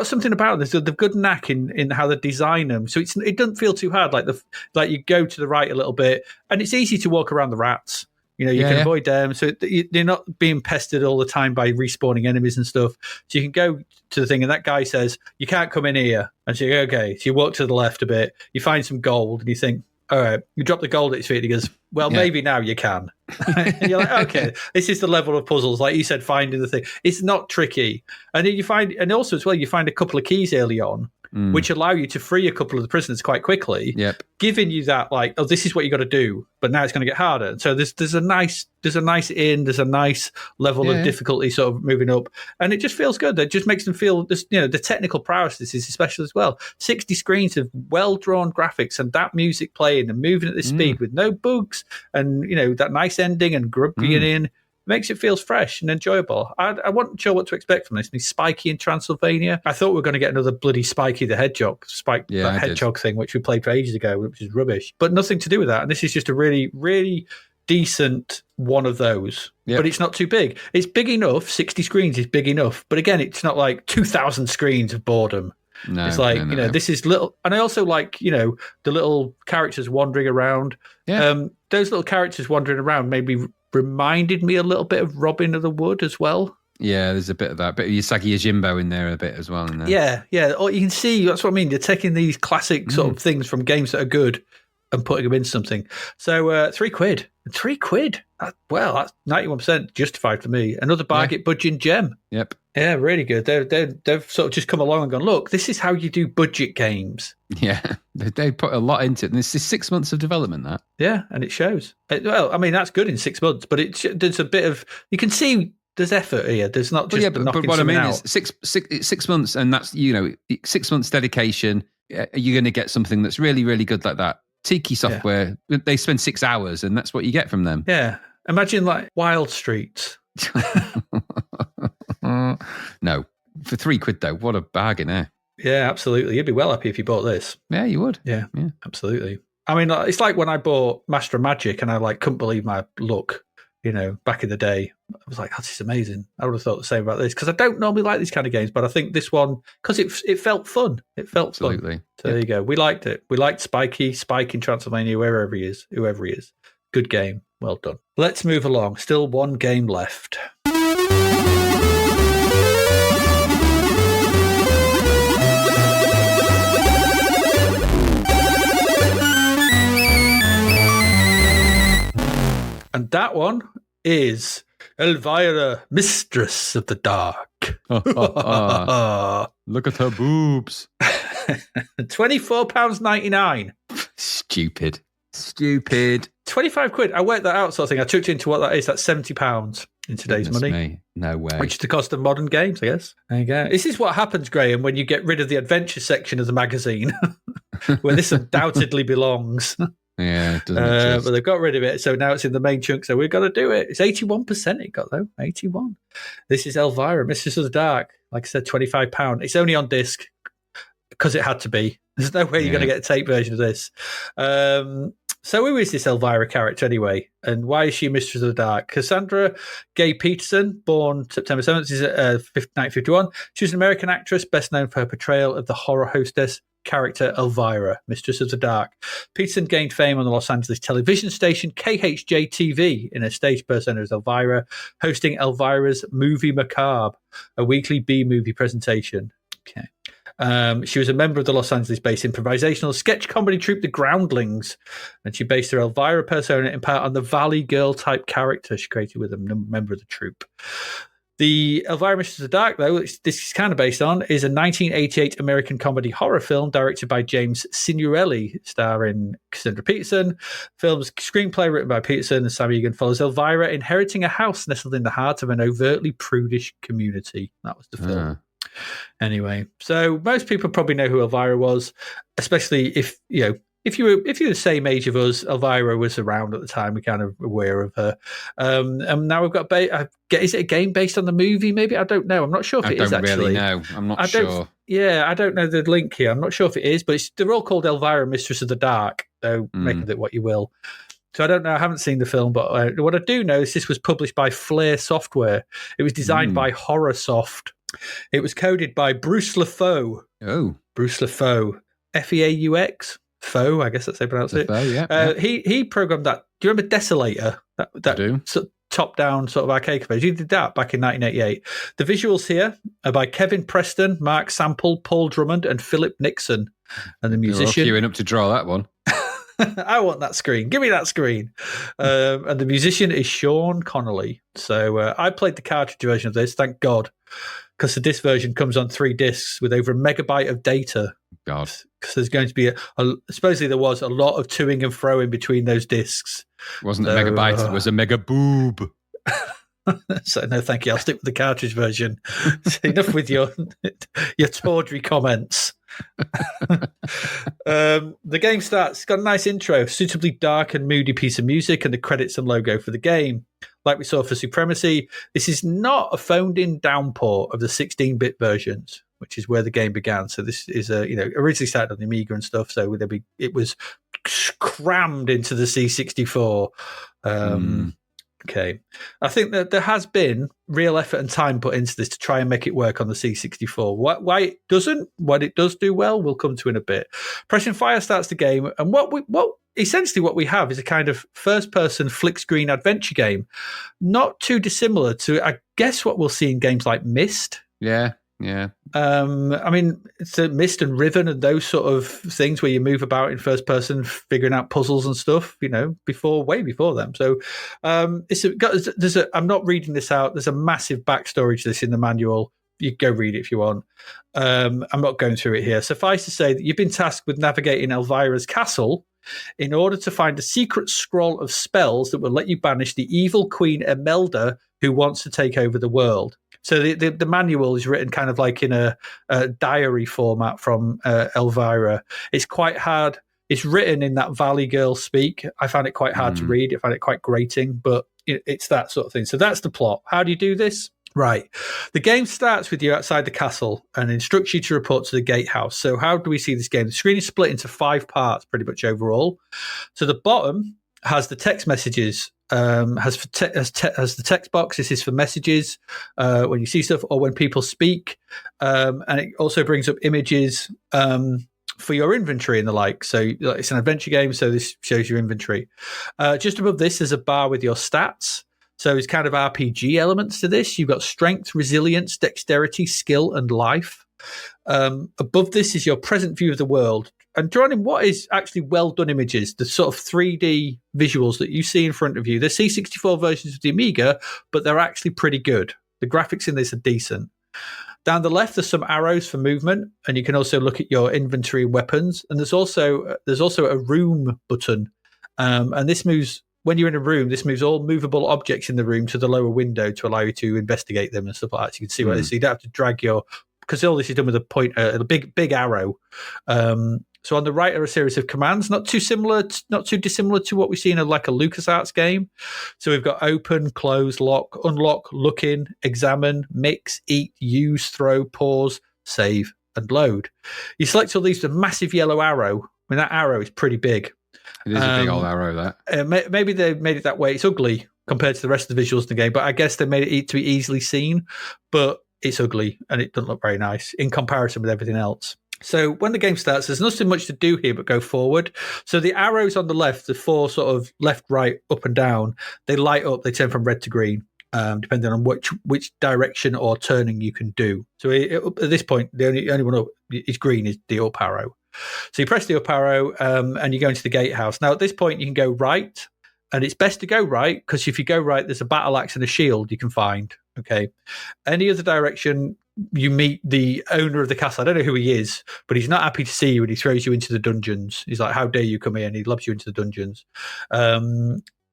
something about this. They've good knack in how they design them. So it doesn't feel too hard. Like you go to the right a little bit, and it's easy to walk around the rats. You can avoid them. So they're not being pestered all the time by respawning enemies and stuff. So you can go to the thing, and that guy says, you can't come in here. And so you go, okay. So you walk to the left a bit, you find some gold, and you think, all right, you drop the gold at his feet, and he goes, well, maybe now you can. And you're like, okay, this is the level of puzzles. Like you said, finding the thing. It's not tricky. And then you find a couple of keys early on, which allow you to free a couple of the prisoners quite quickly, giving you that, like, oh, this is what you got to do, but now it's going to get harder. And so there's a nice level of difficulty sort of moving up, and it just feels good. It just makes them feel the technical prowess. This is special as well. 60 screens of well-drawn graphics and that music playing and moving at this speed with no bugs, and that nice ending and grub being in. Makes it feels fresh and enjoyable. I wasn't sure what to expect from this. And Spikey in Transylvania. I thought we were going to get another bloody Spikey the Hedgehog, Hedgehog thing, which we played for ages ago, which is rubbish. But nothing to do with that. And this is just a really, really decent one of those. But it's not too big. It's big enough. 60 screens is big enough. But again, it's not like 2,000 screens of boredom. No, it's like, this is little. And I also like, the little characters wandering around. Yeah. Those little characters wandering around maybe reminded me a little bit of Robin of the Wood as well. Yeah, there's a bit of that. Bit of Usagi Yojimbo in there a bit as well. Yeah. Or you can see, that's what I mean. They're taking these classic sort of things from games that are good and putting them into something. So £3. £3. That's 91% justified for me. Another bargain budget gem. Yep. Yeah, really good. They've sort of just come along and gone, look, this is how you do budget games. Yeah, they put a lot into it. And this is 6 months of development, that. Yeah, and it shows. That's good in 6 months, but there's a bit of, you can see there's effort here. There's not just but what I mean is 6 months, and that's 6 months dedication. You're going to get something that's really, really good like that. Tiki Software, they spend 6 hours, and that's what you get from them. Yeah, imagine like Wild Streets. No, For £3 though, what a bargain, eh? Yeah, absolutely. You'd be well happy if you bought this. Yeah, you would. Yeah, absolutely. I mean, it's like when I bought Master of Magic and I couldn't believe my luck. Back in the day, I was like, "That's just amazing." I would have thought the same about this because I don't normally like these kind of games, but I think this one because it felt fun. It felt absolutely fun. So there you go. We liked it. We liked Spike in Transylvania, whoever he is. Good game. Well done. Let's move along. Still one game left. And that one is Elvira, Mistress of the Dark. Look at her boobs. £24.99. Stupid. £25. I worked that out, sort of thing. I took into what that is. That's £70 in today's money. Me. No way. Which is the cost of modern games, I guess. There you go. This is what happens, Graham, when you get rid of the adventure section of the magazine, where this undoubtedly belongs. Yeah, doesn't but they've got rid of it, so now it's in the main chunk. So we've got to do it. It's 81%. It got though 81. This is Elvira, Mistress of the Dark. Like I said, £25. It's only on disc because it had to be. There's no way you're going to get a tape version of this. So who is this Elvira character anyway, and why is she Mistress of the Dark? Cassandra Gay Peterson, born September 7th, is 1951. She was an American actress, best known for her portrayal of the horror hostess character Elvira, Mistress of the Dark. Peterson gained fame on the Los Angeles television station KHJ-TV in her stage persona as Elvira, hosting Elvira's Movie Macabre, a weekly B-movie presentation. Okay. She was a member of the Los Angeles-based improvisational sketch comedy troupe The Groundlings, and she based her Elvira persona in part on the Valley Girl type character she created with a member of the troupe. The Elvira, Mistress of the Dark, though, this is kind of based on, is a 1988 American comedy horror film directed by James Signorelli, starring Cassandra Peterson. Film's screenplay written by Peterson and Sam Egan follows Elvira inheriting a house nestled in the heart of an overtly prudish community. That was the film. Anyway, so most people probably know who Elvira was, especially if you're the same age of us. Elvira was around at the time. We're kind of aware of her. And now we've got. Is it a game based on the movie? Maybe I don't know. I'm not sure if it is. I don't really know. I'm not sure. Yeah, I don't know the link here. I'm not sure if it is, but they're all called Elvira, Mistress of the Dark. So make of it what you will. So I don't know. I haven't seen the film, but what I do know is this was published by Flare Software. It was designed by Horrorsoft. It was coded by Bruce LaFaux. Oh, Bruce LaFaux, F-E-A-U-X. Faux, I guess that's how you pronounce it. Yeah. He programmed that. Do you remember Desolator? That top-down sort of arcade page. He did that back in 1988. The visuals here are by Kevin Preston, Mark Sample, Paul Drummond, and Philip Nixon. And the musician. You're queuing up to draw that one. I want that screen. Give me that screen. And the musician is Sean Connolly. So I played the cartridge version of this, thank God, because the disc version comes on 3 discs with over a megabyte of data. God. Because there's going to be supposedly there was a lot of toing and froing between those discs. It wasn't a megabyte, it was a mega boob. So no, thank you. I'll stick with the cartridge version. Enough with your tawdry comments. The game starts. It's got a nice intro, suitably dark and moody piece of music, and the credits and logo for the game. Like we saw for Supremacy, this is not a phoned-in downpour of the 16-bit versions, which is where the game began. So this is originally started on the Amiga and stuff. So it was crammed into the C64. Okay. I think that there has been real effort and time put into this to try and make it work on the C64. Why it doesn't, what it does do well, we'll come to in a bit. Pressing fire starts the game, and what essentially what we have is a kind of first-person flick-screen adventure game, not too dissimilar to, I guess, what we'll see in games like Myst. Yeah. I mean, it's a Myst and Riven and those sort of things where you move about in first person, figuring out puzzles and stuff. Way before them. So, I'm not reading this out. There's a massive backstory to this in the manual. You go read it if you want. I'm not going through it here. Suffice to say that you've been tasked with navigating Elvira's castle in order to find a secret scroll of spells that will let you banish the evil Queen Imelda, who wants to take over the world. So the manual is written kind of like in a diary format from Elvira. It's quite hard. It's written in that Valley Girl speak. I found it quite hard to read. I found it quite grating, but it's that sort of thing. So that's the plot. How do you do this? Right. The game starts with you outside the castle and instructs you to report to the gatehouse. So how do we see this game? The screen is split into 5 parts pretty much overall. So the bottom has the text messages, has the text box. This is for messages when you see stuff or when people speak. And it also brings up images for your inventory and the like. So it's an adventure game, so this shows your inventory. Just above this is a bar with your stats. So it's kind of RPG elements to this. You've got strength, resilience, dexterity, skill, and life. Above this is your present view of the world. And drawn in what is actually well-done images, the sort of 3D visuals that you see in front of you. They're C64 versions of the Amiga, but they're actually pretty good. The graphics in this are decent. Down the left, there's some arrows for movement, and you can also look at your inventory and weapons. And there's also a room button, and this moves... When you're in a room, this moves all movable objects in the room to the lower window to allow you to investigate them and stuff like that. So you can see what it is. So you don't have to drag because all this is done with a big arrow. So on the right are a series of commands, not too dissimilar to what we see in a LucasArts game. So we've got open, close, lock, unlock, look in, examine, mix, eat, use, throw, pause, save, and load. You select all these with a massive yellow arrow. I mean, that arrow is pretty big. It is a big old arrow, that. Maybe they made it that way. It's ugly compared to the rest of the visuals in the game, but I guess they made it to be easily seen, but it's ugly and it doesn't look very nice in comparison with everything else. So when the game starts, there's nothing much to do here but go forward. So the arrows on the left, the 4 sort of left, right, up and down, they light up, they turn from red to green. Depending on which direction or turning you can do. So at this point, the only one up is green is the up arrow. So you press the up arrow and you go into the gatehouse. Now, at this point, you can go right, and it's best to go right because if you go right, there's a battle axe and a shield you can find. Okay. Any other direction, you meet the owner of the castle. I don't know who he is, but he's not happy to see you and he throws you into the dungeons. He's like, how dare you come here? And he lobs you into the dungeons.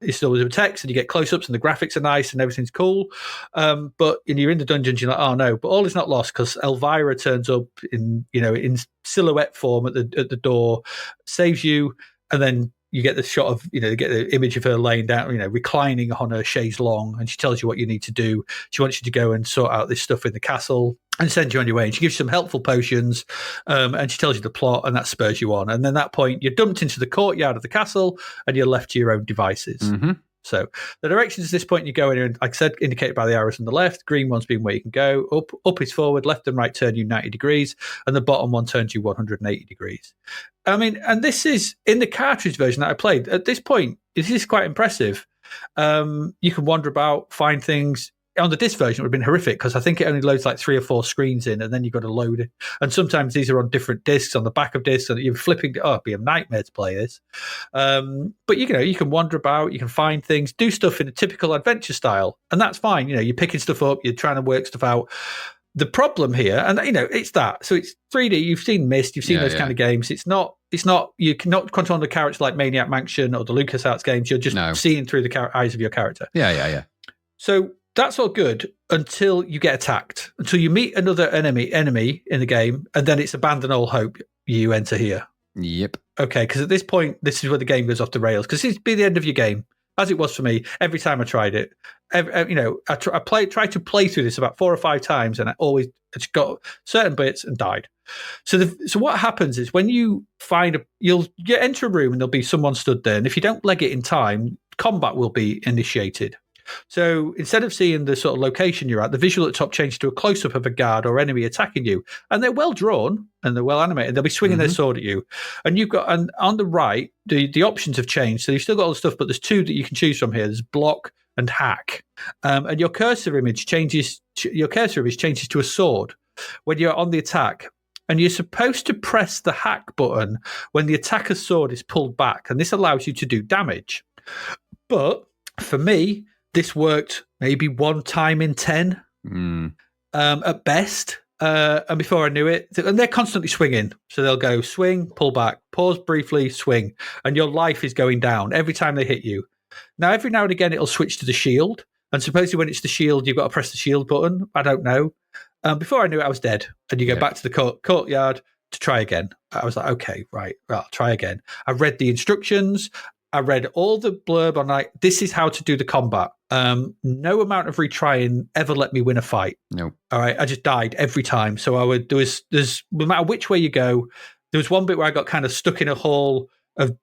It's always a text and you get close-ups and the graphics are nice and everything's cool. But when you're in the dungeons, you're like, oh no, but all is not lost because Elvira turns up in silhouette form at the door, saves you, and then you get the shot of, you get the image of her laying down, reclining on her chaise longue, and she tells you what you need to do. She wants you to go and sort out this stuff in the castle and send you on your way. And she gives you some helpful potions, and she tells you the plot, and that spurs you on. And then at that point, you're dumped into the courtyard of the castle, and you're left to your own devices. Mm-hmm. So the directions at this point you go in, like I said, indicated by the arrows on the left. Green one's being where you can go. Up is forward, left and right turn you 90 degrees, and the bottom one turns you 180 degrees. I mean, and this is in the cartridge version that I played. At this point, this is quite impressive. You can wander about, find things. On the disc version, it would have been horrific because I think it only loads like 3 or 4 screens in, and then you've got to load it. And sometimes these are on different discs, on the back of discs, and you're flipping. Oh, it'd be a nightmare to play this. But you can wander about, you can find things, do stuff in a typical adventure style, and that's fine. You're picking stuff up, you're trying to work stuff out. The problem here, and it's that. So it's 3D. You've seen Myst, you've seen those kind of games. It's not. You cannot control the character like Maniac Mansion or the LucasArts games. You're just seeing through the eyes of your character. Yeah. So that's all good until you get attacked, until you meet another enemy in the game, and then it's abandon all hope. You enter here. Yep. Okay, because at this point, this is where the game goes off the rails, because it's be the end of your game, as it was for me every time I tried it. I tried to play through this about 4 or 5 times, and I always just got certain bits and died. So what happens is when you you enter a room and there'll be someone stood there, and if you don't leg it in time, combat will be initiated. So instead of seeing the sort of location you're at, the visual at the top changes to a close-up of a guard or enemy attacking you. And they're well drawn and they're well animated. They'll be swinging their sword at you. And you've got, and on the right, the options have changed. So you've still got all the stuff, but there's 2 that you can choose from here. There's block and hack. And your cursor image changes to a sword when you're on the attack. And you're supposed to press the hack button when the attacker's sword is pulled back. And this allows you to do damage. But for me, this worked maybe 1 time in 10 at best. And before I knew it, and they're constantly swinging. So they'll go swing, pull back, pause briefly, swing. And your life is going down every time they hit you. Now, every now and again, it'll switch to the shield. And supposedly when it's the shield, you've got to press the shield button. I don't know. Before I knew it, I was dead. And you go back to the courtyard to try again. I was like, okay, right, I'll try again. I read the instructions. I read all the blurb on like, this is how to do the combat. No amount of retrying ever let me win a fight. No. All right. I just died every time. So there's no matter which way you go, there was one bit where I got kind of stuck in a hall of,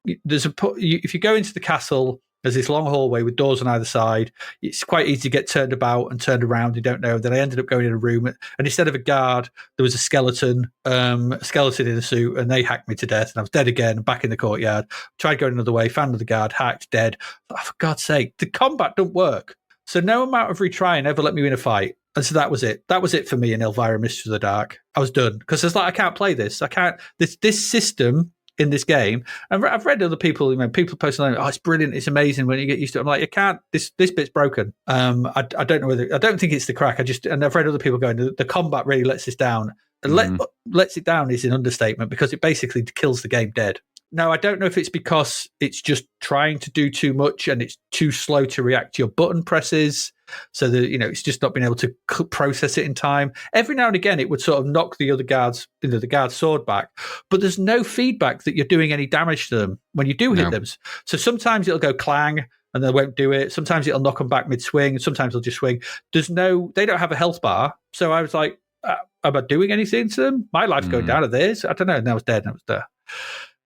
if you go into the castle, there's this long hallway with doors on either side. It's quite easy to get turned about and turned around. You don't know. Then I ended up going in a room, and instead of a guard, there was a skeleton in a suit, and they hacked me to death. And I was dead again, back in the courtyard. Tried going another way, found another guard, hacked, dead. Oh, for God's sake, the combat don't work. So no amount of retrying ever let me win a fight. And so that was it. That was it for me in Elvira, Mistress of the Dark. I was done because it's like I can't play this. I can't. This system in this game, and I've read other people, people posting, oh, it's brilliant, it's amazing when you get used to it. I'm like, you can't. This bit's broken. I don't know whether, I don't think it's the crack. And I've read other people going, the combat really lets this down. Lets it down is an understatement because it basically kills the game dead. Now, I don't know if it's because it's just trying to do too much and it's too slow to react to your button presses. So that, it's just not being able to process it in time. Every now and again, it would sort of knock the other guard's, the guard's sword back, but there's no feedback that you're doing any damage to them when you do hit them. So sometimes it'll go clang and they won't do it. Sometimes it'll knock them back mid-swing, and sometimes they'll just swing. They don't have a health bar. So I was like, am I doing anything to them? My life's going down to theirs. I don't know. And I was dead and I was there.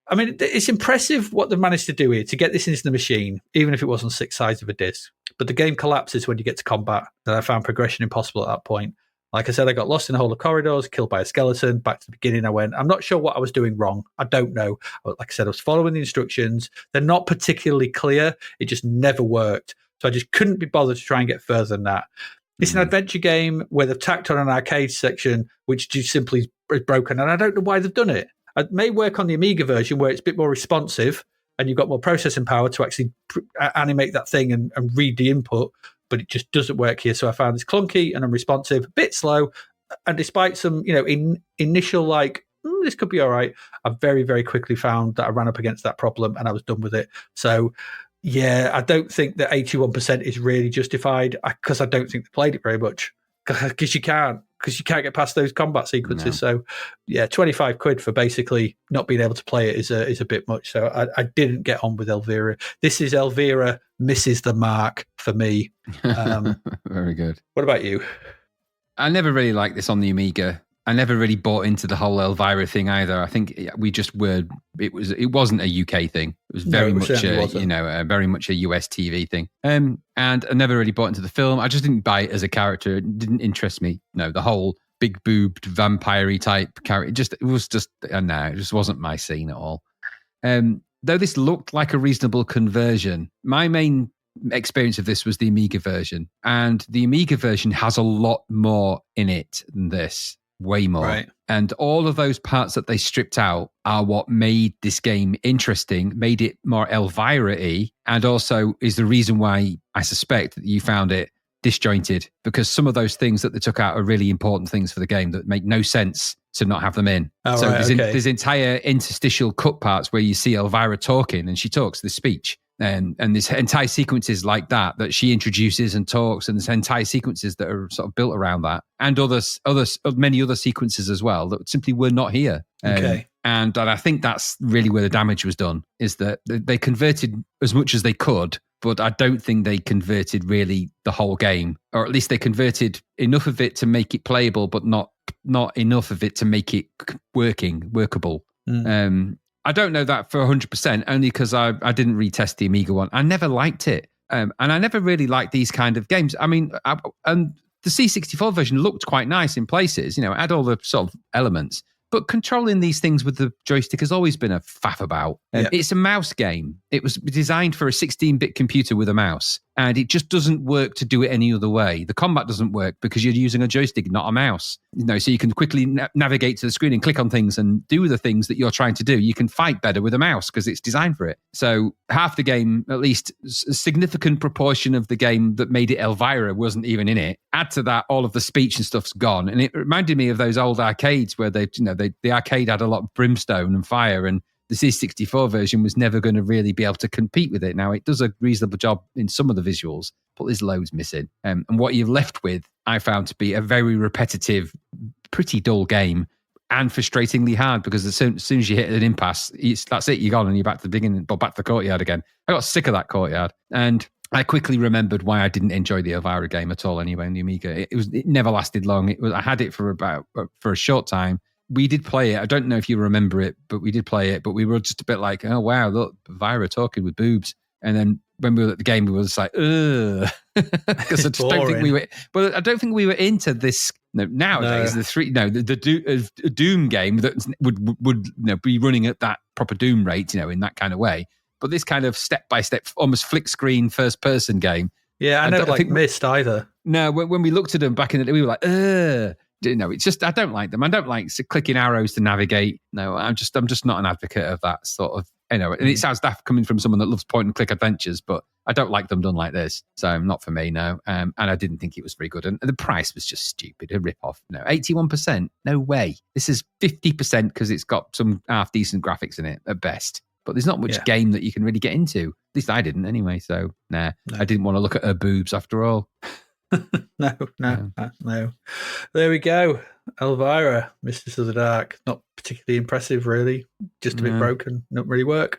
I mean, it's impressive what they've managed to do here to get this into the machine, even if it wasn't 6 sides of a disc. But the game collapses when you get to combat, and I found progression impossible at that point. Like I said, I got lost in a hole of corridors, killed by a skeleton. Back to the beginning I went. I'm not sure what I was doing wrong. I don't know. Like I said, I was following the instructions. They're not particularly clear. It just never worked. So I just couldn't be bothered to try and get further than that. It's an adventure game where they've tacked on an arcade section, which just simply is broken, and I don't know why they've done it. It may work on the Amiga version where it's a bit more responsive and you've got more processing power to actually animate that thing and read the input, but it just doesn't work here. So I found it's clunky and unresponsive, a bit slow. And despite some, initial this could be all right, I very, very quickly found that I ran up against that problem and I was done with it. So, yeah, I don't think that 81% is really justified because I don't think they played it very much. Because you can't get past those combat sequences. No. So, yeah, 25 quid for basically not being able to play it is a bit much. So I didn't get on with Elvira. This is Elvira misses the mark for me. Very good. What about you? I never really liked this on the Amiga. I never really bought into the whole Elvira thing either. I think we just were. It wasn't a UK thing. It was very much very much a US TV thing. And I never really bought into the film. I just didn't buy it as a character. It didn't interest me. No, the whole big boobed vampire-y type character. It just wasn't my scene at all. Though this looked like a reasonable conversion, my main experience of this was the Amiga version, and the Amiga version has a lot more in it than this. Way more. Right. And all of those parts that they stripped out are what made this game interesting, made it more Elvira-y, and also is the reason why I suspect that you found it disjointed, because some of those things that they took out are really important things for the game that make no sense to not have them in. Oh, so right, there's entire interstitial cut parts where you see Elvira talking, and she talks this speech. And there's entire sequences like that she introduces and talks, and there's entire sequences that are sort of built around that, and many other sequences as well that simply were not here. Okay. And I think that's really where the damage was done, is that they converted as much as they could, but I don't think they converted really the whole game, or at least they converted enough of it to make it playable, but not enough of it to make it workable. I don't know that for 100%, only because I didn't retest the Amiga one. I never liked it. And I never really liked these kind of games. I mean, and the C64 version looked quite nice in places, it had all the sort of elements. But controlling these things with the joystick has always been a faff about. It's a mouse game. It was designed for a 16-bit computer with a mouse, and it just doesn't work to do it any other way. The combat doesn't work because you're using a joystick, not a mouse. So you can quickly navigate to the screen and click on things and do the things that you're trying to do. You can fight better with a mouse because it's designed for it. So half the game, at least a significant proportion of the game that made it Elvira wasn't even in it. Add to that, all of the speech and stuff's gone. And it reminded me of those old arcades where the arcade had a lot of brimstone and fire, and the C64 version was never going to really be able to compete with it. Now, it does a reasonable job in some of the visuals, but there's loads missing. And what you're left with, I found to be a very repetitive, pretty dull game, and frustratingly hard because as soon as you hit an impasse, that's it, you're gone and you're back to the beginning, or back to the courtyard again. I got sick of that courtyard. And I quickly remembered why I didn't enjoy the Elvira game at all anyway on the Amiga. It never lasted long. I had it for a short time. We did play it. I don't know if you remember it, but we did play it. But we were just a bit like, oh, wow, look, Elvira talking with boobs. And then when we were at the game, we were just like, ugh. Because I just don't think we were. But I don't think we were into this. Nowadays, the Doom game that would be running at that proper Doom rate, in that kind of way. But this kind of step by step, almost flick screen first person game. Yeah, I don't like Myst either. No, when we looked at them back in the day, we were like, ugh. It's just I don't like them. I don't like clicking arrows to navigate. No, I'm just not an advocate of that sort of. And it sounds daft coming from someone that loves point and click adventures, but I don't like them done like this. So not for me, no. And I didn't think it was very good. And the price was just stupid, a rip-off. No, 81%, no way. This is 50% because it's got some half-decent graphics in it at best. But there's not much game that you can really get into. At least I didn't anyway. So, no. I didn't want to look at her boobs after all. No. There we go. Elvira, Mistress of the Dark. Not particularly impressive, really. Just a bit broken. Not really work.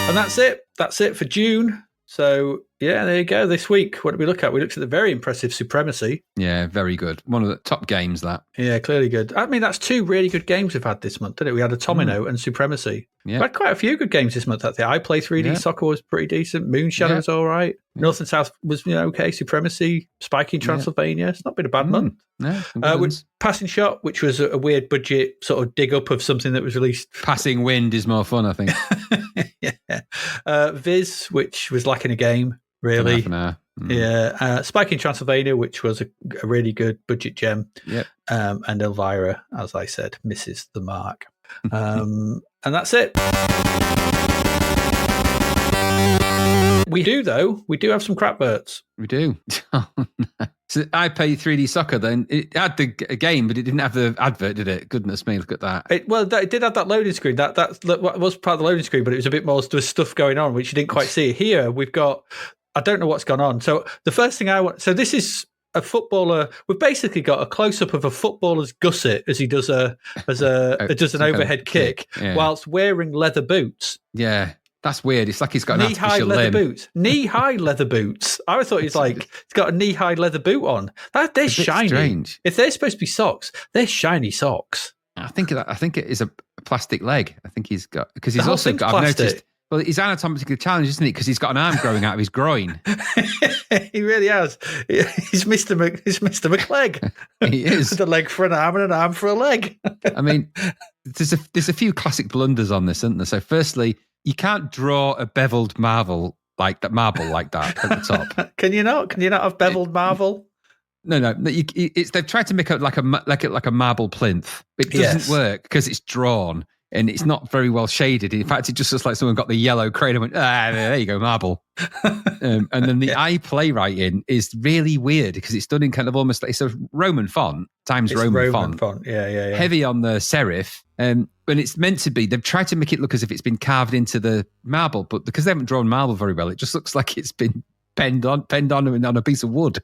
And that's it. That's it for June. So, yeah, there you go. This week, what did we look at? We looked at the very impressive Supremacy. Yeah, very good. One of the top games, that. Yeah, clearly good. I mean, that's two really good games we've had this month, didn't it? We had Atomino and Supremacy. Yeah. We had quite a few good games this month, I think. I Play 3D Soccer was pretty decent. Moonshadow was all right. Yeah. North and South was okay. Supremacy, Spikey In Transylvania. It's not been a bad month. No, with Passing Shot, which was a weird budget sort of dig up of something that was released. Passing Wind is more fun, I think. Yeah. Viz, which was lacking a game, really. Half an hour. Yeah. Spikey In Transylvania, which was a really good budget gem. Yep. And Elvira, as I said, misses the mark. And that's it. We do have some crapverts. We do. So I Play 3D Soccer, then it had the game, but it didn't have the advert, did it? Goodness me, look at that. It did have that loading screen. That was part of the loading screen, but it was a bit more, there was stuff going on, which you didn't quite see. Here, we've got, I don't know what's gone on. So the first thing so this is a footballer. We've basically got a close-up of a footballer's gusset as he does an overhead kick whilst wearing leather boots. Yeah. That's weird. It's like he's got an knee-high leather boots. Knee-high leather boots. I thought he's got a knee-high leather boot on. They're shiny. Strange. If they're supposed to be socks, they're shiny socks. I think it is a plastic leg. I think he's got, because he's also got. I've noticed. Well, he's anatomically challenged, isn't he? Because he's got an arm growing out of his groin. He really has. He's Mr. McClegg. He is. With a leg for an arm and an arm for a leg. I mean, there's a few classic blunders on this, isn't there? So, firstly, you can't draw a beveled marble like that at the top. Can you not? Can you not have beveled marble? No. They've tried to make it like a marble plinth. It doesn't work because it's drawn and it's not very well shaded. In fact, it just looks like someone got the yellow crayon and went, there you go, marble. And then the iPlay writing is really weird because it's done in kind of almost like it's a Roman font times Roman font. Yeah. Heavy on the serif. And it's meant to be, they've tried to make it look as if it's been carved into the marble, but because they haven't drawn marble very well, it just looks like it's been penned on a piece of wood.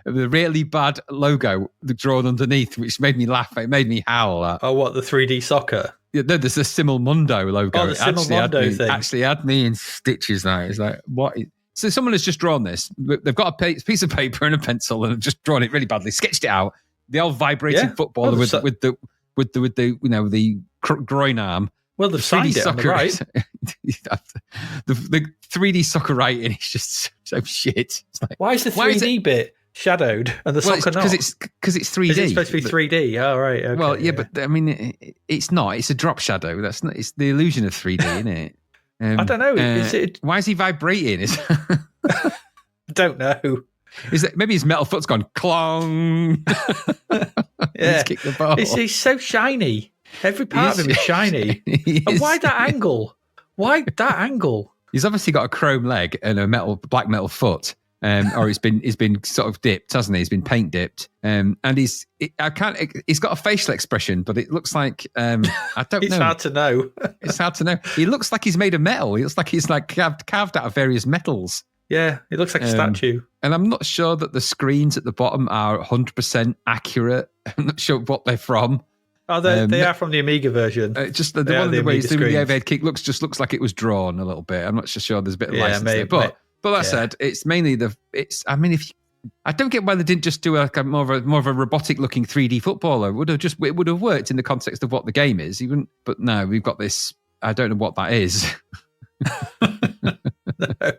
The really bad logo drawn underneath, which made me laugh. It made me howl. Oh, what, the 3D soccer? Yeah, no, there's the Simulmundo logo. Oh, the Simulmundo thing. Actually had me in stitches now. It's like, what? So someone has just drawn this. They've got a piece of paper and a pencil and have just drawn it really badly, sketched it out. The old vibrating footballer with the groin arm. Well, they've signed it on the right. The 3D soccer writing is just so shit. It's like, why is the 3D bit shadowed and the soccer not? Because it's 3D. It's supposed to be 3D. Oh, right. Okay, well, yeah, but I mean, it's not. It's a drop shadow. That's not. It's the illusion of 3D, isn't it? I don't know. Why is he vibrating? I don't know. Is that maybe his metal foot's gone clong? Yeah, he's kicked the ball. He's so shiny. Every part of him is shiny. And why that angle? Why that angle? He's obviously got a chrome leg and a black metal foot, or he's been sort of dipped, hasn't he? He's been paint dipped, and he's got a facial expression, but it looks like I don't know. It's hard to know. It's hard to know. He looks like he's made of metal. He looks like he's like carved out of various metals. Yeah, it looks like a statue. And I'm not sure that the screens at the bottom are 100% accurate. I'm not sure what they're from. Oh, they are from the Amiga version. Just the one of the ways doing the overhead kick looks like it was drawn a little bit. I'm not so sure. There's a bit of license there. But that said, it's mainly I don't get why they didn't just do more of a robotic looking 3D footballer. It would have worked in the context of what the game is. But no, we've got this. I don't know what that is. No,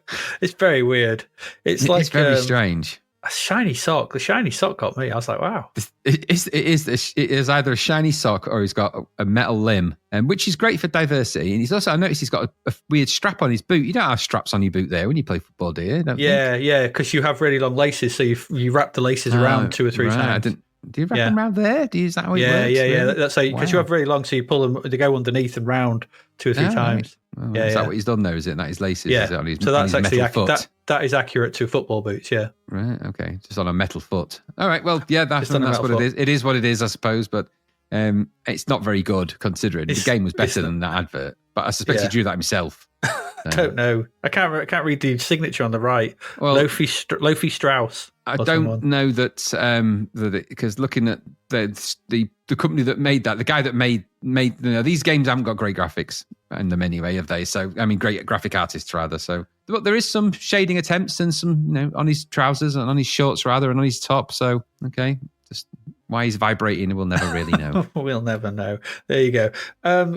it's very weird. It's very strange. A shiny sock. The shiny sock got me. I was like, wow. It is either a shiny sock or he's got a metal limb, which is great for diversity. And I noticed he's got a weird strap on his boot. You don't have straps on your boot there when you play football, do you? Yeah, because you have really long laces, so you wrap the laces around 2 or 3 times. Do you wrap them around there? Is that how it works? Yeah. That's because you have really long, so you pull them. They go underneath and round 2 or 3 times. Right. Is that what he's done there? Is it that his laces? Yeah. Is it on his, so that's on his actually foot? That is accurate to football boots. Yeah. Right. Okay. Just on a metal foot. All right. Well, yeah. That's what it is. It is what it is, I suppose. But it's not very good considering the game was better than that advert. But I suspect he drew that himself. I don't know. I can't read the signature on the right. Well, Lofi Strauss. I don't know that because looking at the company that made that, the guy that made these games haven't got great graphics in them anyway, have they? So I mean, great graphic artists rather. So, but there is some shading attempts and some on his trousers and on his shorts rather and on his top. So okay, just why he's vibrating, we'll never really know. We'll never know. There you go.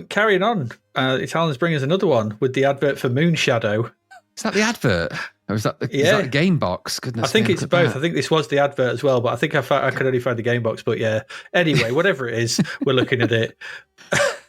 Carrying on, Italians bring us another one with the advert for Moon Shadow. Is that the advert? Or is that the game box? Goodness, I think it's both. I think this was the advert as well, but I think I could only find the game box. But yeah, anyway, whatever it is, we're looking at it.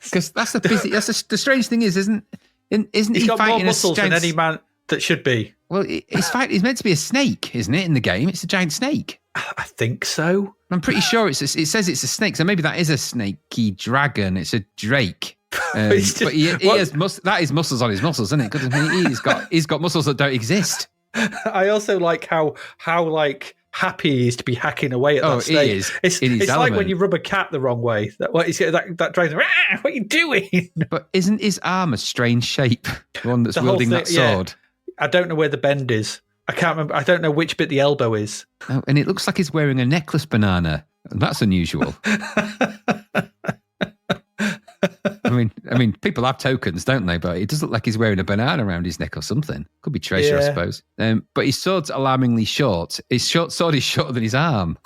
Because that's the strange thing isn't he's got more muscles than any man that should be. Well, he's meant to be a snake, isn't it? In the game, it's a giant snake. I think so. I'm pretty sure it says it's a snake, so maybe that is a snaky dragon. It's a drake. But he has that is muscles on his muscles, isn't it? Because he's got muscles that don't exist. I also like how happy he is to be hacking away at that snake. He is. It's like when you rub a cat the wrong way. That dragon. What are you doing? But isn't his arm a strange shape? The one that's wielding that sword. Yeah. I don't know where the bend is. I can't remember. I don't know which bit the elbow is. Oh, and it looks like he's wearing a necklace banana. That's unusual. I mean, people have tokens, don't they? But it does look like he's wearing a banana around his neck or something. Could be treasure, I suppose. But his sword's alarmingly short. His sword is shorter than his arm,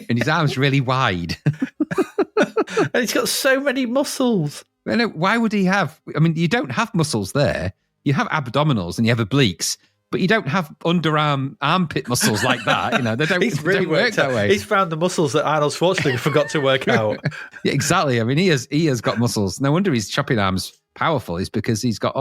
and his arm's really wide. And he's got so many muscles. Why would he have? I mean, you don't have muscles there. You have abdominals and you have obliques, but you don't have underarm armpit muscles like that. They don't work that way. He's found the muscles that Arnold Schwarzenegger forgot to work out. Yeah, exactly. I mean, he has got muscles. No wonder his chopping arm's powerful. Is because he's got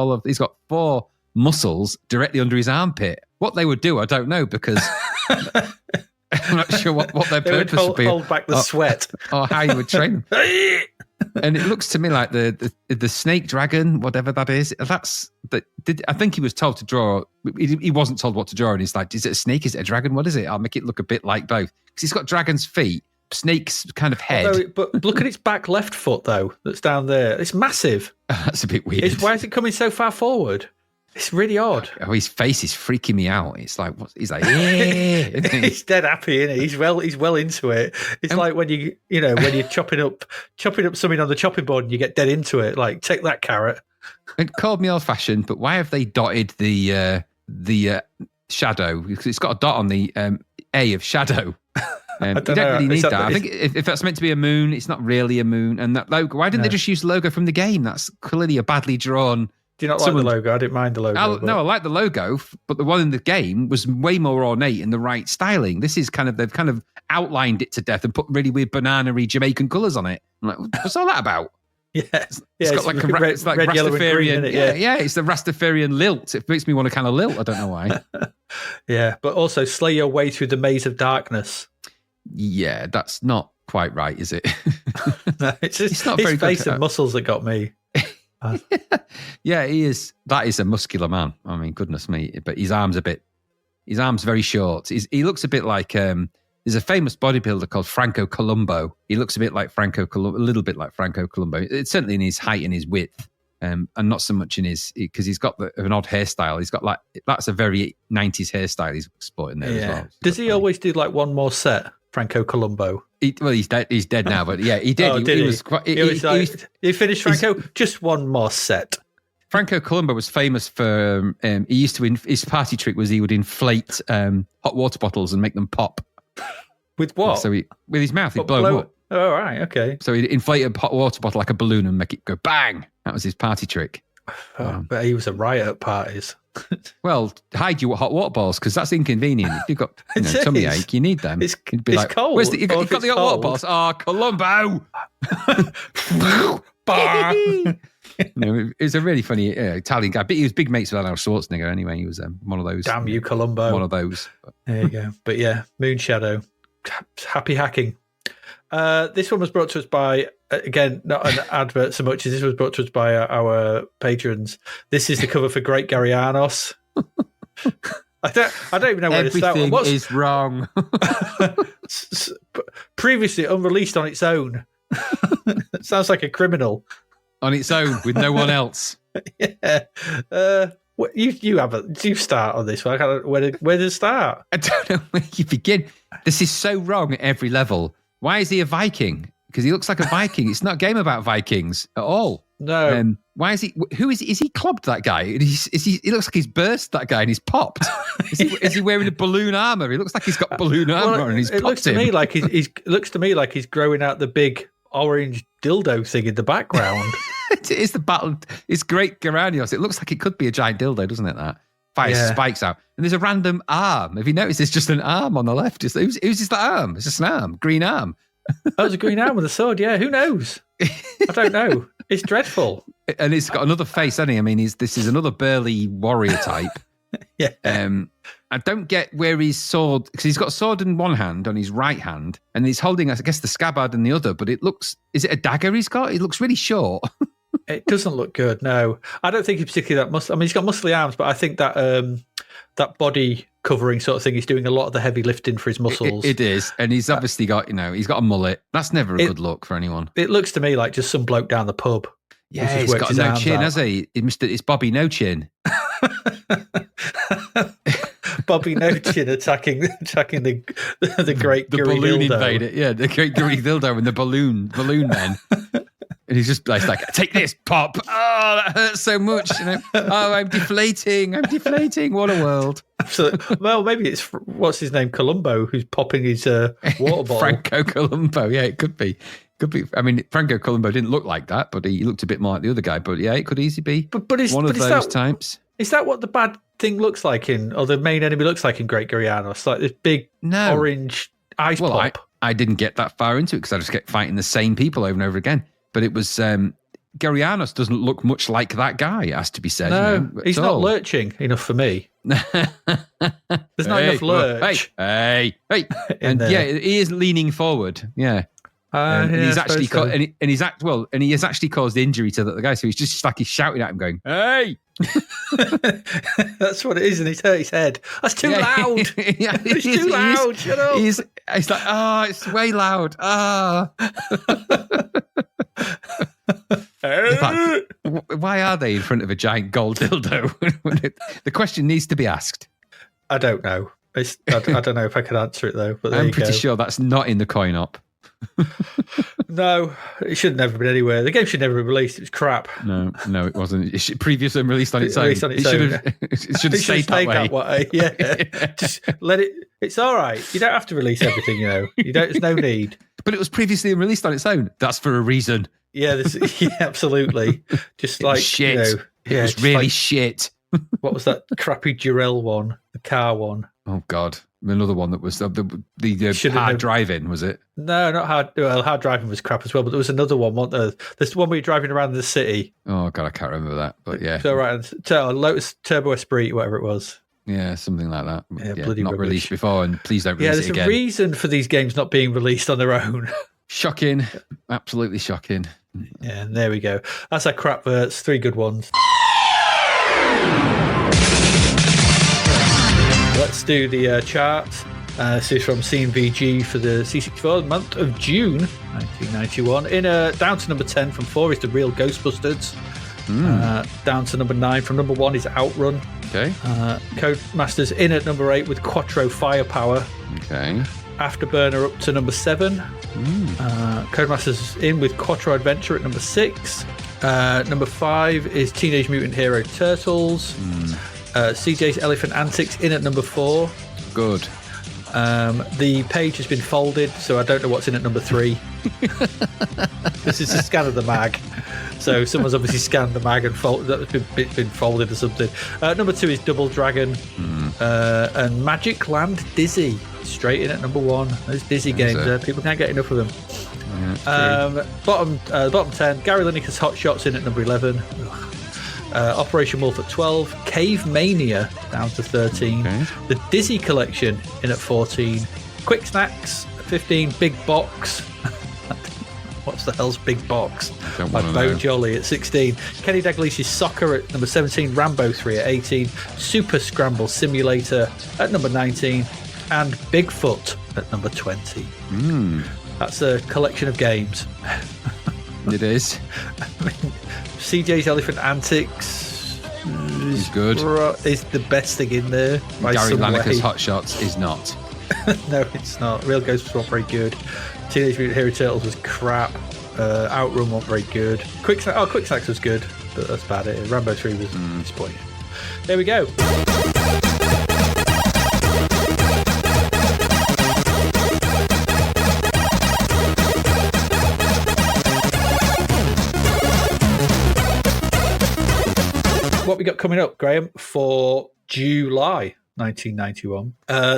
4 muscles directly under his armpit. What they would do, I don't know, because I'm not sure what their purpose would be. Hold back the sweat, or how you would train them. And it looks to me like the snake dragon, whatever that is. I think he was told to draw. He wasn't told what to draw, and he's like, "Is it a snake? Is it a dragon? What is it? I'll make it look a bit like both." Because he's got dragon's feet, snake's kind of head. But look at its back left foot though. That's down there. It's massive. That's a bit weird. Why is it coming so far forward? It's really odd. Oh, his face is freaking me out. It's like he's like, yeah. He's dead happy, isn't he? He's well into it. It's like when when you're chopping up something on the chopping board and you get dead into it. Like, take that carrot. It called me old fashioned, but why have they dotted the shadow? Because it's got a dot on the A of shadow. You don't really need that. I think if that's meant to be a moon, it's not really a moon. And that logo, why didn't they just use the logo from the game? That's clearly a badly drawn. Do you not like the logo? I didn't mind the logo. No, I like the logo, but the one in the game was way more ornate in the right styling. This is they've kind of outlined it to death and put really weird banana-y Jamaican colours on it. I'm like, what's all that about? It's got like red, yellow, and green in it. Yeah, it's the Rastafarian lilt. It makes me want to kind of lilt. I don't know why. Yeah, but also slay your way through the maze of darkness. Yeah, that's not quite right, is it? No, it's not very face and muscles that got me. Yeah, he is. That is a muscular man. I mean, goodness me. But his arm's a bit His arm's very short. He looks a bit like there's a famous bodybuilder called Franco Columbo. He looks a little bit like Franco Columbo. It's certainly in his height and his width, and not so much in his, because he's got an odd hairstyle. He's got that's a very 90s hairstyle he's sporting there as well. Does he always do like one more set, Franco Columbo? He's dead. He's dead now, but yeah, he did. Oh, he finished Franco. Just one more set. Franco Columbo was famous for. He used to. His party trick was he would inflate hot water bottles and make them pop. With what? So with his mouth, he'd blow them up. Oh, right, okay. So he'd inflate a hot water bottle like a balloon and make it go bang. That was his party trick. But he was a riot at parties. Well, hide your hot water balls because that's inconvenient. If you've got tummy ache, you need them. It's cold. You've got the hot water balls. Oh, Columbo! It was a really funny Italian guy. But he was big mates with Arnold Schwarzenegger anyway. He was one of those. Damn you, Columbo. One of those. There you go. But yeah, Moonshadow. Happy hacking. This one was brought to us by, again, not an advert so much as this was brought to us by our patrons. This is the cover for Great Garianos. I don't even know where to start. Everything is wrong. Previously unreleased on its own. Sounds like a criminal. On its own with no one else. Yeah. You start on this one. Where to start? I don't know where you begin. This is so wrong at every level. Why is he a Viking? Because he looks like a Viking. It's not a game about Vikings at all. No. Why is he? Who is he? Is he clubbed, that guy? He looks like he's burst, that guy, and he's popped. Is he wearing a balloon armor? He looks like he's got balloon armor, and he's popped. It looks to me like looks to me like he's growing out the big orange dildo thing in the background. It is the battle. It's Great Garanios. It looks like it could be a giant dildo, doesn't it? That fires spikes out, and there's a random arm. Have you noticed? There's just an arm on the left. Who's just that arm? It's just an arm, green arm. That was a green arm with a sword. Yeah, who knows? I don't know. It's dreadful. And it's got another face, hasn't he? I mean, this is another burly warrior type. Yeah. I don't get where his sword, because he's got a sword in one hand, on his right hand, and he's holding, I guess, the scabbard in the other, but is it a dagger he's got? It looks really short. It doesn't look good, no. I don't think he's particularly that muscly. I mean, he's got muscly arms, but I think that that body covering sort of thing is doing a lot of the heavy lifting for his muscles. It is, and he's obviously got, he's got a mullet. That's never a good look for anyone. It looks to me like just some bloke down the pub. Yeah, he's got no chin, has he? It's Bobby No Chin. Bobby No Chin attacking the great the Guri balloon dildo. invader. Yeah, the great Guri dildo and the balloon men. And he's just like, take this, pop. Oh, that hurts so much. Oh, I'm deflating. What a world. Absolutely. Well, maybe it's, what's his name, Columbo, who's popping his water bottle. Franco Columbo. Yeah, it could be. I mean, Franco Columbo didn't look like that, but he looked a bit more like the other guy. But yeah, it could easily be one of those types. Is that what the bad thing looks like or the main enemy looks like in Great Garianos? Like this big orange ice pop? I didn't get that far into it because I just kept fighting the same people over and over again. But it was Garianos doesn't look much like that guy, it has to be said. No, he's not lurching enough for me. There's not enough lurch. Hey. And he is leaning forward. Yeah. And he has actually caused injury to the guy. So he's just like he's shouting at him, going, "Hey!" That's what it is, and he's hurt his head. That's too loud. It's too loud. Shut up. He's like, it's way loud. In fact, why are they in front of a giant gold dildo? The question needs to be asked. I don't know. I don't know if I can answer it though. But I'm pretty sure that's not in the coin op. No, it should have never been anywhere. The game should never be released. It was crap. No, it wasn't. It should previously released on its own. It should have stayed that way. Yeah. Just let it. It's all right. You don't have to release everything. There's no need. But it was previously released on its own. That's for a reason. Yeah, absolutely. Just like shit. It was really shit. What was that crappy Durell one? The car one. Oh God. Another one that was the hard driving, was it? No, not hard. Well, hard driving was crap as well, but there was another one. This one where you're driving around the city. Oh God, I can't remember that. But yeah, so right, Lotus Turbo Esprit, whatever it was. Yeah, something like that. Yeah, bloody not rubbish. Released before, and please don't release it again. Yeah, there's a reason for these games not being released on their own. Shocking, absolutely shocking. Yeah, and there we go. That's our crap verts. 3 good ones. Let's do the charts. This is from CMVG for the C64 month of June 1991. Down to number 10 from 4 is The Real Ghostbusters. Down to number 9 from number 1 is Outrun. Okay. Codemasters in at number 8 with Quattro Firepower. Okay. Afterburner up to number 7. Codemasters in with Quattro Adventure at number 6. Number 5 is Teenage Mutant Hero Turtles. CJ's Elephant Antics in at number 4. Good. The page has been folded, so I don't know what's in at number 3. This is a scan of the mag. So someone's obviously scanned the mag and that's been folded or something. Number 2 is Double Dragon. And Magic Land Dizzy, straight in at number 1. Those Dizzy games, people can't get enough of them. Bottom 10, Gary Lineker's Hot Shots in at number 11. Operation Wolf at 12. Cave Mania down to 13. Okay. The Dizzy Collection in at 14. Quick Snacks at 15. Big Box. What's the hell's Big Box? By Bo Jolly at 16. Kenny Dalglish's Soccer at number 17. Rambo 3 at 18. Super Scramble Simulator at number 19. And Bigfoot at number 20. That's a collection of games. It is. I mean, CJ's Elephant Antics is good. Is the best thing in there. Gary Lineker's Hot Shots is not. No, it's not. Real Ghostbusters weren't very good. Teenage Mutant Hero Turtles was crap. Outrun wasn't very good. Quick Snacks was good, but that's about it. Rambo 3 was disappointing. There we go. What we got coming up, Graham, for July 1991.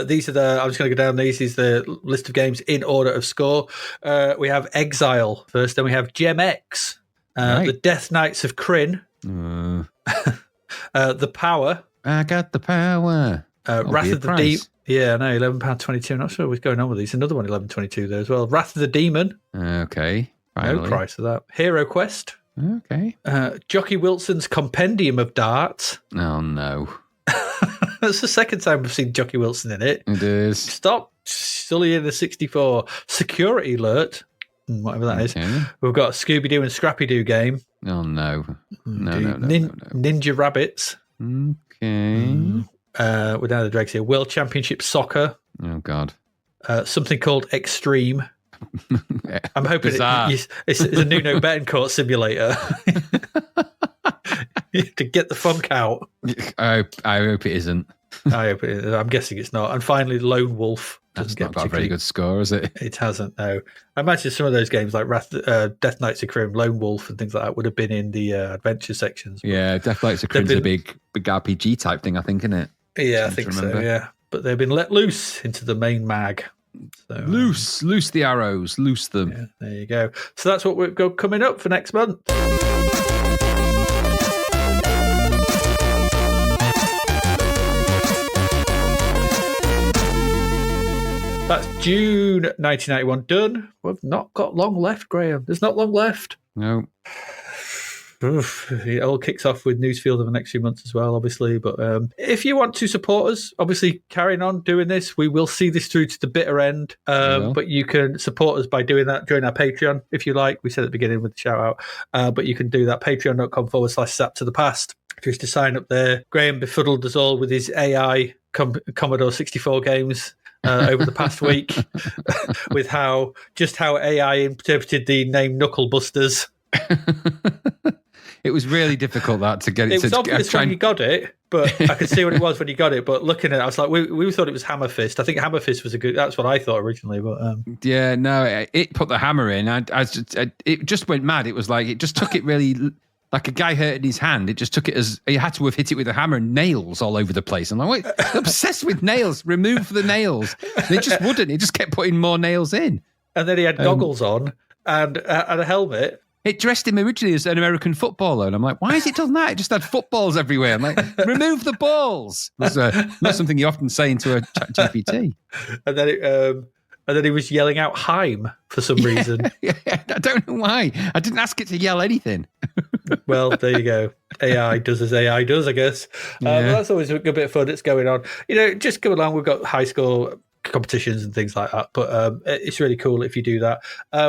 These are I'm just going to go down these. Is the list of games in order of score. We have Exile first, then we have Gem X, the Death Knights of Kryn, The Power. I got the power. Wrath of the Demon. Yeah, no, £11.22. I'm not sure what's going on with these. Another one, £11.22 there as well. Wrath of the Demon. Okay. Finally. No price for that. Hero Quest. Okay. Jockey Wilson's Compendium of Darts. Oh, no. That's the second time we've seen Jockey Wilson in it. It is. Stop. Sully in the 64. Security Alert. Whatever that is. We've got a Scooby-Doo and Scrappy-Doo game. Oh, no. No. Ninja Rabbits. Okay. We're down the dregs here. World Championship Soccer. Oh, God. Something called Extreme. I'm hoping it's a Nuno Betancourt simulator to get the funk out. I hope it isn't. I hope it is. I'm guessing it's not. And finally, Lone Wolf. That's not got a very good score, is it? It hasn't, no. I imagine some of those games like Death Knights of Kryn, Lone Wolf and things like that would have been in the adventure sections. Yeah, Death Knights of Kryn's a big RPG type thing, I think, isn't it? Yeah, I think so, yeah. But they've been let loose into the main mag. So, loose the arrows, loose them. Yeah, there you go. So that's what we've got coming up for next month. That's June 1991 done. We've not got long left, Graham. There's not long left. No. Oof, it all kicks off with Newsfield in the next few months as well, obviously. But if you want to support us, obviously carrying on doing this, we will see this through to the bitter end. But you can support us by doing that. Join our Patreon if you like. We said at the beginning with the shout out. But you can do that. Patreon.com/Zapped to the Past. Just to sign up there. Graham befuddled us all with his AI Commodore 64 games. Over the past week, with how AI interpreted the name Knuckle Busters. It was really difficult to get it. It was obvious when you got it, but I could see what it was when you got it. But looking at it, I was like, we thought it was Hammer Fist. I think Hammer Fist was that's what I thought originally. But yeah, no, it put the hammer in. It just went mad. It was like it just took it really. Like a guy hurting his hand, it just took it as he had to have hit it with a hammer and nails all over the place. I'm like, wait, obsessed with nails. Remove the nails. And it just wouldn't. It just kept putting more nails in. And then he had goggles on and a helmet. It dressed him originally as an American footballer. And I'm like, why has it done that? It just had footballs everywhere. I'm like, remove the balls. That's not something you often say into a ChatGPT. And then he was yelling out Heim for some reason. Yeah, I don't know why. I didn't ask it to yell anything. Well, there you go. AI does as AI does, I guess. But that's always a good bit of fun. It's going on. Just come along. We've got high score competitions and things like that. But it's really cool if you do that.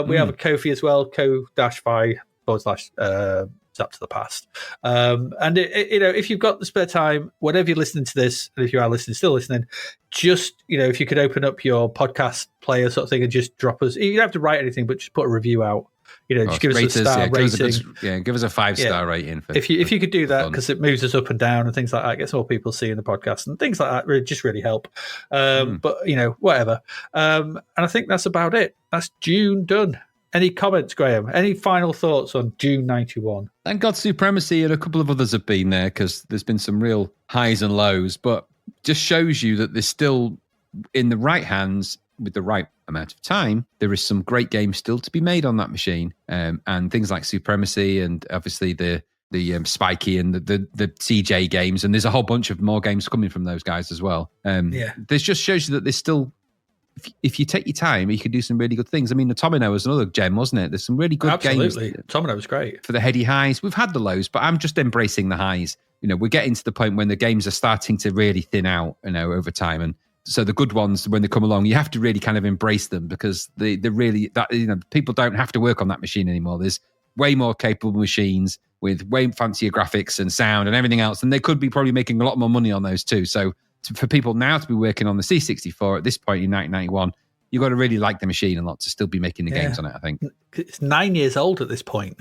We have a Ko-fi as well, ko-fi/Zapped to the Past. And if you've got the spare time, whenever you're listening to this, and if you are still listening, just if you could open up your podcast player sort of thing and just drop us. You don't have to write anything, but just put a review out. Just give us a star rating. Give us a 5-star rating. If you could do that, because it moves us up and down and things like that, gets more people seeing the podcast and things like that. Really help. But whatever. And I think that's about it. That's June done. Any comments, Graham? Any final thoughts on June 91? Thank God Supremacy and a couple of others have been there, because there's been some real highs and lows, but just shows you that there's still, in the right hands, with the right amount of time, there is some great games still to be made on that machine. And things like Supremacy and obviously the Spikey and the CJ games. And there's a whole bunch of more games coming from those guys as well. This just shows you that there's still, if you take your time, you can do some really good things. I mean, the Tomino was another gem, wasn't it? There's some really good games. Absolutely. Tomino was great. For the heady highs. We've had the lows, but I'm just embracing the highs. We're getting to the point when the games are starting to really thin out, over time. And so the good ones, when they come along, you have to really kind of embrace them, because they're really, people don't have to work on that machine anymore. There's way more capable machines with way fancier graphics and sound and everything else. And they could be probably making a lot more money on those too. So for people now to be working on the C64 at this point in 1991, you've got to really like the machine a lot to still be making the games on it, I think. It's 9 years old at this point.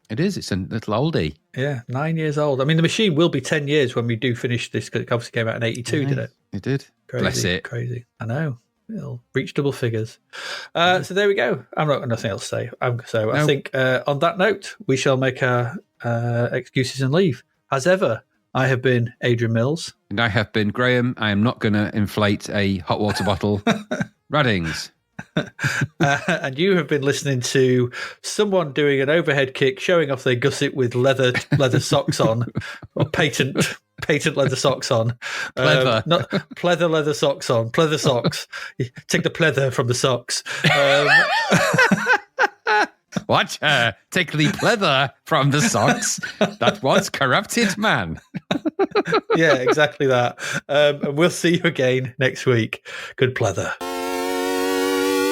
It is. It's a little oldie. Yeah, 9 years old. I mean, the machine will be 10 years when we do finish this, because it obviously came out in 82, did it? It did. Crazy, Bless it. Crazy. I know. It'll reach double figures. So there we go. I've got nothing else to say. I think on that note, we shall make our excuses and leave. As ever, I have been Adrian Mills. And I have been Graham. I am not going to inflate a hot water bottle. Raddings. And you have been listening to someone doing an overhead kick, showing off their gusset with leather socks on, or patent leather socks on. Pleather. Not pleather leather socks on. Pleather socks. Take the pleather from the socks. What? Take the pleather from the socks that once corrupted man. Yeah, exactly that. And we'll see you again next week. Good pleather.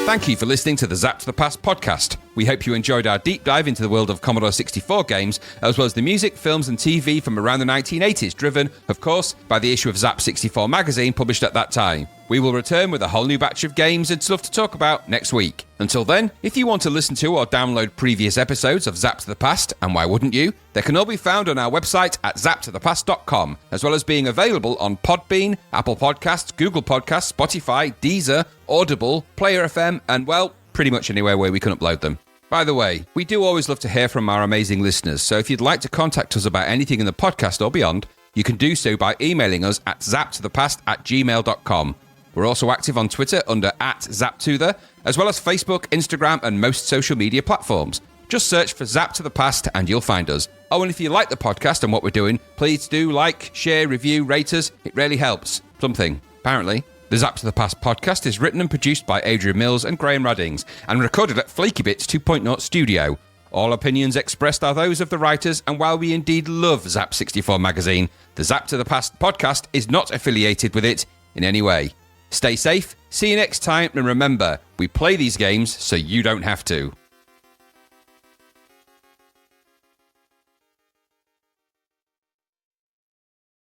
Thank you for listening to the Zapped to the Past podcast. We hope you enjoyed our deep dive into the world of Commodore 64 games, as well as the music, films and TV from around the 1980s, driven, of course, by the issue of Zap 64 magazine published at that time. We will return with a whole new batch of games and stuff to talk about next week. Until then, if you want to listen to or download previous episodes of Zapped to the Past, and why wouldn't you, they can all be found on our website at zappedtothepast.com, as well as being available on Podbean, Apple Podcasts, Google Podcasts, Spotify, Deezer, Audible, Player FM, and, well, pretty much anywhere where we can upload them. By the way, we do always love to hear from our amazing listeners, so if you'd like to contact us about anything in the podcast or beyond, you can do so by emailing us at zappedtothepast@gmail.com. We're also active on Twitter under @ZapTother, as well as Facebook, Instagram, and most social media platforms. Just search for Zapped to the Past and you'll find us. Oh, and if you like the podcast and what we're doing, please do like, share, review, rate us. It really helps. Something, apparently. The Zapped to the Past podcast is written and produced by Adrian Mills and Graham Raddings, and recorded at Flaky Bits 2.0 Studio. All opinions expressed are those of the writers, and while we indeed love Zap 64 magazine, the Zapped to the Past podcast is not affiliated with it in any way. Stay safe, see you next time, and remember, we play these games so you don't have to.